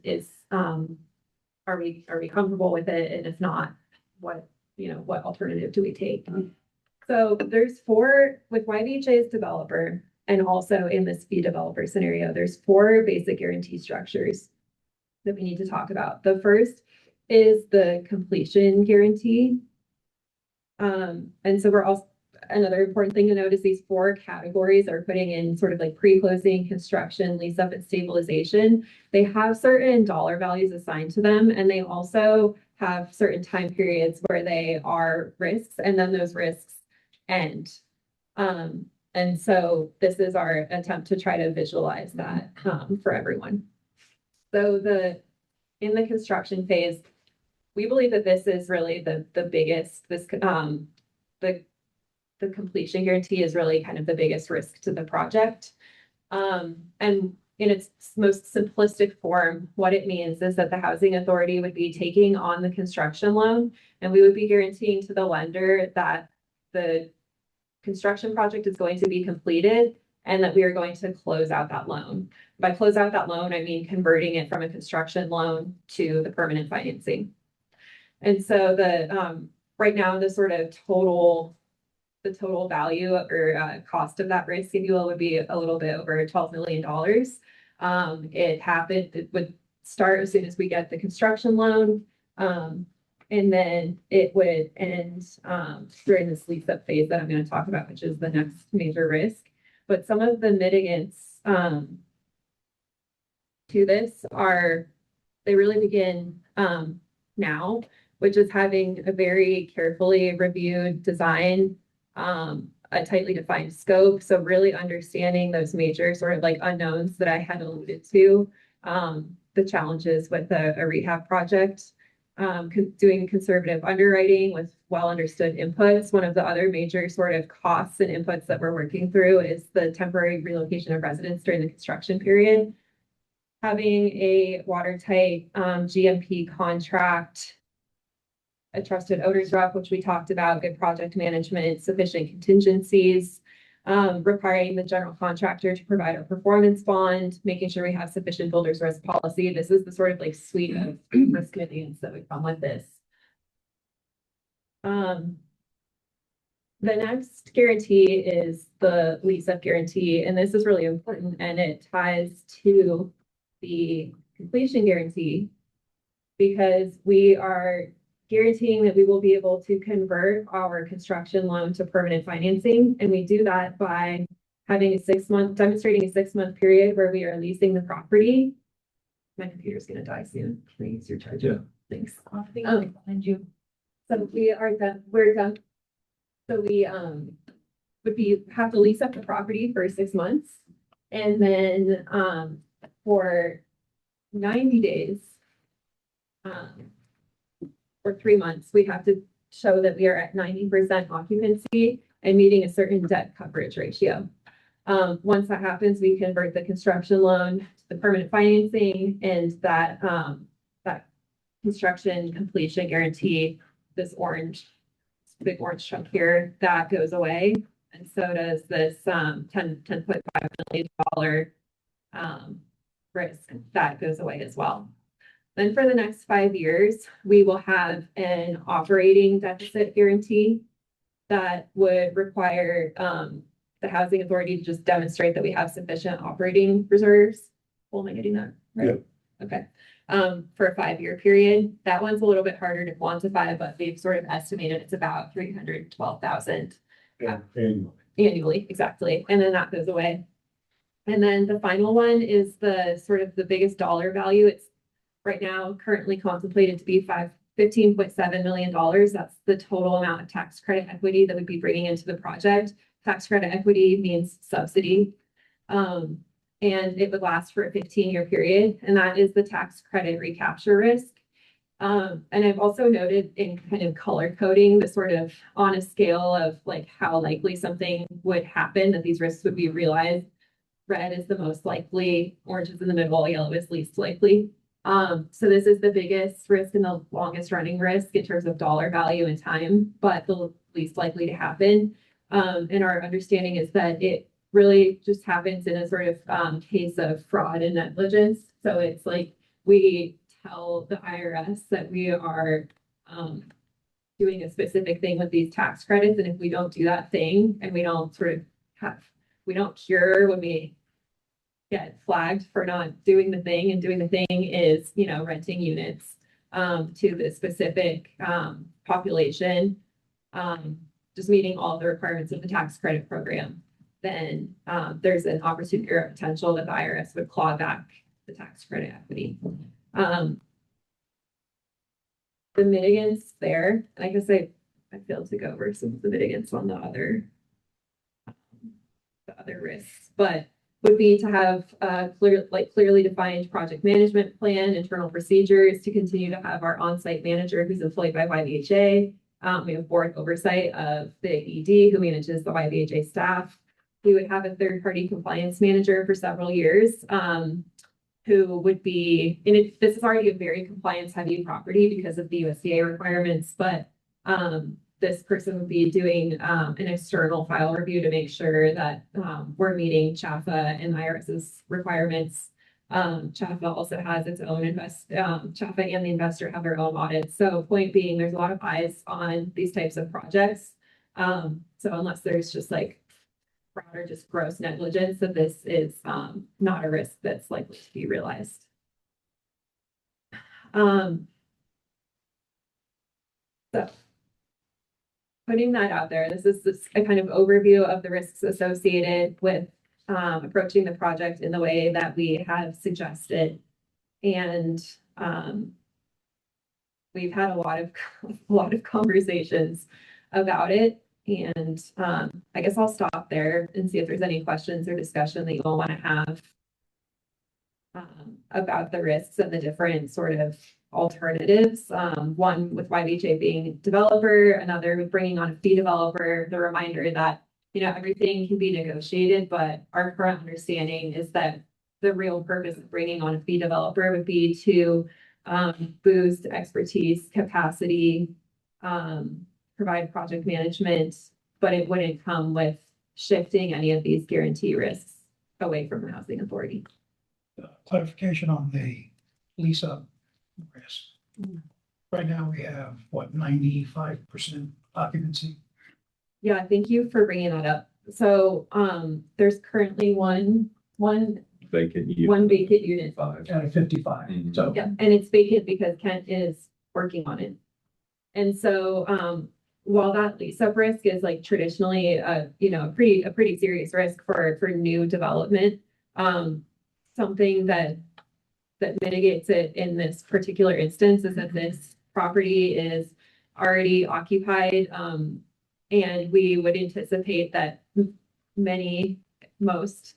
are we comfortable with it? And if not, what alternative do we take? So there's four with YVHA as developer. And also in this fee developer scenario, there's four basic guarantee structures that we need to talk about. The first is the completion guarantee. And so we're also, another important thing to note is these four categories are putting in sort of like pre-closing, construction, lease up, and stabilization. They have certain dollar values assigned to them, and they also have certain time periods where they are risks, and then those risks end. And so this is our attempt to try to visualize that for everyone. So in the construction phase, we believe that this is really the biggest, the completion guarantee is really kind of the biggest risk to the project. And in its most simplistic form, what it means is that the housing authority would be taking on the construction loan, and we would be guaranteeing to the lender that the construction project is going to be completed and that we are going to close out that loan. By close out that loan, I mean converting it from a construction loan to the permanent financing. And so right now, the sort of total value or cost of that risk, if you will, would be a little bit over $12 million. It would start as soon as we get the construction loan. And then it would end during this lease up phase that I'm going to talk about, which is the next major risk. But some of the mitigants to this they really begin now, which is having a very carefully reviewed design, a tightly defined scope. So really understanding those major sort of like unknowns that I had alluded to, the challenges with a rehab project. Doing conservative underwriting with well understood inputs. One of the other major sort of costs and inputs that we're working through is the temporary relocation of residents during the construction period. Having a watertight GMP contract, a trusted owners rep, which we talked about, good project management, sufficient contingencies, requiring the general contractor to provide a performance bond, making sure we have sufficient builder's risk policy. This is the sort of like suite of risk mitigants that would come with this. The next guarantee is the lease up guarantee, and this is really important, and it ties to the completion guarantee because we are guaranteeing that we will be able to convert our construction loan to permanent financing. And we do that by having demonstrating a 6-month period where we are leasing the property. My computer's going to die soon. Can I use your charger? Yeah. Thanks. Behind you. So we're done. So we have to lease up the property for 6 months. And then for 90 days, or 3 months, we have to show that we are at 90% occupancy and meeting a certain debt coverage ratio. Once that happens, we convert the construction loan to the permanent financing, and that construction completion guarantee, this big orange chunk here, that goes away. And so does this $10.5 million risk, that goes away as well. Then for the next 5 years, we will have an operating deficit guarantee that would require the housing authority to just demonstrate that we have sufficient operating reserves. Well, am I getting that right? Yeah. Okay. For a 5-year period. That one's a little bit harder to quantify, but we've sort of estimated it's about $312,000 annually, exactly. And then that goes away. And then the final one is the sort of the biggest dollar value. It's right now currently contemplated to be $15.7 million. That's the total amount of tax credit equity that would be bringing into the project. Tax credit equity means subsidy. And it would last for a 15-year period. And that is the tax credit recapture risk. And I've also noted in kind of color coding the sort of on a scale of like how likely something would happen that these risks would be realized. red is the most likely, orange is in the middle, yellow is least likely. So this is the biggest risk and the longest running risk in terms of dollar value and time, but the least likely to happen. And our understanding is that it really just happens in a sort of case of fraud and negligence. So it's like we tell the IRS that we are doing a specific thing with these tax credits, and if we don't do that thing and we don't sort of we don't cure when we get flagged for not doing the thing, and doing the thing is, you know, renting units to the specific population, just meeting all the requirements of the tax credit program, then there's an opportunity or a potential that the IRS would claw back the tax credit equity. The mitigants there, I guess I failed to go over some of the mitigants on the other risks, but would be to have a clearly defined project management plan, internal procedures, to continue to have our on-site manager who's employed by YVHA. We have board oversight of the ED who manages the YVHA staff. We would have a third-party compliance manager for several years, who would be, this is already a very compliance-heavy property because of the USDA requirements, but this person would be doing an external file review to make sure that we're meeting CHAFA and IRS's requirements. CHAFA also has its own CHAFA and the investor have their own audits. So point being, there's a lot of eyes on these types of projects. So unless there's just like fraud or just gross negligence, that this is not a risk that's likely to be realized. So putting that out there, this is a kind of overview of the risks associated with approaching the project in the way that we have suggested. And we've had a lot of conversations about it. And I guess I'll stop there and see if there's any questions or discussion that you all want to have about the risks and the different sort of alternatives. One with YVHA being developer, another with bringing on a fee developer. The reminder that, you know, everything can be negotiated, but our current understanding is that the real purpose of bringing on a fee developer would be to boost expertise, capacity, provide project management, but it wouldn't come with shifting any of these guarantee risks away from the housing authority. Clarification on the lease up risk. Right now we have what, 95% occupancy? Yeah, thank you for bringing that up. So there's currently one Vacant unit. unit. Out of 55. Mhm. So Yeah, and it's vacant because Kent is working on it. And so while that lease up risk is like traditionally a pretty serious risk for new development, something that mitigates it in this particular instance is that this property is already occupied, and we would anticipate that most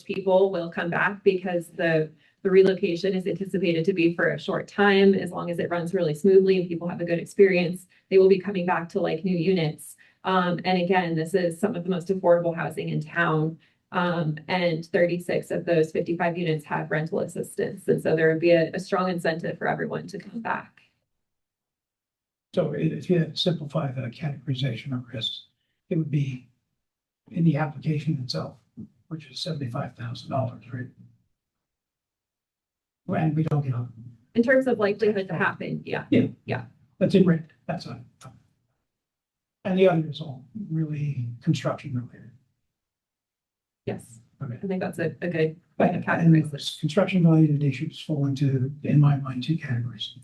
people will come back because the relocation is anticipated to be for a short time. As long as it runs really smoothly and people have a good experience, they will be coming back to like new units. And again, this is some of the most affordable housing in town. And 36 of those 55 units have rental assistance. And so there would be a strong incentive for everyone to come back. So if you had to simplify the categorization of risks, it would be in the application itself, which is $75,000, right? And we don't get them. In terms of likelihood to happen, yeah. That's in red, that's on. And the other is all really construction related. Yes, Okay. I think that's a good way to And categorize this. this construction related issues fall into, in my mind, two categories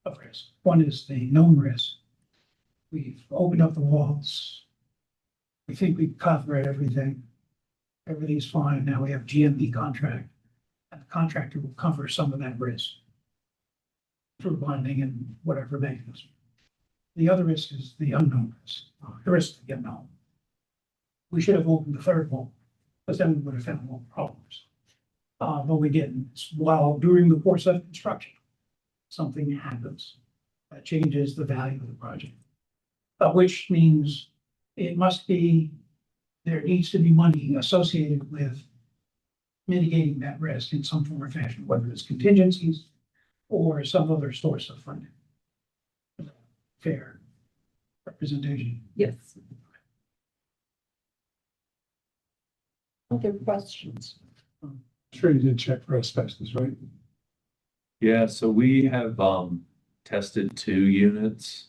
of risk. One is the known risk. We've opened up the walls. We think we've covered everything. Everything's fine. Now we have GMP contract. And the contractor will cover some of that risk through bonding and whatever mechanism. The other risk is the unknown risk, the risk of the unknown. We should have opened the third wall, because then we would have found more problems. But we didn't. While during the course of construction, something happens that changes the value of the project. Which means it must be, there needs to be money associated with mitigating that risk in some form or fashion, whether it's contingencies or some other source of funding. Fair representation. Yes. Other questions? Sure you did check for asbestos, right? Yeah, so we have tested 2 units.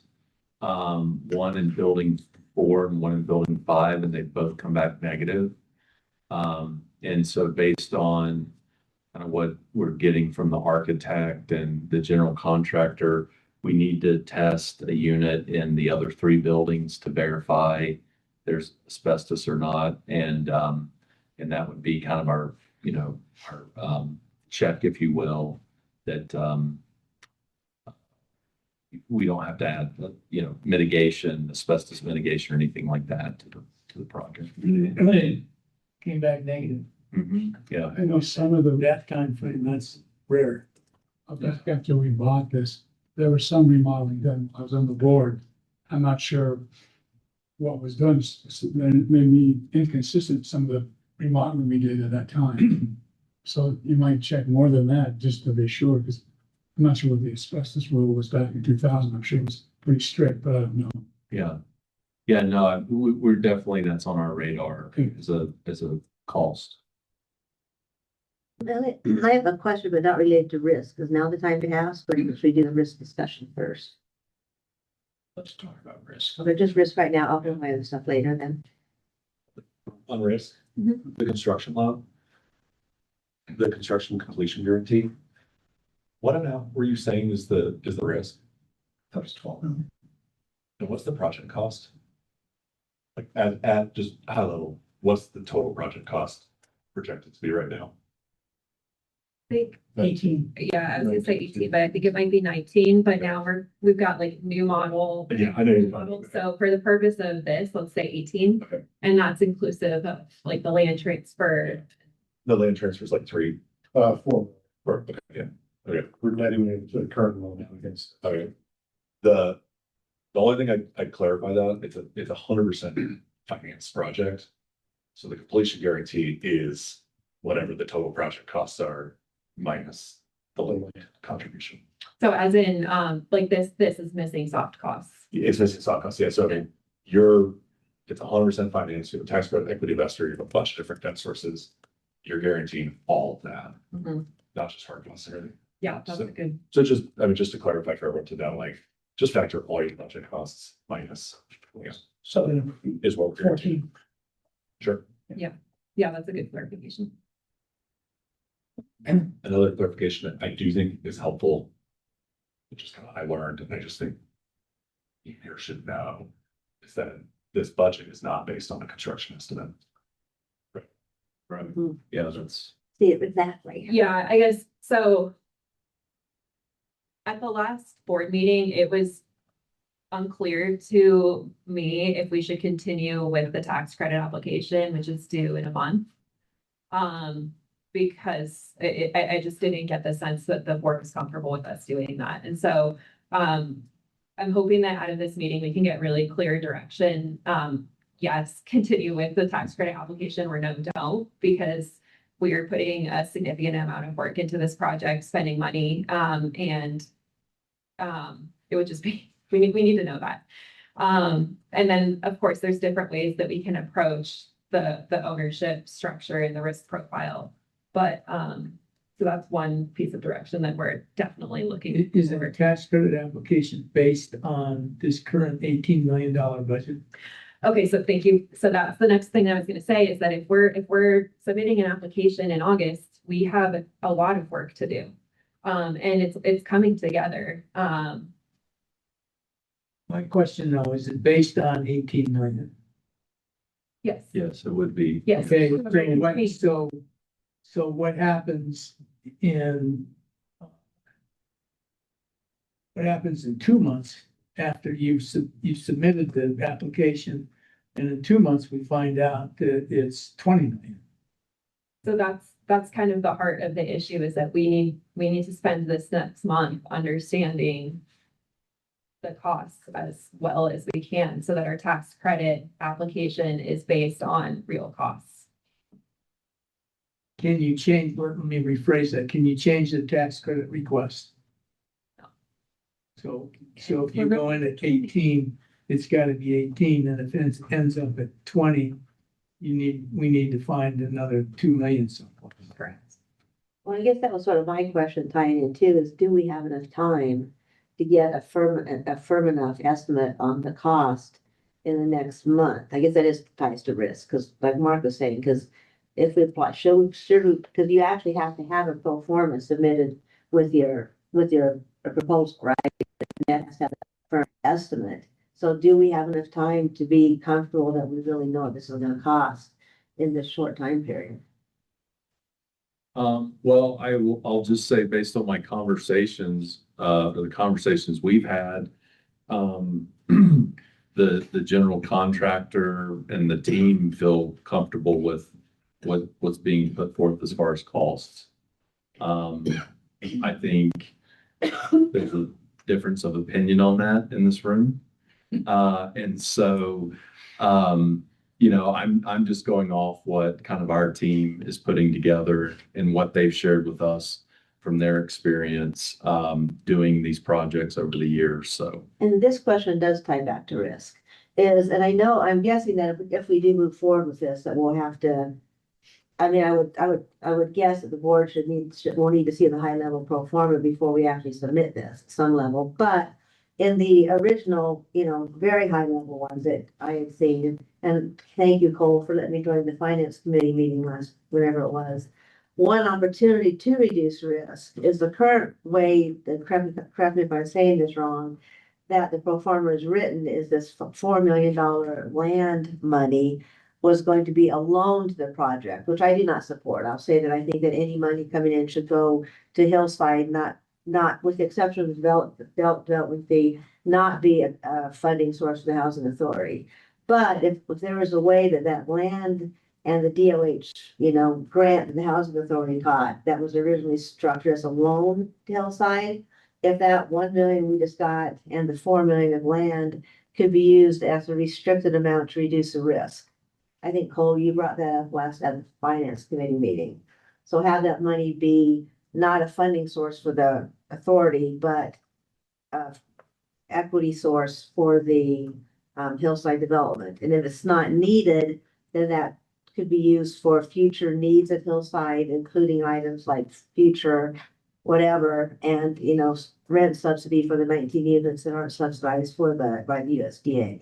One in building 4 and one in building 5, and they've both come back negative. And so based on kind of what we're getting from the architect and the general contractor, we need to test a unit in the other 3 buildings to verify there's asbestos or not. And that would be kind of our, our check, if you will, that we don't have to add, mitigation, asbestos mitigation or anything like that to the project. They came back negative. Yeah. I know some of the, That time frame, that's rare. after we bought this, there was some remodeling done. I was on the board. I'm not sure what was done. It made me inconsistent, some of the remodeling we did at that time. So you might check more than that, just to be sure, because I'm not sure what the asbestos rule was back in 2000. I'm sure it was pretty strict, but I don't know. Yeah. Yeah, no, we're definitely, that's on our radar as a cost. I have a question, but not related to risk. Is now the time to ask, or should we do the risk discussion first? Let's talk about risk. Okay, just risk right now. I'll do my other stuff later then. On risk, Mhm. the construction loan, the construction completion guarantee. What amount were you saying is the risk? That was 12 million. And what's the project cost? Like at just high level, what's the total project cost projected to be right now? Think 18. Yeah, I was gonna say 18, but I think it might be 19, but now we've got like new model. Yeah, I know you're model. So for the purpose of this, let's say 18. Okay. And that's inclusive of like the land transfer. The land transfer is like 3, 4. okay, yeah, okay. We're letting it to the current loan against. Okay. The only thing I'd clarify that, it's 100% financed project. So the completion guarantee is whatever the total project costs are minus the land contribution. So as in, like this is missing soft costs. It's missing soft costs, yeah, so I mean, it's 100% financed, you have a tax credit, equity investor, you have a bunch of different debt sources. You're guaranteeing all of that, Mhm. not just hard costs and everything. Yeah, that's good. So just to clarify for everyone to know, like, just factor all your project costs minus, So then is what we're guaranteeing. 14. Sure. Yeah, that's a good clarification. Another clarification that I do think is helpful, which is kind of I learned, and I just think you here should know, is that this budget is not based on a construction estimate. Right. Mhm. Yeah, that's. See it exactly. Yeah, I guess so. At the last board meeting, it was unclear to me if we should continue with the tax credit application, which is due in a month. Because I just didn't get the sense that the board was comfortable with us doing that. And so, I'm hoping that out of this meeting, we can get really clear direction. Yes, continue with the tax credit application or no, don't, because we are putting a significant amount of work into this project, spending money, and it would just be, we need to know that. And then, of course, there's different ways that we can approach the ownership structure and the risk profile. But, so that's one piece of direction that we're definitely looking. Is it a tax credit application based on this current $18 million budget? Okay, so thank you. So that's the next thing I was gonna say is that if we're submitting an application in August, we have a lot of work to do. And it's coming together. My question though, is it based on 18 million? Yes, Yes, it would be. yes. Okay, so what happens in 2 months after you submitted the application? And in 2 months, we find out that it's 20 million. So that's kind of the heart of the issue is that we need to spend this next month understanding the costs as well as we can so that our tax credit application is based on real costs. Can you change, let me rephrase that, can you change the tax credit request? So if you go in at 18, it's gotta be 18, and if it ends up at 20, we need to find another 2 million someplace. Correct. Well, I guess that was sort of my question tying in too, is do we have enough time to get a firm enough estimate on the cost in the next month? I guess that is ties to risk, because like Mark was saying, because if we apply, because you actually have to have a pro forma submitted with your proposal, right? That has to have a firm estimate. So do we have enough time to be comfortable that we really know what this is gonna cost in this short time period? Well, I'll just say based on my conversations, or the conversations we've had, the general contractor and the team feel comfortable with what's being put forth as far as costs. I think there's a difference of opinion on that in this room. And so, I'm just going off what kind of our team is putting together and what they've shared with us from their experience, doing these projects over the years, so. And this question does tie back to risk and I'm guessing that if we do move forward with this, that we'll have to, I mean, I would guess that the board will need to see the high level pro forma before we actually submit this at some level, but in the original, very high level ones that I had seen, and thank you, Cole, for letting me join the finance committee meeting whenever it was. One opportunity to reduce risk is the current way, correct me if I'm saying this wrong, that the pro forma is written is this $4 million land money was going to be a loan to the project, which I do not support. I'll say that I think that any money coming in should go to Hillside, not with the exception of the development fee, not be a funding source for the housing authority. But if there was a way that land and the DOH, grant that the housing authority got, that was originally structured as a loan to Hillside, if that 1 million we just got and the 4 million of land could be used as a restricted amount to reduce the risk. I think, Cole, you brought that up last at the finance committee meeting. So have that money be not a funding source for the authority, but equity source for the hillside development. And if it's not needed, then that could be used for future needs at Hillside, including items like future whatever, and rent subsidy for the 19 units that aren't subsidized by the USDA.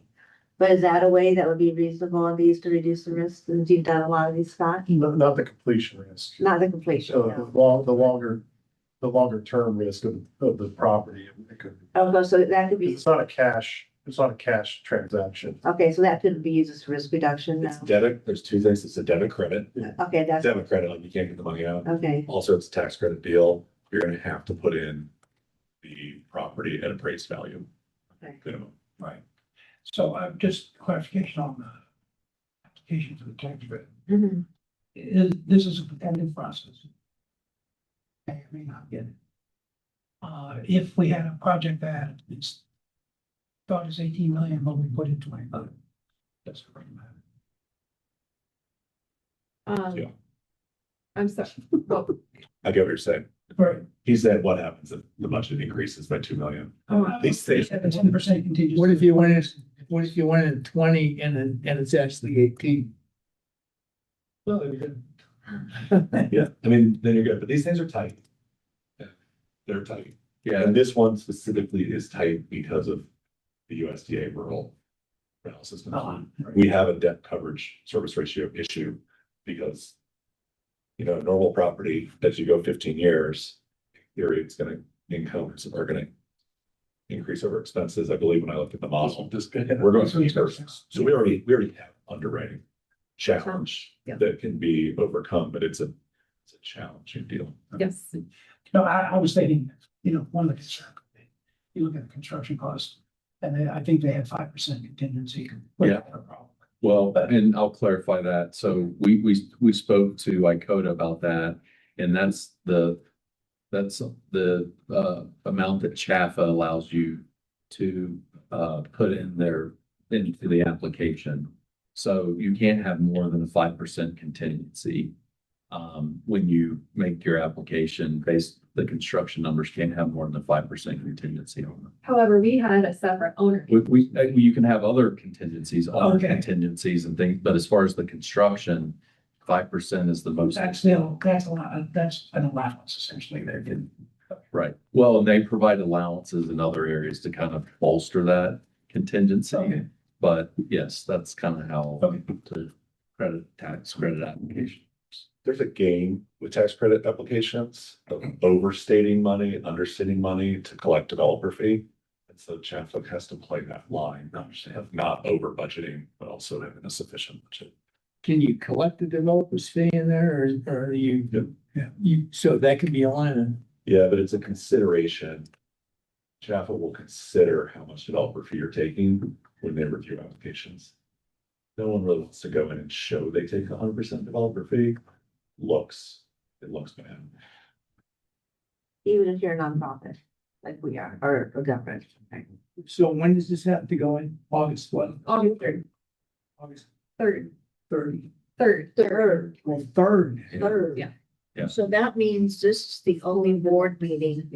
But is that a way that would be reasonable on these to reduce the risk? Since you've done a lot of these, Scott? Not the completion risk. Not the completion. So No. the longer term risk of the property. It could, Okay, so that could be, it's not a cash transaction. okay, so that couldn't be used as risk reduction It's now. debit, there's two things, it's a debit credit. Okay, that's, Debit credit, like you can't get the money out. okay, Also, it's a tax credit deal. You're gonna have to put in the property at appraised value. Okay. Minimum. Right. So just clarification on the application for the tax credit. Mhm. This is a competitive process. May or may not get it. If we had a project that is thought is 18 million, but we put in 20 million, that's the right amount. Yeah. I'm sorry. I get what you're saying. Right. He said, what happens if the budget increases by 2 million? These things. 10% contingency. What if you went in 20 and it's actually 18? Well, it would- Yeah, I mean, then you're good, but these things are tight. They're tight. Yeah, And this one specifically is tight because of the USDA rural rental system. Right. We have a debt coverage service ratio issue because, normal property, as you go 15 years, in theory, incomes are gonna increase over expenses. I believe when I looked at the model, we're going to, so we already have underwriting challenge Yeah. that can be overcome, but it's a challenging deal. Yes. No, I was thinking, one of the concerns, you look at the construction costs, and I think they had 5% contingency. Yeah. Well, and I'll clarify that. So we spoke to ICOTA about that, and that's the amount that CHFA allows you to put into the application. So you can't have more than a 5% contingency when you make your application based, the construction numbers can't have more than a 5% contingency on them. However, we had a separate owner. You can have other contingencies, owner Okay. contingencies and things, but as far as the construction, 5% is the most. That's a lot, that's an allowance essentially they're getting. Right. Well, and they provide allowances in other areas to kind of bolster that contingency. Okay. But yes, that's kind of how Okay. the tax credit application. There's a game with tax credit applications of overstating money, understating money to collect developer fee. And so Chadwick has to play that line, of not over budgeting, but also having a sufficient budget. Can you collect the developer's fee in there or you, so that could be a line item? Yeah, but it's a consideration. Jaffa will consider how much developer fee you're taking when they review applications. No one really wants to go in and show they take 100% developer fee. It looks bad. Even if you're a nonprofit, like we are, or a government. So when does this have to go in? August what? August 3rd. August 3rd. 30. 3rd. Well, third. Third. Yeah. Yeah. So that means this is the only board meeting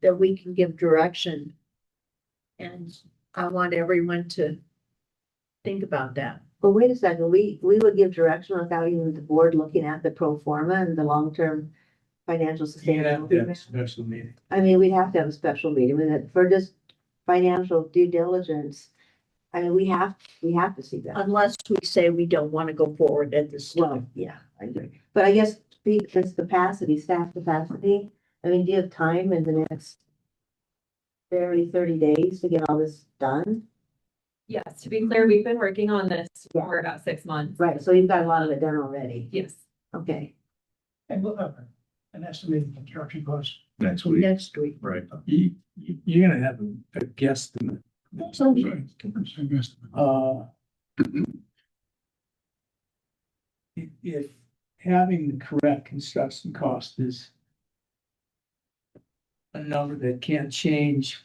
that we can give direction. And I want everyone to think about that. But wait a second, we would give direction without even the board looking at the pro forma and the long-term financial You have to have a sustainability. special meeting. I mean, we'd have to have a special meeting with it for just financial due diligence. I mean, we have to see that. Unless we say we don't want to go forward at this Well, time. yeah, I agree. But I guess this capacity, staff capacity, I mean, do you have time in the next 30 days to get all this done? Yes, to be clear, we've been working on this Yeah. for about 6 months. Right, so you've got a lot of it done already. Yes. Okay. And we'll have an estimated construction cost. Next week. Next week. Right. You're gonna have a guesstimate. That's okay. If having the correct construction cost is a number that can't change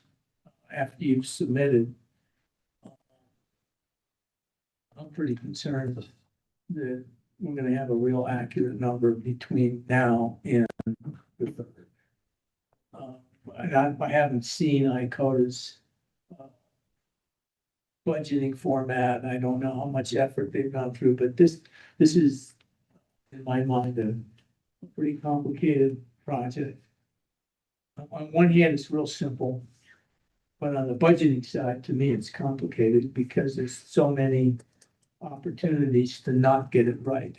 after you've submitted, I'm pretty concerned that we're gonna have a real accurate number between now and the third. I haven't seen ICOTA's budgeting format. I don't know how much effort they've gone through, but this is, in my mind, a pretty complicated project. On one hand, it's real simple, but on the budgeting side, to me, it's complicated because there's so many opportunities to not get it right.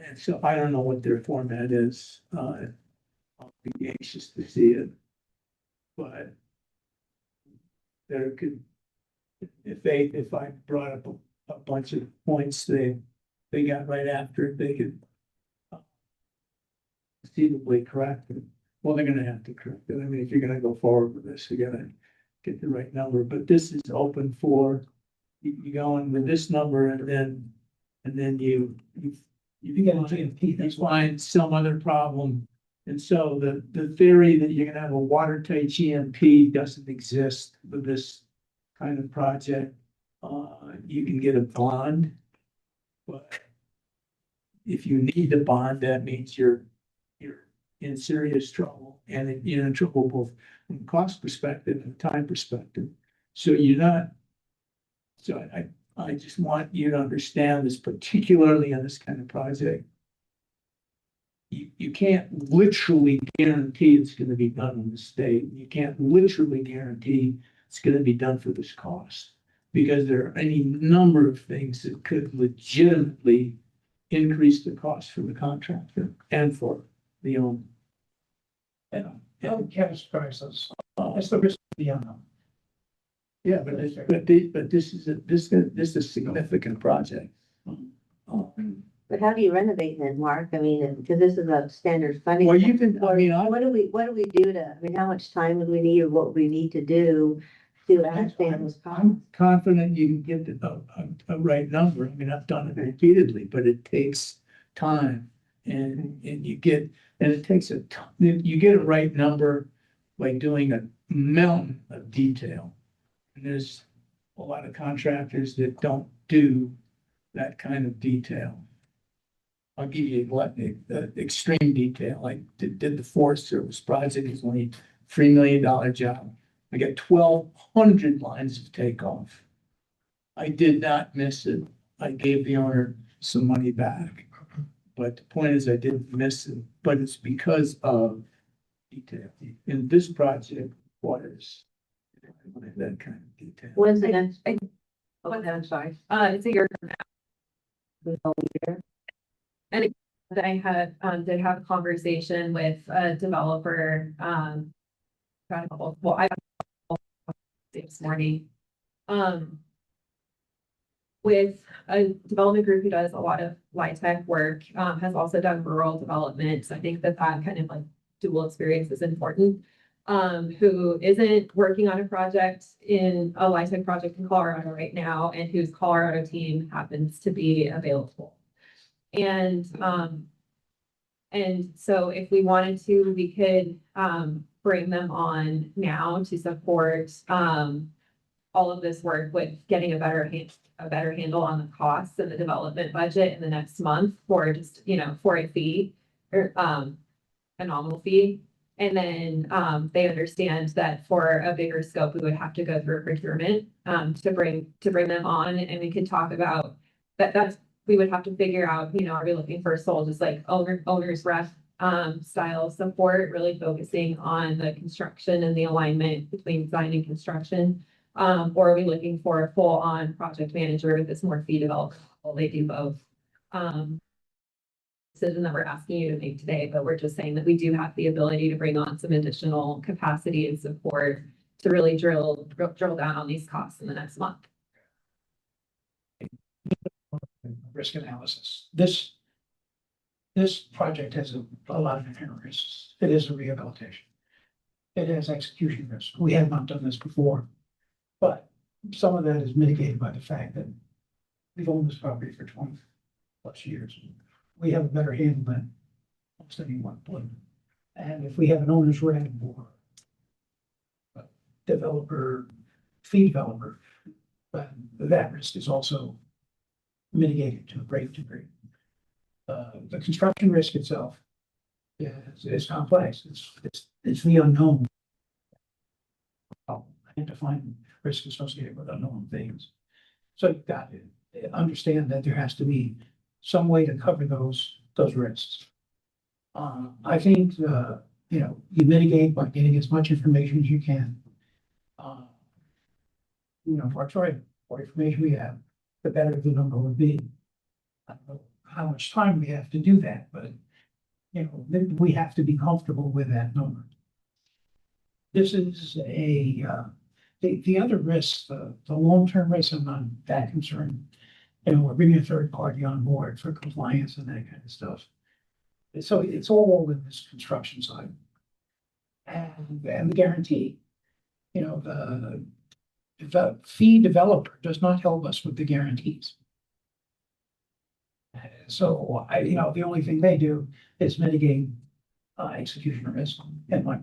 And so I don't know what their format is. I'll be anxious to see it. But there could, if I brought up a bunch of points they got right after it, they could conceivably correct it. Well, they're gonna have to correct it. I mean, if you're gonna go forward with this, you gotta get the right number, but this is open for, you go in with this number and then you find some other problem. And so the theory that you're gonna have a watertight GMP doesn't exist with this kind of project. You can get a bond, but if you need a bond, that means you're in serious trouble, and you're in trouble both from cost perspective and time perspective. So you're not, so I just want you to understand this, particularly on this kind of project. You can't literally guarantee it's gonna be done in the state. You can't literally guarantee it's gonna be done for this cost. Because there are any number of things that could legitimately increase the cost for the contractor and for the owner. And catastrophize us. That's the risk of the unknown. Yeah, but this is a significant project. But how do you renovate then, Mark? I mean, because this is a standard funding. Well, you can, I mean, What do we do to, I mean, how much time would we need or what we need to do to understand those costs? I'm confident you can get a right number. I mean, I've done it repeatedly, but it takes time. And you get, and it takes you get a right number by doing a mountain of detail. And there's a lot of contractors that don't do that kind of detail. I'll give you the extreme detail. I did the Forest Service project. It's only $3 million job. I got 1,200 lines of takeoff. I did not miss it. I gave the owner some money back. But the point is I didn't miss it, but it's because of detail. And this project requires that kind of detail. When's the next? Oh, I'm sorry. It's a year from now. And I had, did have a conversation with a developer, got a couple, well, I this morning. With a development group who does a lot of YTech work, has also done rural development. So I think that kind of like dual experience is important. Who isn't working on a project in a YTech project in Colorado right now, and whose Colorado team happens to be available. And so if we wanted to, we could bring them on now to support all of this work with getting a better handle on the costs and the development budget in the next month for just, for a fee or a nominal fee. And then they understand that for a bigger scope, we would have to go through procurement to bring them on, and we could talk about that. We would have to figure out, are we looking for sole just like owner's rep style support, really focusing on the construction and the alignment between design and construction, or are we looking for a full on project manager that's more fee development? Well, they do both. Decision that we're asking you to make today, but we're just saying that we do have the ability to bring on some additional capacity and support to really drill down on these costs in the next month. Risk analysis. This project has a lot of inherent risks. It is a rehabilitation. It has execution risk. We have not done this before, but some of that is mitigated by the fact that we've owned this property for 20+ years. We have a better handle than almost anyone would. And if we have an owner's rep or a developer, fee developer, but that risk is also mitigated to a great degree. The construction risk itself is complex. It's the unknown. I have to find risk associated with unknown things. So you've got to understand that there has to be some way to cover those risks. I think you mitigate by getting as much information as you can. For more information we have, the better the number would be. I don't know how much time we have to do that, but we have to be comfortable with that number. This is the other risks, the long-term risks. I'm not that concerned. We're bringing a third party on board for compliance and that kind of stuff. So it's all in this construction side. And the guarantee, the fee developer does not help us with the guarantees. So the only thing they do is mitigate execution risk in my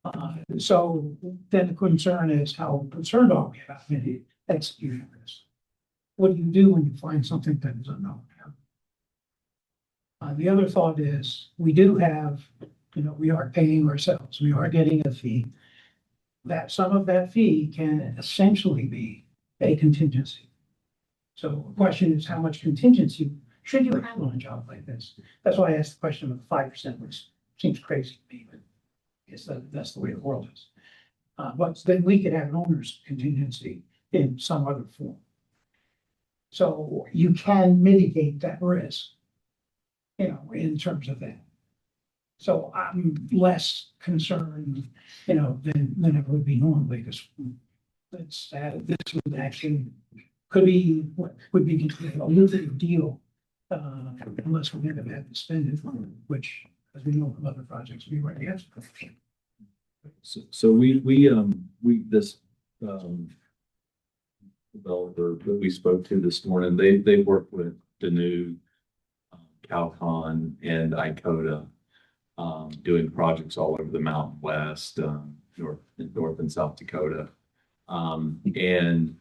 mind. So then the concern is, how concerned are we about mitigating execution risk? What do you do when you find something that is unknown? The other thought is, we do have, we are paying ourselves. We are getting a fee. That some of that fee can essentially be a contingency. So the question is, how much contingency should you have on a job like this? That's why I asked the question of the 5%, which seems crazy to me, but I guess that's the way the world is. But then we could have an owner's contingency in some other form. So you can mitigate that risk, in terms of that. So I'm less concerned, than it would be normally, because this would actually could be what would be considered a lucrative deal, unless we're going to have to spend it, which, as we know from other projects, we already have. So this developer that we spoke to this morning, they work with Danu, Calcon, and Icota, doing projects all over the Mountain West, North and South Dakota. And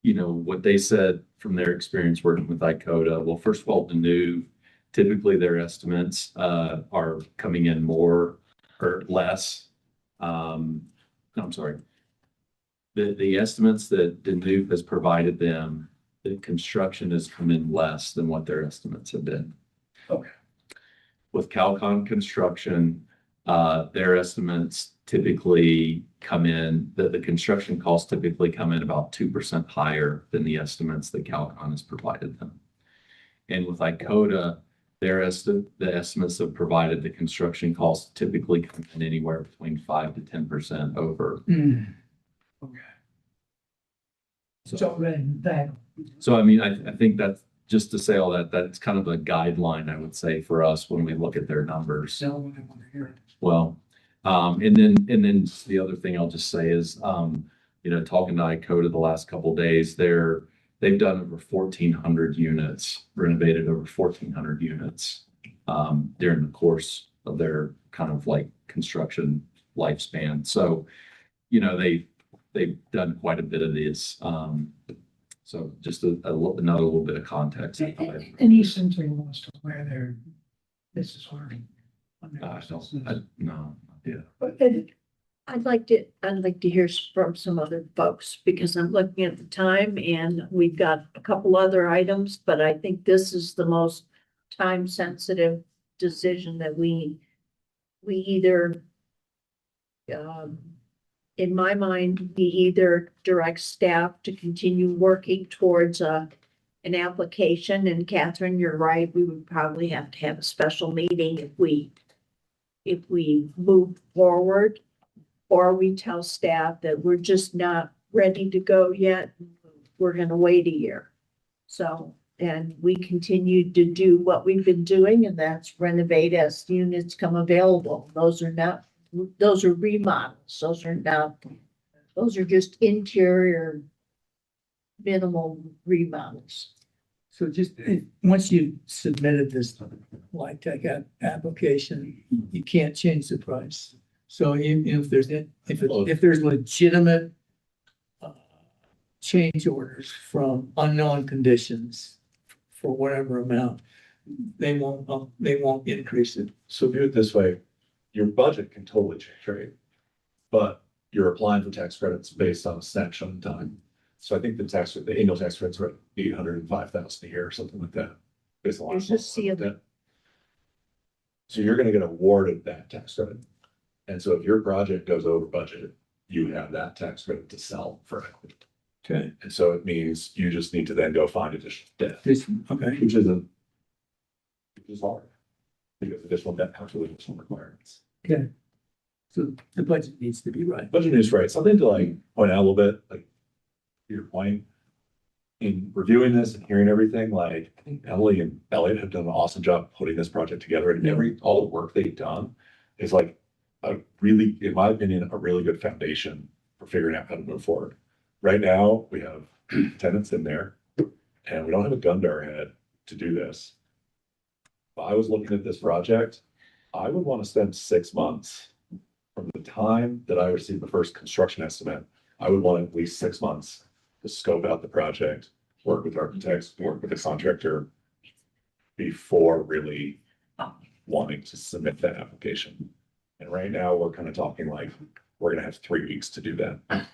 what they said from their experience working with Icota, well, first of all, Danu typically their estimates, are coming in more or less. I'm sorry. The estimates that Danube has provided them, the construction has come in less than what their estimates have been. Okay. With Calcon Construction, their estimates typically come in, the construction costs typically come in about 2% higher than the estimates that Calcon has provided them. And with ICOTA, the estimates have provided the construction costs typically come in anywhere between 5 to 10% over. Okay. So, So then that, so I mean, I think that's just to say all that, that's kind of a guideline, I would say, for us when we look at their numbers. so what I want to hear. Well, and then the other thing I'll just say is, you know, talking to ICOTA the last couple of days, they've done over 1,400 units, renovated over 1,400 units, during the course of their kind of like construction lifespan. So, you know, they've done quite a bit of this. So just another little bit of context. And he simply wants to where this is learning. No, yeah. But I'd like to hear from some other folks because I'm looking at the time and we've got a couple other items, but I think this is the most time sensitive decision that we either, in my mind, we either direct staff to continue working towards an application. And Catherine, you're right, we would probably have to have a special meeting if we move forward, or we tell staff that we're just not ready to go yet. We're gonna wait a year. So, and we continue to do what we've been doing, and that's renovate as units come available. Those are remodels. Those are just interior minimal remodels. So just, once you submitted this LIHTC application, you can't change the price. So if there's legitimate change orders from unknown conditions for whatever amount, they won't increase it. So view it this way, your budget can totally change, right? But you're applying for tax credits based on a snapshot in time. So I think the annual tax credits are at 805,000 a year or something like that. Based on There's a ceiling. So you're gonna get awarded that tax credit. And so if your project goes over budget, you have that tax credit to sell for equity. Okay. And so it means you just need to then go find additional debt, Okay. which is hard. Because additional debt comes with additional requirements. Okay. So the budget needs to be right. Budget is right. Something to like point out a little bit, like to your point. In reviewing this and hearing everything, like I think Emily and Elliot have done an awesome job putting this project together, and all the work they've done is like a really, in my opinion, a really good foundation for figuring out how to move forward. Right now, we have tenants in there and we don't have a gun to our head to do this. If I was looking at this project, I would want to spend 6 months from the time that I received the first construction estimate. I would want at least 6 months to scope out the project, work with architects, work with the contractor before really wanting to submit that application. And right now, we're kind of talking like, we're gonna have 3 weeks to do that.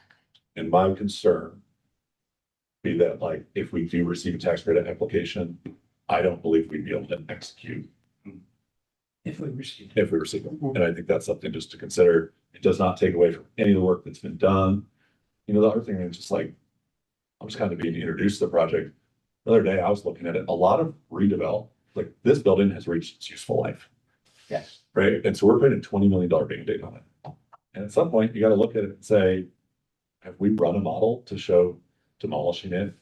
And my concern be that like, if we do receive a tax credit application, I don't believe we'd be able to execute If we receive. if we receive it. And I think that's something just to consider. It does not take away from any of the work that's been done. You know, the other thing is just like, I'm just kind of being introduced to the project. The other day, I was looking at it, a lot of redevelop, like this building has reached its useful life. Yes. Right? And so we're putting a $20 million Band-Aid on it. And at some point, you got to look at it and say, have we run a model to show demolishing it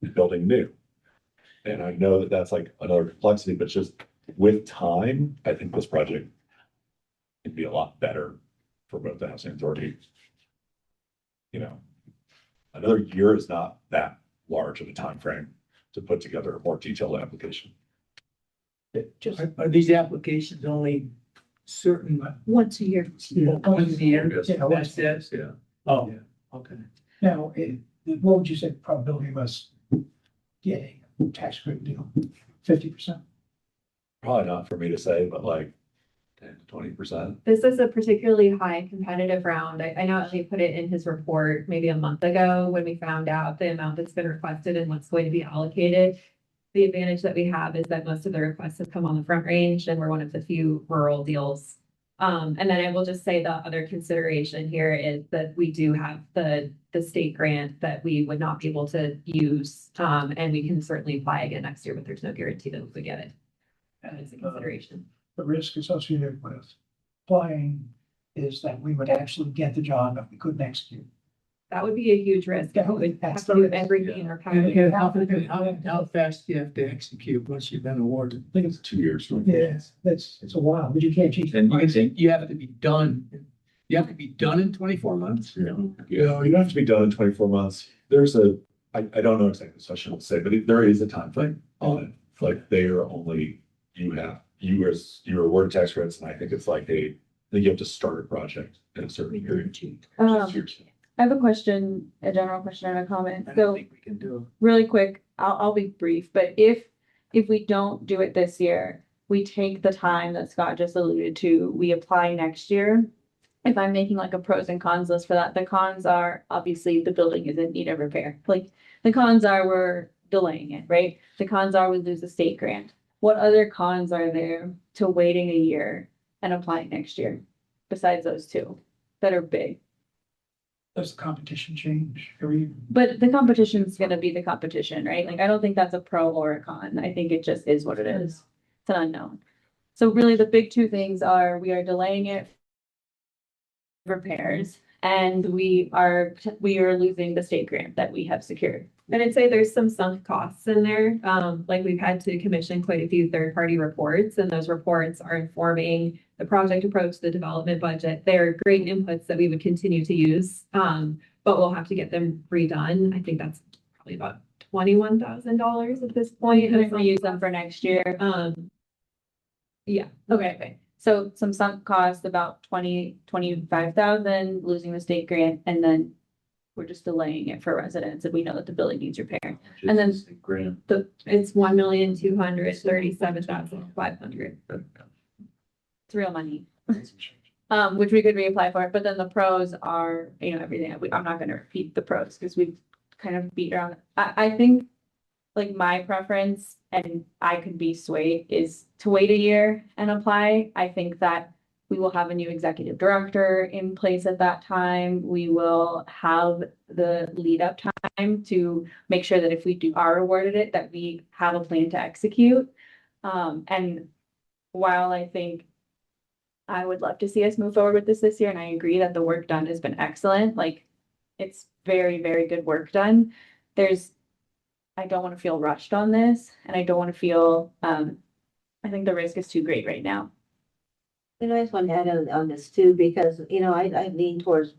and building new? And I know that that's like another complexity, but just with time, I think this project can be a lot better for both the housing authority. You know, another year is not that large of a time frame to put together a more detailed application. Are these applications only certain? Once a year. Once a year? Yeah, That's it? Yeah. Oh, okay. Now, what would you say the probability of us getting a tax credit deal? 50%? Probably not for me to say, but like 10 to 20%. This is a particularly high competitive round. I know Ellie put it in his report maybe a month ago when we found out the amount that's been requested and what's going to be allocated. The advantage that we have is that most of the requests have come on the Front Range and we're one of the few rural deals. And then I will just say the other consideration here is that we do have the state grant that we would not be able to use. And we can certainly apply again next year, but there's no guarantee that we get it. That is a consideration. The risk associated with applying is that we would actually get the job if we couldn't execute. That would be a huge risk. That We would- would have that's to the do risk. everything in our power. And how fast do you have to execute once you've been awarded? I think it's, 2 years. yeah, it's a while, but you can't cheat. And you I can think you have to be done. You have to be done in 24 months? Yeah, you don't have to be done in 24 months. I don't know exactly, so I shouldn't say, but there is a time frame on it. Like they are only, you are awarded tax credits, and I think it's like I think you have to start a project in a certain period. I have a question, a general question and a comment. I don't So think we can do really quick, I'll be brief, but if we don't do it this year, we take the time that Scott just alluded to, we apply next year. If I'm making like a pros and cons list for that, the cons are obviously the building is in need of repair. Like the cons are we're delaying it, right? The cons are we lose the state grant. What other cons are there to waiting a year and applying next year besides those two that are big? Does the competition change every year? But the competition is gonna be the competition, right? Like, I don't think that's a pro or a con. I think it just is what it is. It's an unknown. So really, the big two things are we are delaying it repairs and we are losing the state grant that we have secured. And I'd say there's some sunk costs in there. Like we've had to commission quite a few third-party reports, and those reports are informing the project approach, the development budget. They're great inputs that we would continue to use, but we'll have to get them redone. I think that's probably about $21,000 at this point. And if we use them for next year, yeah, okay. So some sunk costs, about 25,000, losing the state grant, and then we're just delaying it for residents if we know that the building needs repair. And then Grant. it's 1,237,500. It's real money. Which we could reapply for, but then the pros are, everything. I'm not gonna repeat the pros because we've kind of beat around. I think like my preference, and I could be swayed, is to wait a year and apply. I think that we will have a new executive director in place at that time. We will have the lead up time to make sure that if we are awarded it, that we have a plan to execute. And while I think I would love to see us move forward with this year, and I agree that the work done has been excellent, like it's very, very good work done. I don't want to feel rushed on this, and I don't want to feel, I think the risk is too great right now. And I just want to add on this too, because, I lean towards,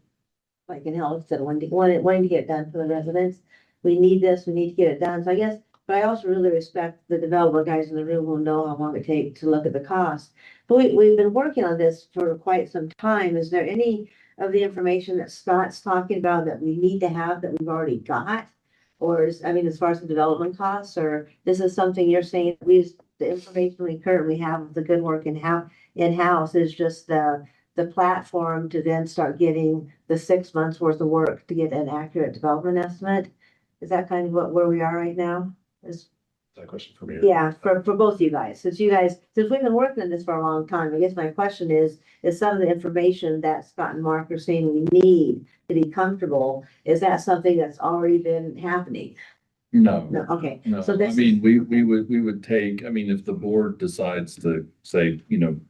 like in health, said, wanting to get it done for the residents. We need this, we need to get it done. So I guess, but I also really respect the developer guys in the room who know how long it takes to look at the cost. But we've been working on this for quite some time. Is there any of the information that Scott's talking about that we need to have that we've already got? Or as far as the development costs, or this is something you're saying, the information we currently have of the good work in-house is just the platform to then start getting the 6 months worth of work to get an accurate development estimate? Is that kind of where we are right now? Is that a question for me? Yeah, for both of you guys, since we've been working on this for a long time, I guess my question is some of the information that Scott and Mark are saying we need to be comfortable, is that something that's already been happening? No. No, okay. No, So I this mean, we would take, if the board decides to say,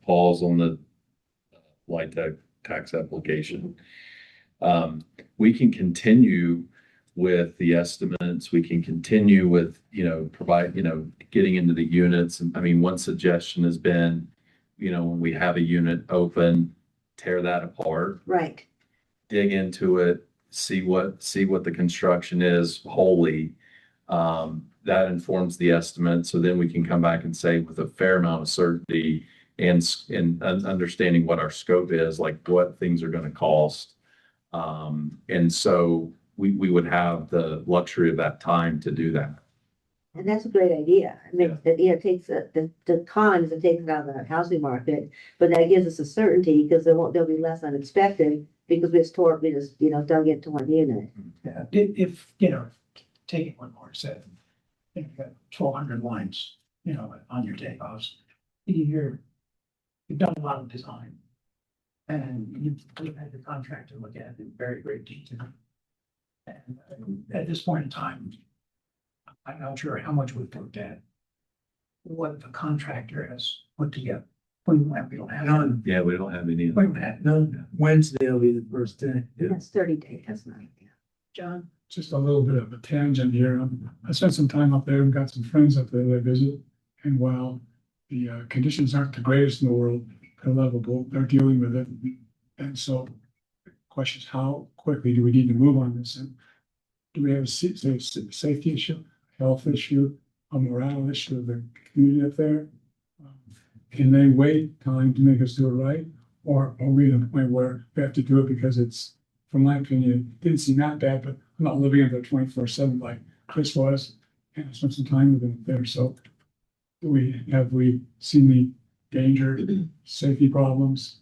pause on the light tax application, we can continue with the estimates, we can continue with, getting into the units. And one suggestion has been, when we have a unit open, tear that apart. Right. Dig into it, see what the construction is wholly. That informs the estimate. So then we can come back and say with a fair amount of certainty and understanding what our scope is, like what things are going to cost. And so we would have the luxury of that time to do that. And that's a great idea. I mean, it takes, the con is it takes it out of the housing market, but that gives us a certainty because there'll be less unexpected because we just, dug into one unit. Yeah, if, taking what Mark said, you've got 1,200 lines, on your takeoffs. You've done a lot of design. And you've had the contractor look at it in very great detail. And at this point in time, I'm not sure how much we've looked at what the contractor has put together. We don't have none. Yeah, we don't have any. We don't have None. Wednesday will be the first day. That's 30 days, that's not. John? Just a little bit of a tangent here. I spent some time up there and got some friends up there that I visit. And while the conditions aren't the greatest in the world, they're livable, they're dealing with it. And so the question is, how quickly do we need to move on this? And do we have a safety issue, health issue, a morale issue of the community up there? Can they wait time to make us do it right? Or are we at a point where we have to do it because it's, from my opinion, it didn't seem that bad, but I'm not living in there 24/7 like Chris was. And I spent some time with him there. So have we seen the danger, safety problems?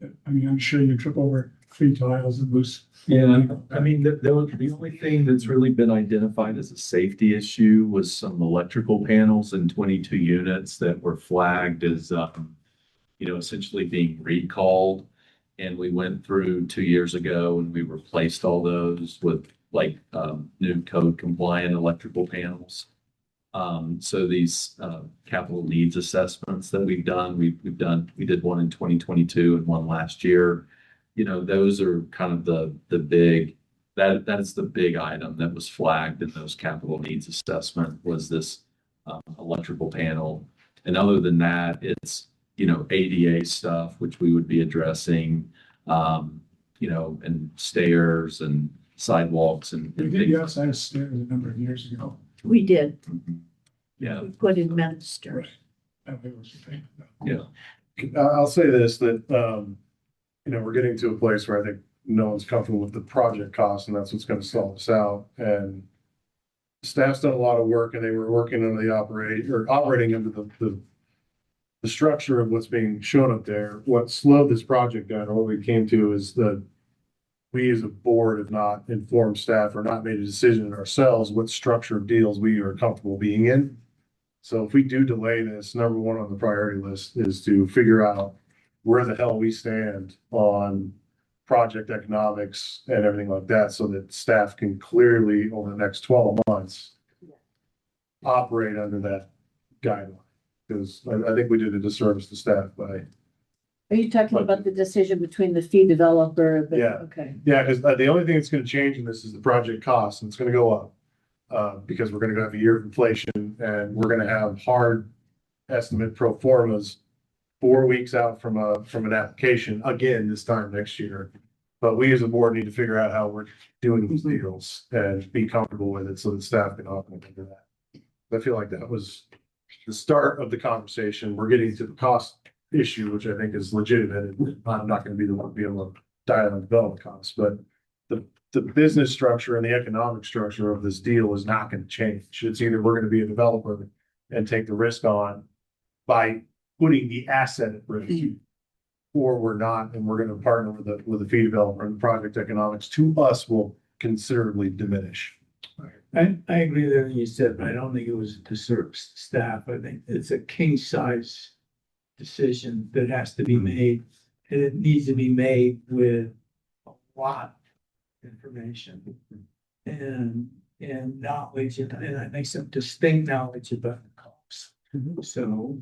I mean, I'm sure you trip over 3 tiles and lose. Yeah, I mean, the only thing that's really been identified as a safety issue was some electrical panels in 22 units that were flagged as, essentially being recalled. And we went through 2 years ago and we replaced all those with new code compliant electrical panels. So these capital needs assessments that we've done, we did one in 2022 and one last year. Those are kind of the big, that is the big item that was flagged in those capital needs assessment was this electrical panel. And other than that, it's, ADA stuff, which we would be addressing, and stairs and sidewalks and We did the outside stairs a number of years ago. We did. Yeah. We put in Minister. That was the thing. Yeah. I'll say this, that, we're getting to a place where I think no one's comfortable with the project cost, and that's what's gonna stall us out. And staff's done a lot of work, and they were working on the operating under the structure of what's being shown up there. What slowed this project down, or what we came to, is that we as a board have not informed staff or not made a decision ourselves what structure of deals we are comfortable being in. So if we do delay this, number one on the priority list is to figure out where the hell we stand on project economics and everything like that, so that staff can clearly, over the next 12 months, operate under that guideline. Because I think we did a disservice to staff by. Are you talking about the decision between the fee developer? Yeah. Okay. Yeah, because the only thing that's gonna change in this is the project cost, and it's gonna go up. Because we're gonna have a year of inflation, and we're gonna have hard estimate pro formas 4 weeks out from an application, again, this time next year. But we as a board need to figure out how we're doing these deals and be comfortable with it so that staff can operate under that. I feel like that was the start of the conversation. We're getting to the cost issue, which I think is legitimate, and I'm not gonna be the one to be able to dial on development costs, but the business structure and the economic structure of this deal is not gonna change. It's either we're gonna be a developer and take the risk on by putting the asset at risk, or we're not, and we're gonna partner with the fee developer, and the project economics to us will considerably diminish. I agree with everything you said, but I don't think it was to serve staff. I think it's a king size decision that has to be made. And it needs to be made with a lot of information and knowledge, and I think some distinct knowledge about the costs. So,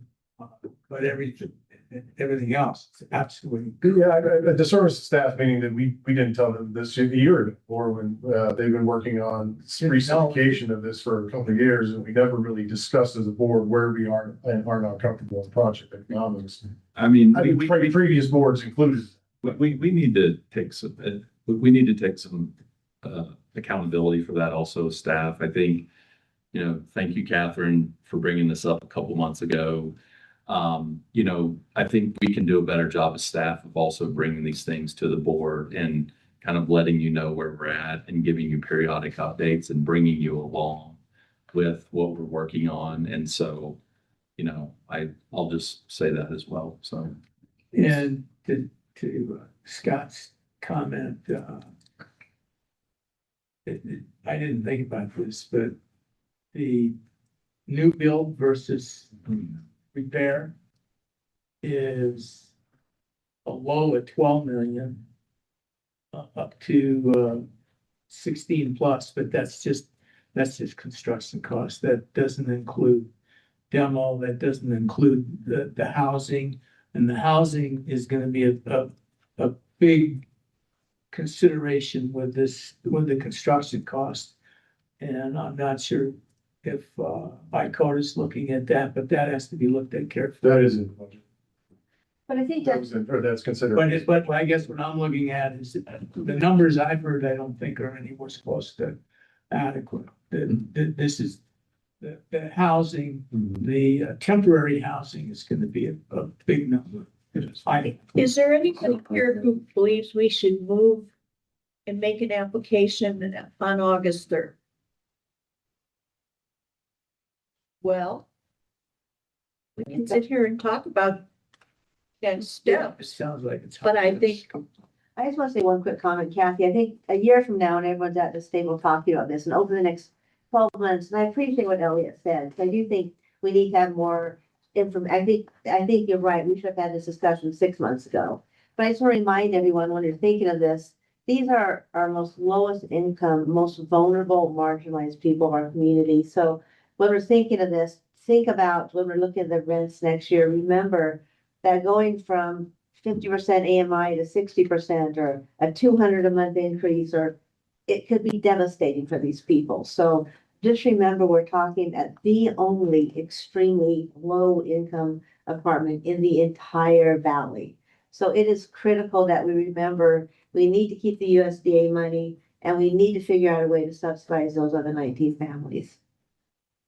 but everything else is absolutely. Yeah, a disservice to staff, meaning that we didn't tell them this a year ago, or when they've been working on pre-certification of this for a couple of years, and we never really discussed as a board where we are and are not comfortable in project economics. I mean, Previous boards included. we need to take some accountability for that also, staff. I think, thank you, Catherine, for bringing this up a couple months ago. I think we can do a better job as staff of also bringing these things to the board and kind of letting you know where we're at and giving you periodic updates and bringing you along. with what we're working on. And so, you know, I'll just say that as well. So. And to Scott's comment, I didn't think about this, but the new build versus repair is a low at 12 million, up to 16 plus, but that's just construction costs. That doesn't include demo, that doesn't include the housing. And the housing is gonna be a big consideration with the construction cost. And I'm not sure if ICOR is looking at that, but that has to be looked at carefully. That is in the budget. But I think That that's, was in, or that's considered. But I guess what I'm looking at is the numbers I've heard, I don't think are anywhere close to adequate. This is the housing, the temporary housing is gonna be a big number. Is there anybody here who believes we should move and make an application on August 3rd? Well, we can sit here and talk about next steps, It sounds like it's. but I think I just want to say one quick comment, Kathy. I think a year from now, and everyone's at this table talking about this, and over the next 12 months, and I appreciate what Elliot said. I do think we need to have more information. I think you're right. We should have had this discussion 6 months ago. But I just want to remind everyone, when you're thinking of this, these are our most lowest income, most vulnerable, marginalized people of our community. So when we're thinking of this, think about when we're looking at the rents next year, remember that going from 50% AMI to 60% or a 200 a month increase, or it could be devastating for these people. So just remember, we're talking at the only extremely low income apartment in the entire valley. So it is critical that we remember we need to keep the USDA money, and we need to figure out a way to subsidize those other 19 families.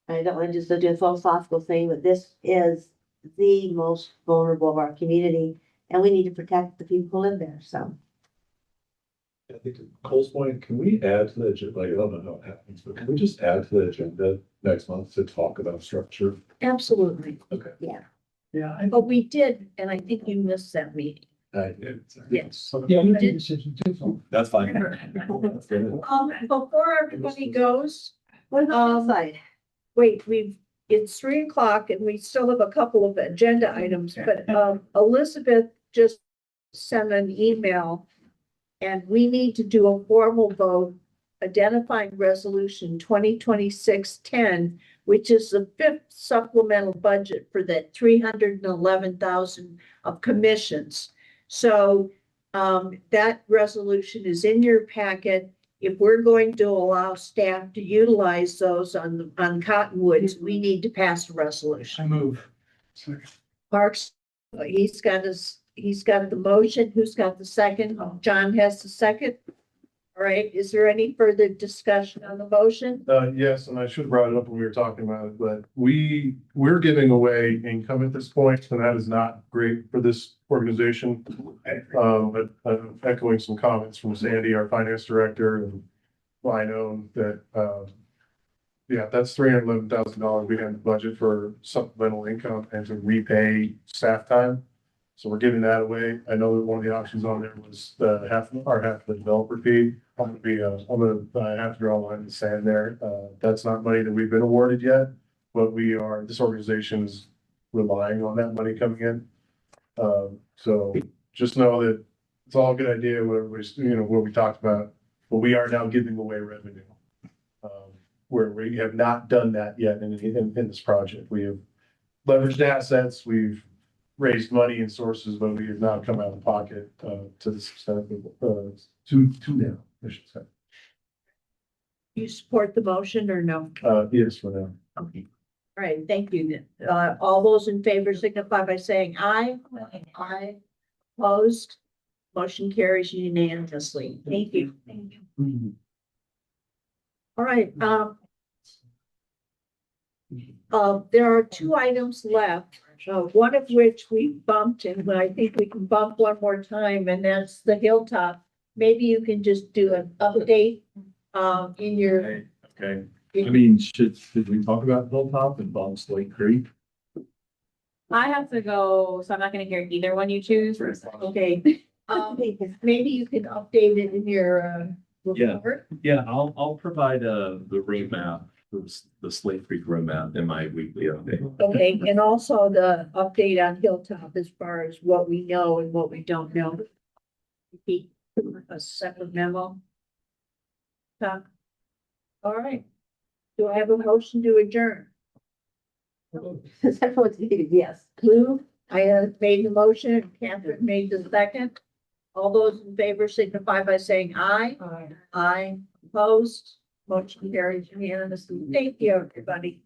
I don't want to just do a philosophical thing, but this is the most vulnerable of our community, and we need to protect the people who live there. So I think to Cole's point, can we add to the agenda, like, I don't know how it happens, but can we just add to the agenda next month to talk about structure? absolutely. Okay. Yeah, Yeah, but we did, and I think you missed that meeting. I did. Yes. Yeah, you did decision too. That's fine. Before everybody goes, what about this side? wait, it's 3 o'clock and we still have a couple of agenda items, but Elizabeth just sent an email. And we need to do a formal vote identifying resolution 2026-10, which is the 5th supplemental budget for that 311,000 of commissions. So that resolution is in your packet. If we're going to allow staff to utilize those on Cottonwoods, we need to pass a resolution. I move. Parks, he's got the motion. Who's got the second? John has the second. All right, is there any further discussion on the motion? Yes, and I should have brought it up when we were talking about it, but we're giving away income at this point, and that is not great for this organization. But I'm echoing some comments from Sandy, our finance director, and I know that, yeah, that's $311,000 we had budget for supplemental income and to repay staff time. So we're giving that away. I know that one of the options on there was half the developer fee. I'm gonna have to draw a line in the sand there. That's not money that we've been awarded yet, but this organization is relying on that money coming in. So just know that it's all a good idea, what we talked about, but we are now giving away revenue. Where we have not done that yet in this project. We have leveraged assets, we've raised money and sources, but we have not come out of pocket to this extent, to now, I should say. You support the motion or no? Yes, for now. Okay. All right, thank you. All those in favor signify by saying aye. Aye. Opposed? Motion carries unanimously. Thank you. Thank you. All right, there are 2 items left, one of which we bumped, and I think we can bump one more time, and that's the Hilltop. Maybe you can just do an update in your. Okay, I mean, should we talk about Hilltop and Bum Slate Creek? I have to go, so I'm not gonna hear either one you choose. Okay, maybe you can update it in your, Yeah. report. Yeah, I'll provide, the roadmap, the Slate Creek roadmap in my weekly update. Okay, and also the update on Hilltop as far as what we know and what we don't know. Be a separate memo. All right. Do I have a motion to adjourn? Yes. Lou, I have made the motion, Catherine made the second. All those in favor signify by saying aye. Aye. Aye, opposed, motion carries unanimously. Thank you, everybody.